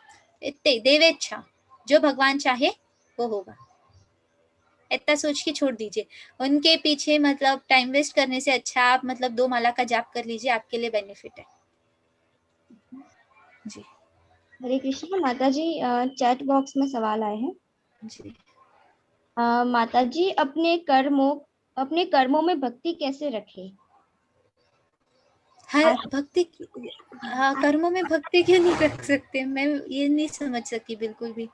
इतने देवेच्छा, जो भगवान चाहे वो होगा, इतना सोच के छोड़ दीजिए उनके पीछे। मतलब टाइम वेस्ट करने से अच्छा आप मतलब 2 माला का जाप कर लीजिए, आपके लिए बेनिफिट है जी। हरे कृष्णा। माता जी चैट बॉक्स में सवाल आए हैं जी। माता जी अपने कर्मों में भक्ति कैसे रखें? हर भक्ति कर्मों में भक्ति क्यों नहीं रख सकते, मैं ये नहीं समझ सकी बिल्कुल भी।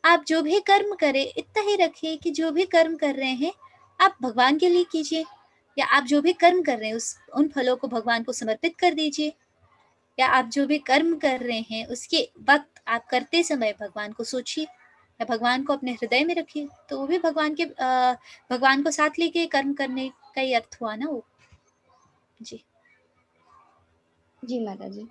आप जो भी कर्म करें इतना ही रखिए कि जो भी कर्म कर रहे हैं आप भगवान के लिए कीजिए, या आप जो भी कर्म कर रहे हैं उन फलों को भगवान को समर्पित कर दीजिए, या आप जो भी कर्म कर रहे हैं उसके वक्त आप करते समय भगवान को सोचिए या भगवान को अपने हृदय में रखिए, तो वो भी भगवान को साथ लेके कर्म करने का ही अर्थ हुआ ना वो। जी जी माता जी।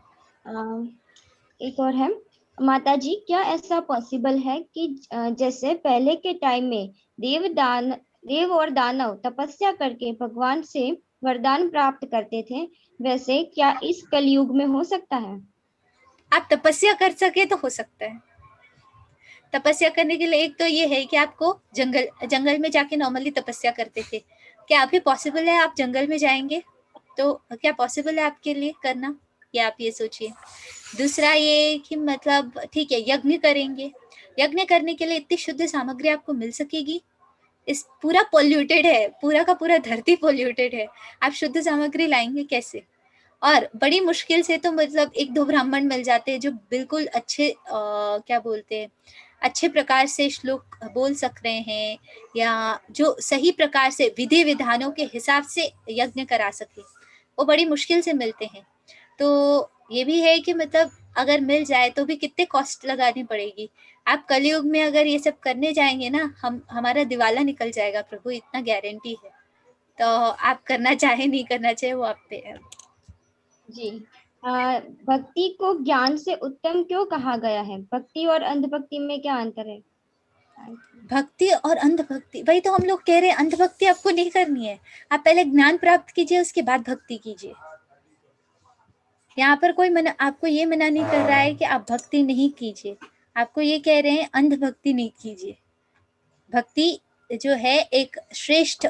एक और है माता जी, क्या ऐसा पॉसिबल है कि जैसे पहले के टाइम में देव और दानव तपस्या करके भगवान से वरदान प्राप्त करते थे, वैसे क्या इस कलयुग में हो सकता है? आप तपस्या कर सके तो हो सकता है। तपस्या करने के लिए एक तो ये है कि आपको जंगल में जाके नॉर्मली तपस्या करते थे, क्या अभी पॉसिबल है आप जंगल में जाएंगे तो क्या पॉसिबल है आपके लिए करना, ये आप ये सोचिए। दूसरा ये कि मतलब ठीक है यज्ञ करेंगे, यज्ञ करने के लिए इतनी शुद्ध सामग्री आपको मिल सकेगी? इस पूरा पोल्यूटेड है, पूरा का पूरा धरती पोल्यूटेड है, आप शुद्ध सामग्री लाएंगे कैसे? और बड़ी मुश्किल से तो मतलब 1-2 ब्राह्मण मिल जाते हैं जो बिल्कुल अच्छे क्या बोलते हैं अच्छे प्रकार से श्लोक बोल सक रहे हैं, या जो सही प्रकार से विधि विधानों के हिसाब से यज्ञ करा सके, वो बड़ी मुश्किल से मिलते हैं। तो ये भी है कि मतलब अगर मिल जाए तो भी कितने कॉस्ट लगानी पड़ेगी। आप कलयुग में अगर ये सब करने जाएंगे ना, हमारा दिवाला निकल जाएगा प्रभु, इतना गारंटी है। तो आप करना चाहे नहीं करना चाहे वो आप पे है। जी भक्ति को ज्ञान से उत्तम क्यों कहा गया है? भक्ति और अंधभक्ति में क्या अंतर है? भक्ति और अंधभक्ति, वही तो हम लोग कह रहे हैं, अंधभक्ति आपको नहीं करनी है, आप पहले ज्ञान प्राप्त कीजिए उसके बाद भक्ति कीजिए। यहाँ पर कोई आपको ये मना नहीं कर रहा है कि आप भक्ति नहीं कीजिए, आपको ये कह रहे हैं अंधभक्ति नहीं कीजिए। भक्ति जो है एक श्रेष्ठ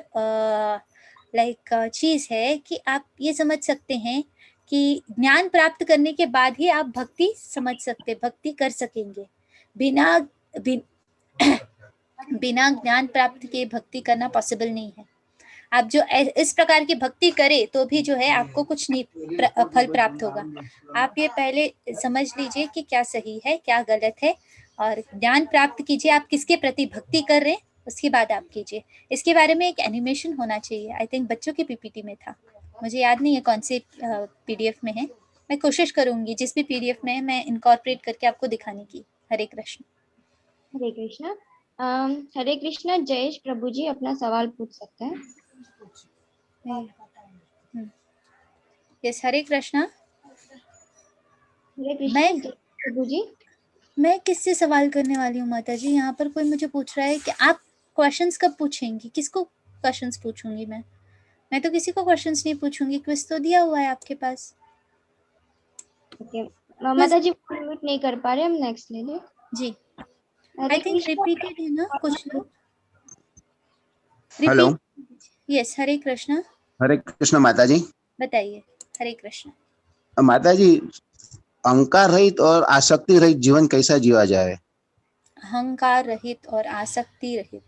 चीज है कि आप ये समझ सकते हैं कि ज्ञान प्राप्त करने के बाद ही आप भक्ति समझ सकते, भक्ति कर सकेंगे। बिना ज्ञान प्राप्त किए भक्ति करना पॉसिबल नहीं है। आप जो इस प्रकार की भक्ति करें तो भी जो है आपको कुछ नहीं फल प्राप्त होगा। आप ये पहले समझ लीजिए कि क्या सही है क्या गलत है, और ज्ञान प्राप्त कीजिए आप किसके प्रति भक्ति कर रहे हैं, उसके बाद आप कीजिए। इसके बारे में एक एनिमेशन होना चाहिए, आई थिंक बच्चों के पीपीटी में था, मुझे याद नहीं है कौन से पीडीएफ में है, मैं कोशिश करूंगी जिस भी पीडीएफ में है मैं इनकॉर्पोरेट करके आपको दिखाने की। हरे कृष्ण। हरे कृष्णा। हरे कृष्णा। जयेश प्रभु जी अपना सवाल पूछ सकते हैं। यस हरे कृष्णा। हरे कृष्णा प्रभु जी। मैं किससे सवाल करने वाली हूँ माता जी? यहाँ पर कोई मुझे पूछ रहा है कि आप क्वेश्चंस कब पूछेंगी, किसको क्वेश्चंस पूछूंगी? मैं तो किसी को क्वेश्चंस नहीं पूछूंगी, क्विज तो दिया हुआ है आपके पास। ओके माता जी म्यूट नहीं कर पा रहे, हम नेक्स्ट ले ले जी। आई थिंक रिपीटेड है ना कुछ लोग। हेलो यस हरे कृष्णा। हरे कृष्ण माता जी। बताइए। हरे कृष्ण माता जी, अहंकार रहित और आसक्ति रहित जीवन कैसा जीवा जाए? अहंकार रहित और आसक्ति रहित,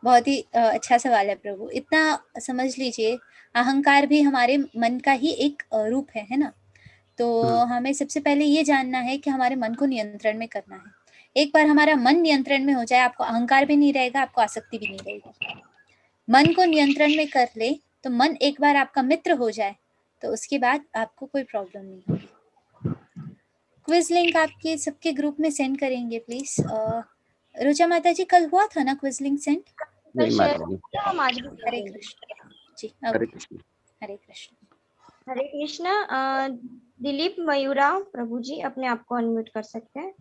बहुत ही अच्छा सवाल है प्रभु। इतना समझ लीजिए, अहंकार भी हमारे मन का ही एक रूप है ना। तो हमें सबसे पहले ये जानना है कि हमारे मन को नियंत्रण में करना है। एक बार हमारा मन नियंत्रण में हो जाए, आपको अहंकार भी नहीं रहेगा, आपको आसक्ति भी नहीं रहेगी। मन को नियंत्रण में कर ले तो मन एक बार आपका मित्र हो जाए तो उसके बाद आपको कोई प्रॉब्लम नहीं होगी। क्विज लिंक आपके सबके ग्रुप में सेंड करेंगे प्लीज। रुचा माता जी, कल हुआ था ना क्विज लिंक सेंड? नहीं माता जी। हरे कृष्ण जी। हरे कृष्ण। हरे कृष्ण। हरे कृष्णा। दिलीप मयूरा प्रभु जी अपने आप को अनम्यूट कर सकते हैं।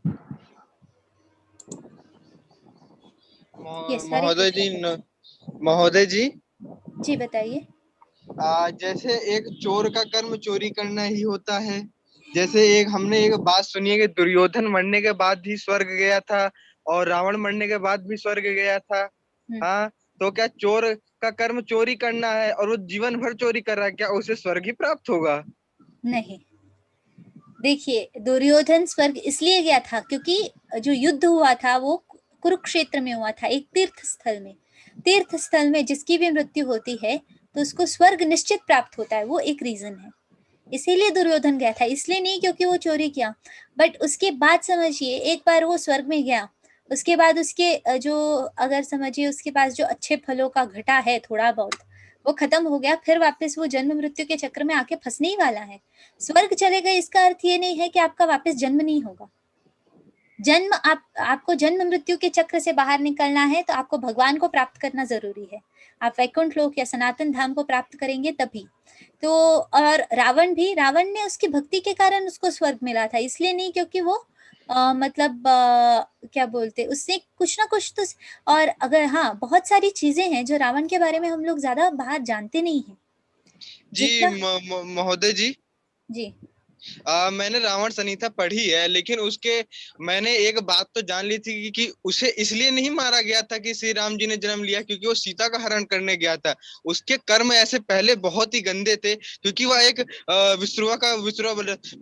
महोदय जी जी बताइए। जैसे एक चोर का कर्म चोरी करना ही होता है, जैसे हमने एक बात सुनी है कि दुर्योधन मरने के बाद भी स्वर्ग गया था और रावण मरने के बाद भी स्वर्ग गया था। हाँ, तो क्या चोर का कर्म चोरी करना है और वो जीवन भर चोरी कर रहा है, क्या उसे स्वर्ग ही प्राप्त होगा? नहीं, देखिए दुर्योधन स्वर्ग इसलिए गया था क्योंकि जो युद्ध हुआ था वो कुरुक्षेत्र में हुआ था, एक तीर्थ स्थल में। तीर्थ स्थल में जिसकी भी मृत्यु होती है तो उसको स्वर्ग निश्चित प्राप्त होता है, वो एक रीजन है। इसीलिए दुर्योधन गया था, इसलिए नहीं क्योंकि वो चोरी किया। बट उसके बाद समझिए, एक बार वो स्वर्ग में गया, उसके बाद उसके जो अगर समझिए उसके पास जो अच्छे फलों का घटा है थोड़ा बहुत, वो खत्म हो गया, फिर वापस वो जन्म मृत्यु के चक्र में आके फंसने ही वाला है। स्वर्ग चले गए इसका अर्थ ये नहीं है कि आपका वापस जन्म नहीं होगा। जन्म आपको जन्म मृत्यु के चक्र से बाहर निकलना है तो आपको भगवान को प्राप्त करना जरूरी है। आप वैकुंठ लोक या सनातन धाम को प्राप्त करेंगे तभी तो। और रावण ने उसकी भक्ति के कारण उसको स्वर्ग मिला था, इसलिए नहीं क्योंकि वो मतलब क्या बोलते, उसने कुछ ना कुछ तो। और अगर हाँ, बहुत सारी चीजें हैं जो रावण के बारे में हम लोग ज्यादा बाहर जानते नहीं है जी। महोदय जी जी, मैंने रावण संहिता पढ़ी है, लेकिन उसके मैंने एक बात तो जान ली थी कि उसे इसलिए नहीं मारा गया था कि श्री राम जी ने जन्म लिया क्योंकि वो सीता का हरण करने गया था। उसके कर्म ऐसे पहले बहुत ही गंदे थे, क्योंकि वह एक विश्रुवा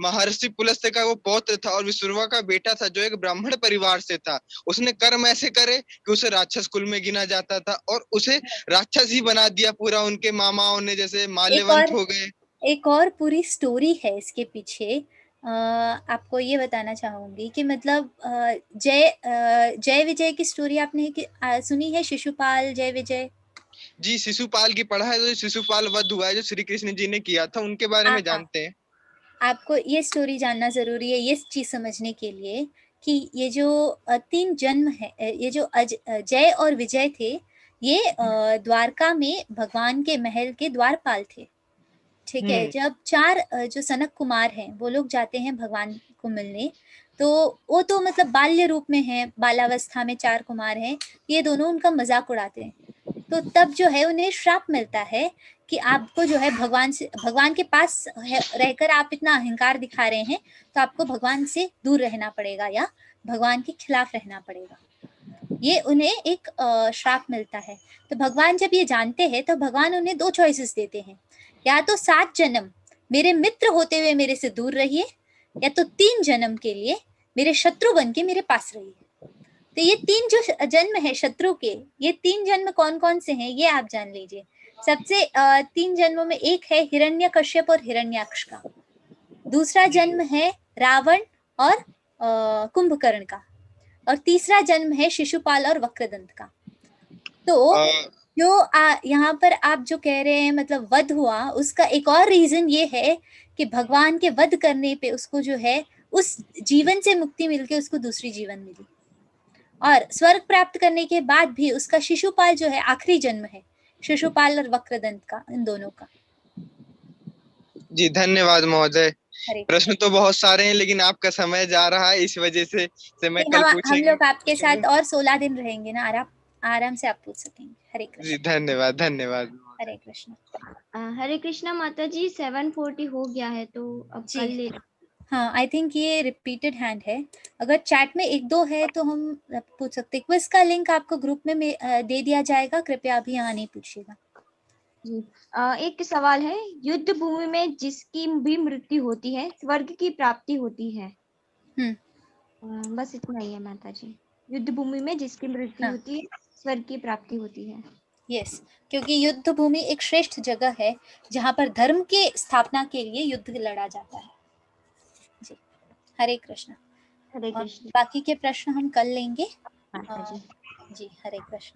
महर्षि पुलस्त्य का वो पौत्र था और विश्रुवा का बेटा था जो एक ब्राह्मण परिवार से था। उसने कर्म ऐसे करे कि उसे राक्षस कुल में गिना जाता था और उसे राक्षस ही बना दिया पूरा उनके मामाओं ने, जैसे माल्यवंत हो गए। एक और पूरी स्टोरी है इसके पीछे। आपको ये बताना चाहूंगी कि मतलब जय विजय की स्टोरी आपने सुनी है? शिशुपाल जय विजय। जी, शिशुपाल की पढ़ा है, तो शिशुपाल वध हुआ है जो श्री कृष्ण जी ने किया था, उनके बारे में जानते हैं। आपको ये स्टोरी जानना जरूरी है ये चीज समझने के लिए कि ये जो 3 जन्म है, ये जो जय और विजय थे, ये द्वारका में भगवान के महल के द्वारपाल थे। ठीक है, जब 4 जो सनक कुमार हैं वो लोग जाते हैं भगवान को मिलने, तो वो तो मतलब बाल्य रूप में है, बालावस्था में 4 कुमार हैं, ये दोनों उनका मजाक उड़ाते हैं। तो तब जो है उन्हें श्राप मिलता है कि आपको जो है भगवान के पास रहकर आप इतना अहंकार दिखा रहे हैं तो आपको भगवान से दूर रहना पड़ेगा या भगवान के खिलाफ रहना पड़ेगा। ये उन्हें एक श्राप मिलता है। तो भगवान जब ये जानते हैं तो भगवान उन्हें 2 चॉइसेस देते हैं, या तो 7 जन्म मेरे मित्र होते हुए मेरे से दूर रहिए, या तो 3 जन्म के लिए मेरे शत्रु बन के मेरे पास रहिए। तो ये 3 जो जन्म है शत्रु के, ये 3 जन्म कौन कौन से हैं ये आप जान लीजिए। सबसे 3 जन्मों में एक है हिरण्यकश्यप और हिरण्याक्ष का, दूसरा जन्म है रावण और कुंभकर्ण का, और तीसरा जन्म है शिशुपाल और वक्रदंत का। तो जो यहाँ पर आप जो कह रहे हैं मतलब वध हुआ, उसका एक और रीजन ये है कि भगवान के वध करने पे उसको जो है उस जीवन से मुक्ति मिलके उसको दूसरी जीवन मिली, और स्वर्ग प्राप्त करने के बाद भी उसका शिशुपाल जो है आखिरी जन्म है, शिशुपाल और वक्रदंत का, इन दोनों का। जी धन्यवाद महोदय। प्रश्न तो बहुत सारे हैं लेकिन आपका समय जा रहा है, इस वजह से मैं कल हम लोग आपके साथ और 16 दिन रहेंगे ना, आराम से आप पूछ सकेंगे। हरे कृष्ण। जी धन्यवाद धन्यवाद। हरे कृष्ण। हरे कृष्णा माता जी, 7:40 हो गया है तो अब कल ले। हाँ, आई थिंक ये रिपीटेड हैंड है, अगर चैट में 1-2 है तो हम पूछ सकते हैं। क्विज का लिंक आपको ग्रुप में दे दिया जाएगा, कृपया अभी यहाँ नहीं पूछिएगा। जी, एक सवाल है, युद्ध भूमि में जिसकी भी मृत्यु होती है स्वर्ग की प्राप्ति होती है। बस इतना ही है माता जी। युद्ध भूमि में जिसकी मृत्यु होती है स्वर्ग की प्राप्ति होती है। यस, क्योंकि युद्ध भूमि एक श्रेष्ठ जगह है जहाँ पर धर्म के स्थापना के लिए युद्ध लड़ा जाता है। जी, हरे कृष्ण। हरे और कृष्ण। बाकी के प्रश्न हम कल लेंगे। हाँ जी। जी, हरे कृष्ण।